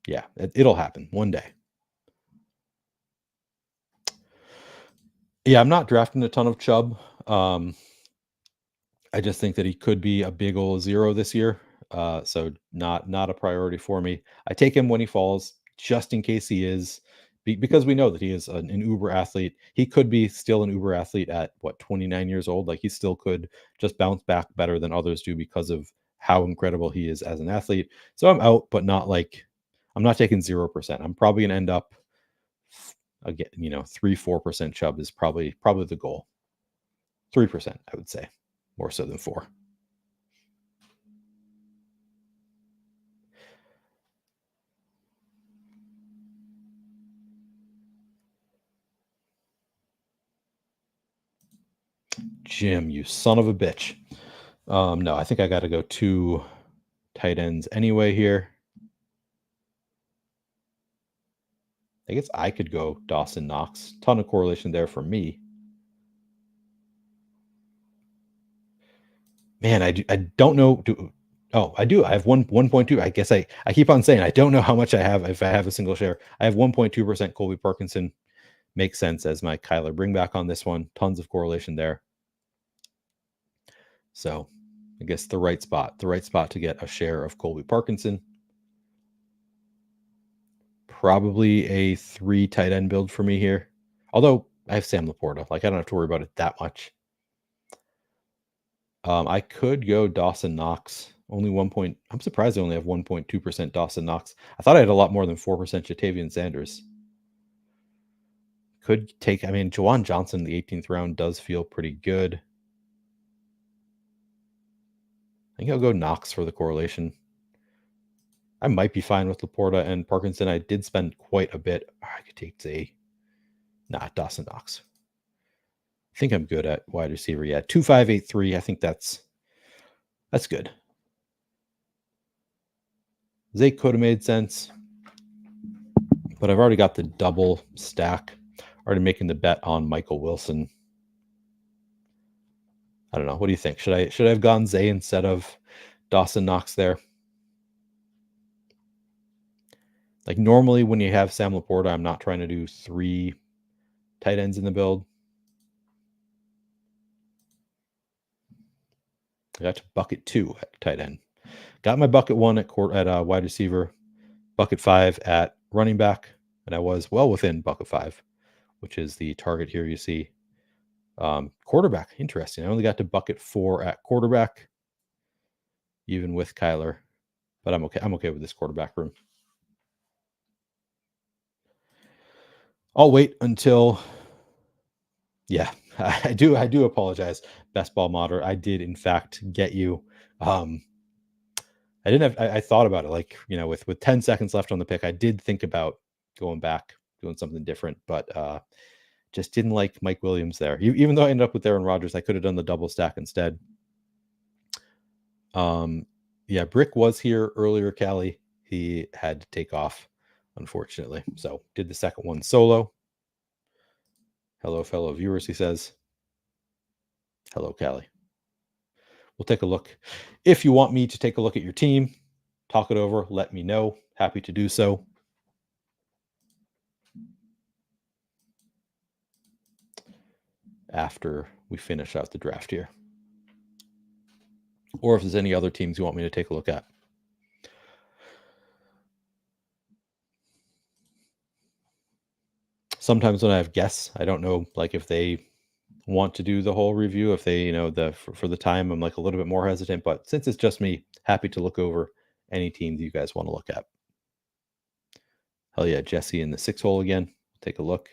Yeah, it'll happen one day. Yeah, I'm not drafting a ton of Chubb. I just think that he could be a big old 0 this year. So not a priority for me. I take him when he falls, just in case he is, because we know that he is an uber athlete. He could be still an uber athlete at 29 years old. Like he still could just bounce back better than others do because of how incredible he is as an athlete. So I'm out, but not like I'm not taking 0%. I'm probably gonna end up again, 3-4% Chubb is probably the goal. 3%, I would say, more so than 4. Jim, you son of a bitch. No, I think I got to go 2 tight ends anyway here. I guess I could go Dawson Knox. Ton of correlation there for me. Man, I don't know. I do. I have 1.2. I guess I keep on saying I don't know how much I have if I have a single share. I have 1.2% Colby Parkinson. Makes sense as my Kyler bringback on this one. Tons of correlation there. So I guess the right spot to get a share of Colby Parkinson. Probably a 3 tight end build for me here. Although I have Sam Laporta. Like I don't have to worry about it that much. I could go Dawson Knox. Only 1 point. I'm surprised I only have 1.2% Dawson Knox. I thought I had a lot more than 4% Jatavian Sanders. Could take, I mean, Jawan Johnson in the 18th round does feel pretty good. I think I'll go Knox for the correlation. I might be fine with Laporta and Parkinson. I did spend quite a bit. I could take Dawson Knox. I think I'm good at wide receiver. Yeah, 2.583. I think that's good. Zay could have made sense, but I've already got the double stack. Already making the bet on Michael Wilson. I don't know. What do you think? Should I have gone Zay instead of Dawson Knox there? Like normally when you have Sam Laporta, I'm not trying to do 3 tight ends in the build. I got to bucket 2 at tight end. Got my bucket 1 at wide receiver, bucket 5 at running back, and I was well within bucket 5, which is the target here you see. Quarterback, interesting. I only got to bucket 4 at quarterback, even with Kyler, but I'm okay. I'm okay with this quarterback room. I'll wait until. Yeah, I do apologize, Best Ball Modder. I did in fact get you. I didn't have. I thought about it, like with 10 seconds left on the pick. I did think about going back, doing something different, but just didn't like Mike Williams there. Even though I ended up with Aaron Rodgers, I could have done the double stack instead. Yeah, Brick was here earlier, Callie. He had to take off, unfortunately. So did the second one solo. Hello, fellow viewers, he says. Hello, Callie. We'll take a look. If you want me to take a look at your team, talk it over, let me know. Happy to do so. After we finish out the draft here. Or if there's any other teams you want me to take a look at. Sometimes when I have guests, I don't know, like if they want to do the whole review, if they, for the time, I'm like a little bit more hesitant. But since it's just me, happy to look over any team that you guys want to look at. Hell yeah, Jesse in the 6 hole again. Take a look.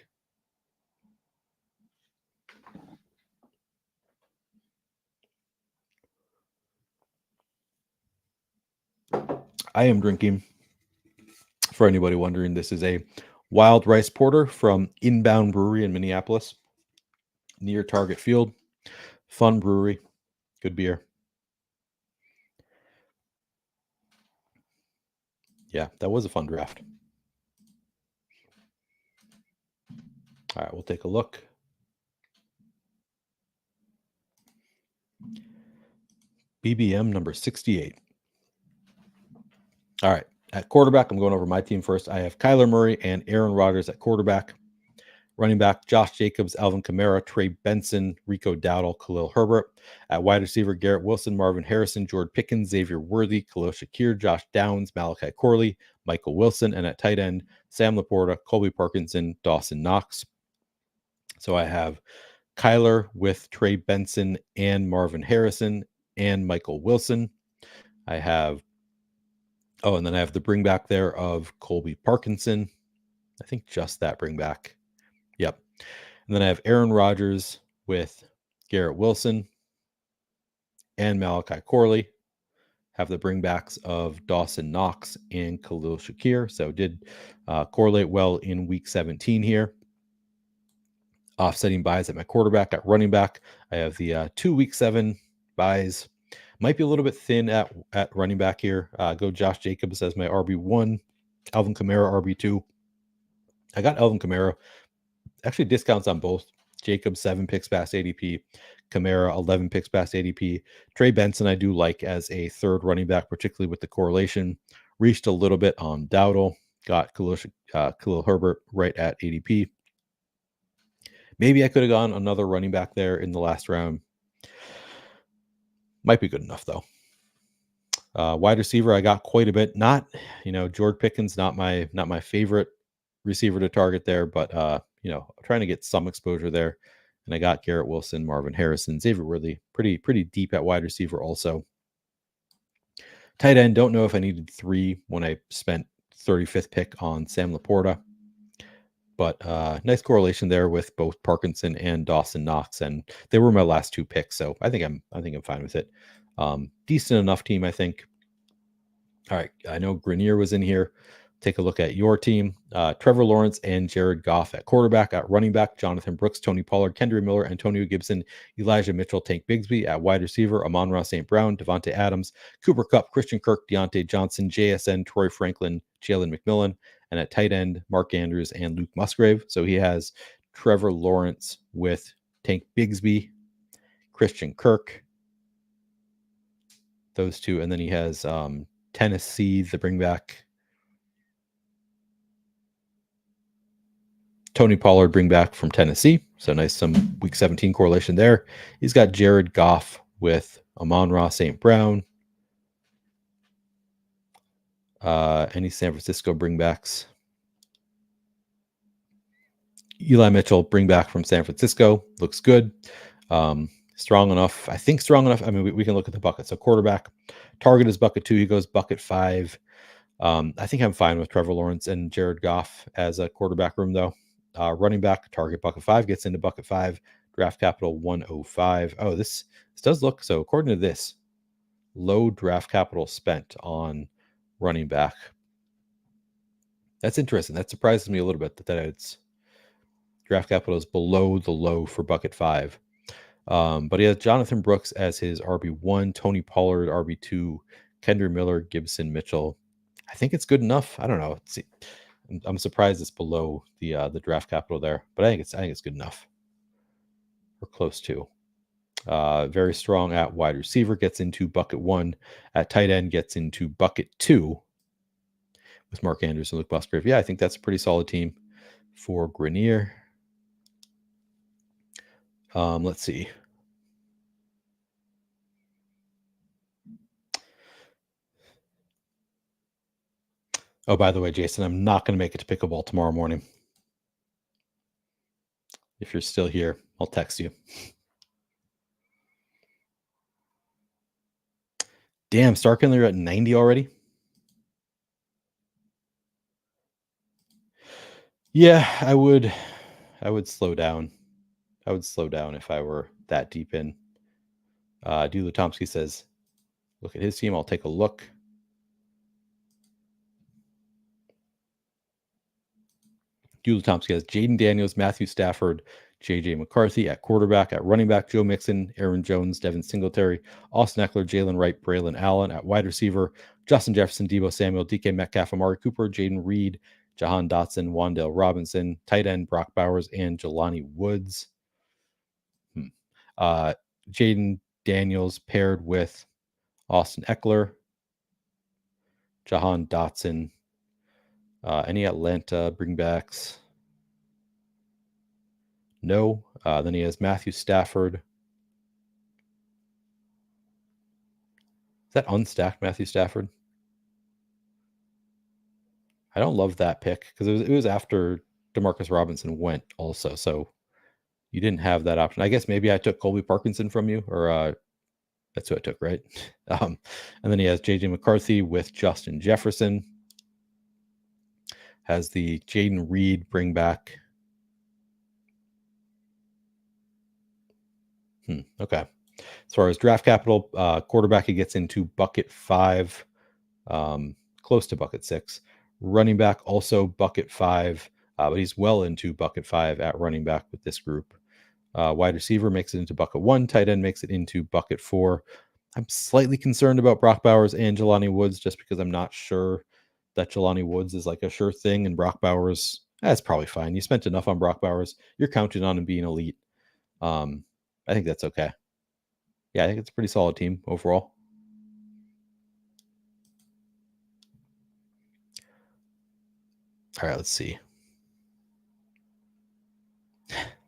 I am drinking, for anybody wondering, this is a Wild Rice Porter from Inbound Brewery in Minneapolis, near Target Field. Fun brewery, good beer. Yeah, that was a fun draft. All right, we'll take a look. BBM number 68. All right, at quarterback, I'm going over my team first. I have Kyler Murray and Aaron Rodgers at quarterback. Running back, Josh Jacobs, Alvin Kamara, Trey Benson, Rico Dowdle, Khalil Herbert. At wide receiver, Garrett Wilson, Marvin Harrison, George Pickens, Xavier Worthy, Khalil Shakir, Josh Downs, Malachi Corley, Michael Wilson. And at tight end, Sam Laporta, Colby Parkinson, Dawson Knox. So I have Kyler with Trey Benson and Marvin Harrison and Michael Wilson. I have, and then I have the bring back there of Colby Parkinson. I think just that bring back. Yep. And then I have Aaron Rodgers with Garrett Wilson and Malachi Corley. Have the bringbacks of Dawson Knox and Khalil Shakir. So did correlate well in week 17 here. Offsetting buys at my quarterback. At running back, I have the 2 week 7 buys. Might be a little bit thin at running back here. Go Josh Jacobs as my RB1. Alvin Kamara RB2. I got Elvin Kamara. Actually, discounts on both. Jacob 7 picks past ADP, Kamara 11 picks past ADP. Trey Benson I do like as a third running back, particularly with the correlation. Reached a little bit on Dowdle. Got Khalil Herbert right at ADP. Maybe I could have gone another running back there in the last round. Might be good enough though. Wide receiver, I got quite a bit. Not, George Pickens, not my favorite receiver to target there, but trying to get some exposure there. And I got Garrett Wilson, Marvin Harrison, Xavier Worthy, pretty deep at wide receiver also. Tight end, don't know if I needed 3 when I spent 35th pick on Sam Laporta. But nice correlation there with both Parkinson and Dawson Knox, and they were my last 2 picks, so I think I'm fine with it. Decent enough team, I think. All right, I know Grenier was in here. Take a look at your team. Trevor Lawrence and Jared Goff at quarterback. At running back, Jonathan Brooks, Tony Pollard, Kendra Miller, Antonio Gibson, Elijah Mitchell, Tank Bigsby. At wide receiver, Amon-Ra St. Brown, Devontae Adams, Cooper Kupp, Christian Kirk, Deontay Johnson, JSN, Troy Franklin, Jalen McMillan. And at tight end, Mark Andrews and Luke Musgrave. So he has Trevor Lawrence with Tank Bigsby, Christian Kirk, those two. And then he has Tennessee, the bring back. Tony Pollard bring back from Tennessee. So nice, some week 17 correlation there. He's got Jared Goff with Amon-Ra St. Brown. Any San Francisco bringbacks? Eli Mitchell bring back from San Francisco. Looks good. Strong enough. I think strong enough. I mean, we can look at the bucket. So quarterback, target is bucket 2. He goes bucket 5. I think I'm fine with Trevor Lawrence and Jared Goff as a quarterback room, though. Running back, target bucket 5, gets into bucket 5, draft capital 105. Oh, this does look, so according to this, low draft capital spent on running back. That's interesting. That surprises me a little bit that it's draft capital is below the low for bucket 5. But he has Jonathan Brooks as his RB1, Tony Pollard RB2, Kendra Miller, Gibson, Mitchell. I think it's good enough. I don't know. I'm surprised it's below the draft capital there, but I think it's good enough, or close to. Very strong at wide receiver, gets into bucket 1. At tight end, gets into bucket 2 with Mark Andrews and Luke Musgrave. Yeah, I think that's a pretty solid team for Grenier. Let's see. Oh, by the way, Jason, I'm not going to make it to pickleball tomorrow morning. If you're still here, I'll text you. Damn, Starkindler, you're at 90 already? Yeah, I would slow down. I would slow down if I were that deep in. Dula Tomsky says, look at his team. I'll take a look. Dula Tomsky has Jaden Daniels, Matthew Stafford, J.J. McCarthy at quarterback. At running back, Joe Mixon, Aaron Jones, Devin Singletary, Austin Eckler, Jalen Wright, Braylon Allen. At wide receiver, Justin Jefferson, Deebo Samuel, DK Metcalf, Amari Cooper, Jaden Reed, Jahan Dotson, Wandale Robinson. Tight end, Brock Bowers, and Jelani Woods. Jaden Daniels paired with Austin Eckler, Jahan Dotson. Any Atlanta bringbacks? No. Then he has Matthew Stafford. Is that unstacked Matthew Stafford? I don't love that pick because it was after Demarcus Robinson went also. So you didn't have that option. I guess maybe I took Colby Parkinson from you, or that's who I took, right? And then he has J.J. McCarthy with Justin Jefferson. Has the Jaden Reed bring back. Okay. As far as draft capital, quarterback, he gets into bucket 5, close to bucket 6. Running back, also bucket 5, but he's well into bucket 5 at running back with this group. Wide receiver makes it into bucket 1. Tight end makes it into bucket 4. I'm slightly concerned about Brock Bowers and Jelani Woods just because I'm not sure that Jelani Woods is like a sure thing, and Brock Bowers That's probably fine. You spent enough on Brock Bowers. You're counting on him being elite. I think that's okay. Yeah, I think it's a pretty solid team overall. All right, let's see.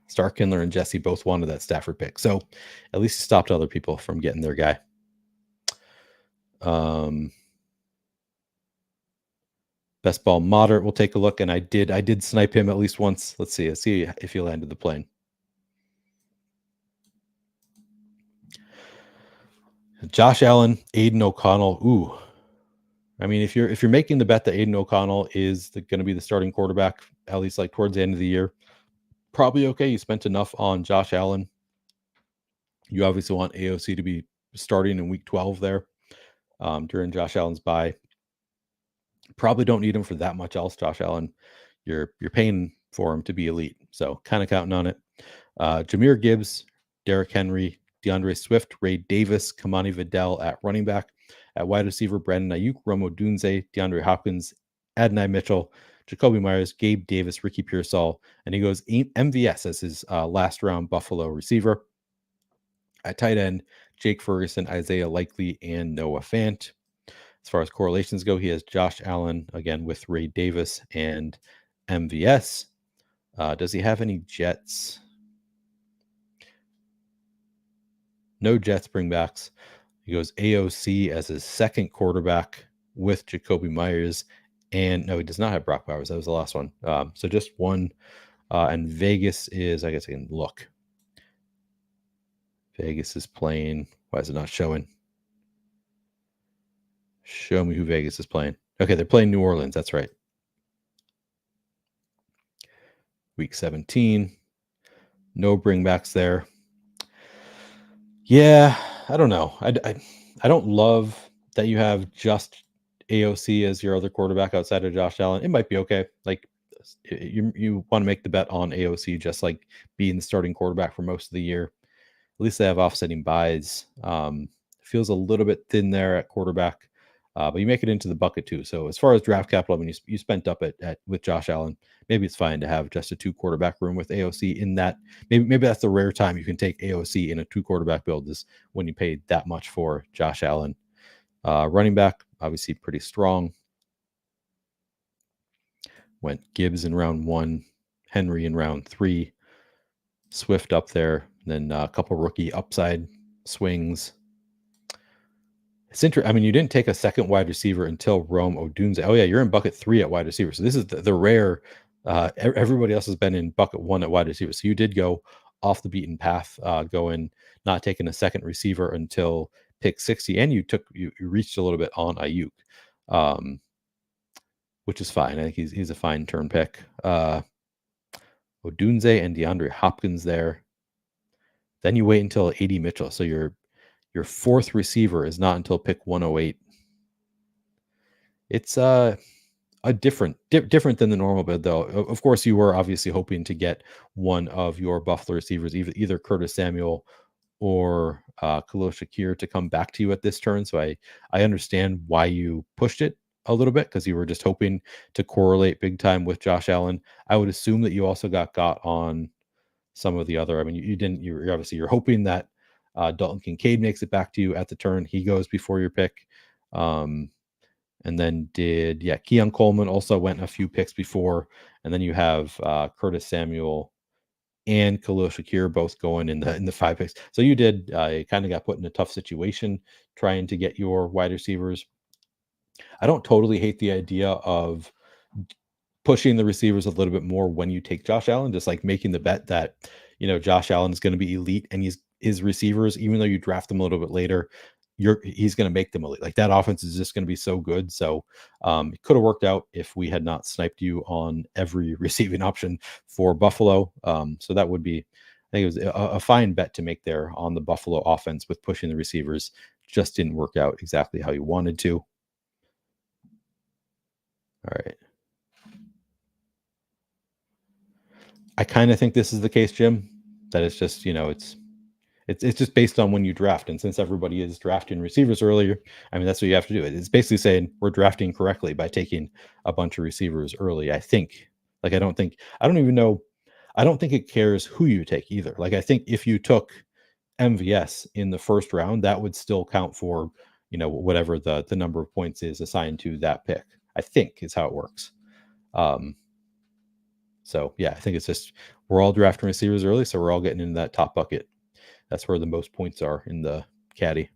Starkindler and Jesse both wanted that Stafford pick. So at least he stopped other people from getting their guy. Best ball moderate. We'll take a look. And I did snipe him at least once. Let's see if he landed the plane. Josh Allen, Aiden O'Connell. Ooh. I mean, if you're making the bet that Aiden O'Connell is going to be the starting quarterback, at least like towards the end of the year, probably okay. You spent enough on Josh Allen. You obviously want AOC to be starting in week 12 there during Josh Allen's bye. Probably don't need him for that much else. Josh Allen, you're paying for him to be elite, so kind of counting on it. Jahmyr Gibbs, Derrick Henry, DeAndre Swift, Ray Davis, Kamani Vidal at running back. At wide receiver, Brandon Ayuk, Rome Odunze, DeAndre Hopkins, Adonai Mitchell, Jacoby Myers, Gabe Davis, Ricky Pearsall, and he goes MVS as his last round Buffalo receiver. At tight end, Jake Ferguson, Isaiah Likely, and Noah Fant. As far as correlations go, he has Josh Allen again with Ray Davis and MVS. Does he have any Jets? No Jets bringbacks. He goes AOC as his second quarterback with Jacoby Myers. And no, he does not have Brock Bowers. That was the last one. So just one. And Vegas is, I guess I can look. Vegas is playing. Why is it not showing? Show me who Vegas is playing. Okay, they're playing New Orleans. That's right. Week 17. No bringbacks there. Yeah, I don't know. I don't love that you have just AOC as your other quarterback outside of Josh Allen. It might be okay. Like you want to make the bet on AOC just like being the starting quarterback for most of the year. At least they have offsetting buys. Feels a little bit thin there at quarterback, but you make it into the bucket too. So as far as draft capital, I mean, you spent up at with Josh Allen. Maybe it's fine to have just a 2 quarterback room with AOC in that. Maybe that's the rare time you can take AOC in a 2 quarterback build is when you paid that much for Josh Allen. Running back, obviously pretty strong. Went Gibbs in round 1, Henry in round 3, Swift up there, then a couple rookie upside swings. It's interesting. I mean, you didn't take a second wide receiver until Rome Odunze. Oh yeah, you're in bucket 3 at wide receiver. So this is the rare. Everybody else has been in bucket 1 at wide receiver. So you did go off the beaten path, going not taking a second receiver until pick 60, and you reached a little bit on Ayuk, which is fine. I think he's a fine turn pick. Odunze and DeAndre Hopkins there. Then you wait until AD Mitchell. So your 4th receiver is not until pick 108. It's a different than the normal bid, though. Of course, you were obviously hoping to get one of your Buffalo receivers, either Curtis Samuel or Khalil Shakir, to come back to you at this turn. So I understand why you pushed it a little bit, because you were just hoping to correlate big time with Josh Allen. I would assume that you also got on some of the other. I mean, you didn't. You're obviously you're hoping that Dalton Kincaid makes it back to you at the turn. He goes before your pick. And then Keon Coleman also went a few picks before. And then you have Curtis Samuel and Khalil Shakir both going in the 5 picks. So you did kind of got put in a tough situation trying to get your wide receivers. I don't totally hate the idea of pushing the receivers a little bit more when you take Josh Allen, just like making the bet that, Josh Allen is going to be elite, and his receivers, even though you draft them a little bit later, he's going to make them elite. Like that offense is just going to be so good. So it could have worked out if we had not sniped you on every receiving option for Buffalo. So that would be, I think it was a fine bet to make there on the Buffalo offense with pushing the receivers. Just didn't work out exactly how you wanted to. All right. I kind of think this is the case, Jim, that it's just, it's just based on when you draft. And since everybody is drafting receivers earlier, I mean, that's what you have to do. It's basically saying we're drafting correctly by taking a bunch of receivers early. I think Like I don't even know. I don't think it cares who you take either. Like I think if you took MVS in the first round, that would still count for, whatever the number of points is assigned to that pick. I think is how it works. So yeah, I think it's just we're all drafting receivers early, so we're all getting into that top bucket. That's where the most points are in the caddy.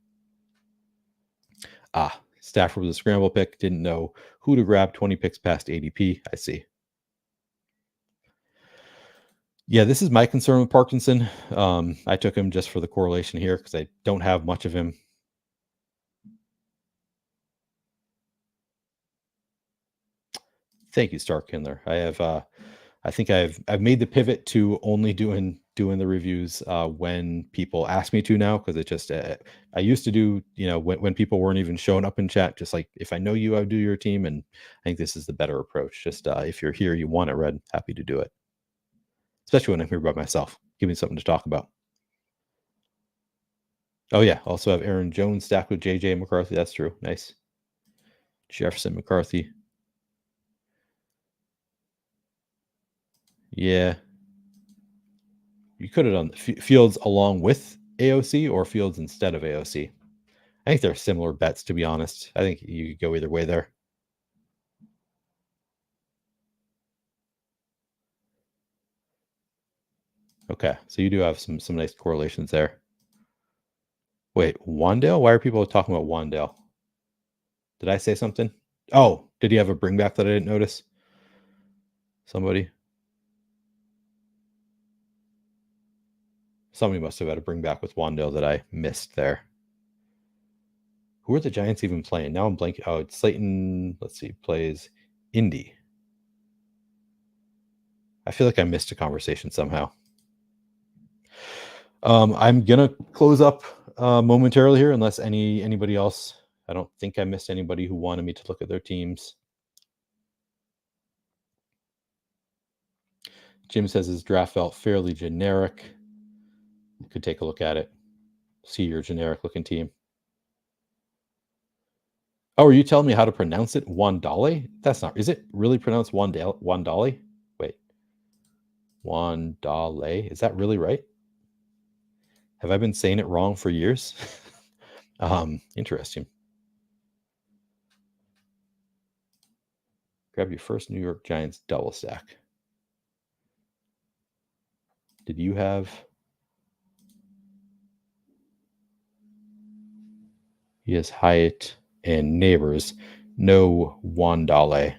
Stafford was a scramble pick. Didn't know who to grab. 20 picks past ADP. I see. Yeah, this is my concern with Parkinson. I took him just for the correlation here because I don't have much of him. Thank you, Stark Kindler. I think I've made the pivot to only doing the reviews when people ask me to now, because it just I used to do when people weren't even showing up in chat, just like if I know you, I would do your team, and I think this is the better approach. Just if you're here, you want it read, happy to do it, especially when I'm here by myself. Give me something to talk about. Oh yeah, also have Aaron Jones stacked with JJ McCarthy. That's true. Nice. Jefferson McCarthy. Yeah. You could have done Fields along with AOC or Fields instead of AOC. I think they're similar bets, to be honest. I think you could go either way there. Okay, so you do have some nice correlations there. Wait, Wandale? Why are people talking about Wandale? Did I say something? Oh, did he have a bring back that I didn't notice? Somebody must have had a bring back with Wandale that I missed there. Who are the Giants even playing? Now I'm blanking. Oh, it's Slayton. Let's see, plays Indy. I feel like I missed a conversation somehow. I'm gonna close up momentarily here, unless anybody else. I don't think I missed anybody who wanted me to look at their teams. Jim says his draft felt fairly generic. You could take a look at it. See your generic looking team. Oh, are you telling me how to pronounce it? Wandale? That's not. Is it really pronounced Wandale? Wait. Wandale. Is that really right? Have I been saying it wrong for years? Interesting. Grab your first New York Giants double stack. Did you have? He has Hyatt and Neighbors. No Wandale.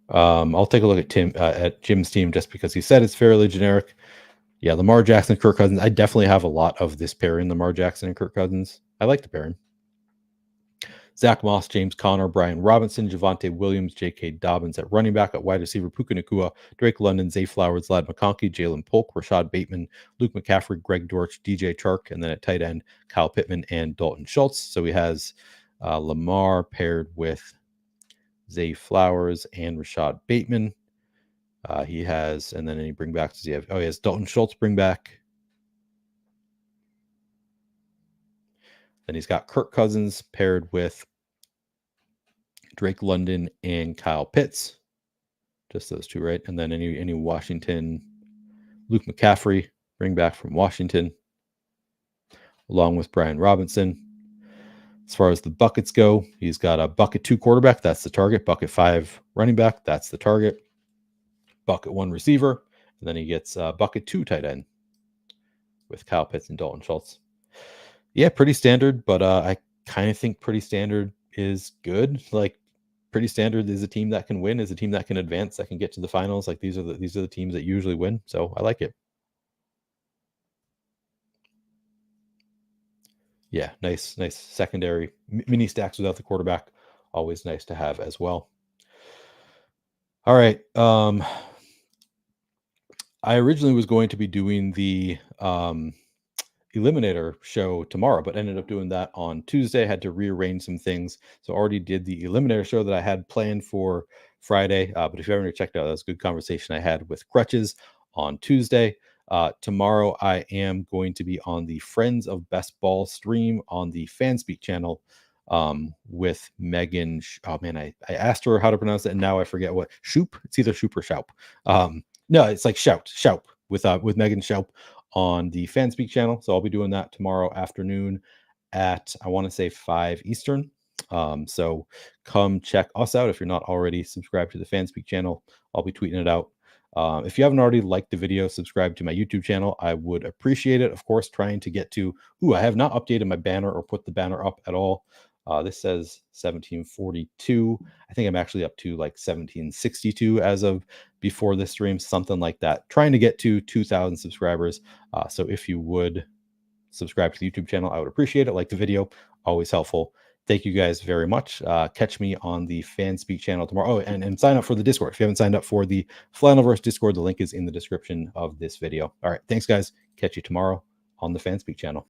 I'll take a look at Jim's team just because he said it's fairly generic. Yeah, Lamar Jackson, Kirk Cousins. I definitely have a lot of this pairing, Lamar Jackson and Kirk Cousins. I like the pairing. Zach Moss, James Conner, Brian Robinson, Javonte Williams, J.K. Dobbins at running back, at wide receiver, Puka Nacua, Drake London, Zay Flowers, Lad McConkey, Jalen Polk, Rashad Bateman, Luke McCaffrey, Greg Dortch, DJ Chark, and then at tight end, Kyle Pittman and Dalton Schultz. So he has Lamar paired with Zay Flowers and Rashad Bateman. He has, and then any bring backs does he have? Oh, he has Dalton Schultz bring back. Then he's got Kirk Cousins paired with Drake London and Kyle Pitts. Just those two, right? And then any Washington, Luke McCaffrey, bring back from Washington, along with Brian Robinson. As far as the buckets go, he's got a bucket 2 quarterback. That's the target. Bucket 5 running back. That's the target. Bucket 1 receiver. And then he gets bucket 2 tight end with Kyle Pitts and Dalton Schultz. Yeah, pretty standard, but I kind of think pretty standard is good. Like pretty standard is a team that can win, is a team that can advance, that can get to the finals. Like these are the teams that usually win. So I like it. Yeah, nice secondary mini stacks without the quarterback. Always nice to have as well. All right. I originally was going to be doing the Eliminator show tomorrow, but ended up doing that on Tuesday. I had to rearrange some things. So already did the Eliminator show that I had planned for Friday. But if you haven't checked out, that's a good conversation I had with Crutches on Tuesday. Tomorrow, I am going to be on the Friends of Best Ball stream on the Fanspeak channel. with Megan. Oh man, I asked her how to pronounce it, and now I forget what Shoop. It's either Shoop or Shoup. No, it's like Shoup with Megan Shoup on the Fanspeak channel. So I'll be doing that tomorrow afternoon at, I want to say, 5 Eastern. So come check us out if you're not already subscribed to the Fanspeak channel. I'll be tweeting it out. If you haven't already liked the video, subscribe to my YouTube channel. I would appreciate it. Of course, trying to get to, I have not updated my banner or put the banner up at all. This says 1742. I think I'm actually up to like 1762 as of before this stream, something like that. Trying to get to 2,000 subscribers. So if you would subscribe to the YouTube channel, I would appreciate it. Like the video, always helpful. Thank you guys very much. Catch me on the Fanspeak channel tomorrow. Oh, and sign up for the Discord. If you haven't signed up for the Flannelverse Discord, the link is in the description of this video. All right. Thanks, guys. Catch you tomorrow on the Fanspeak channel.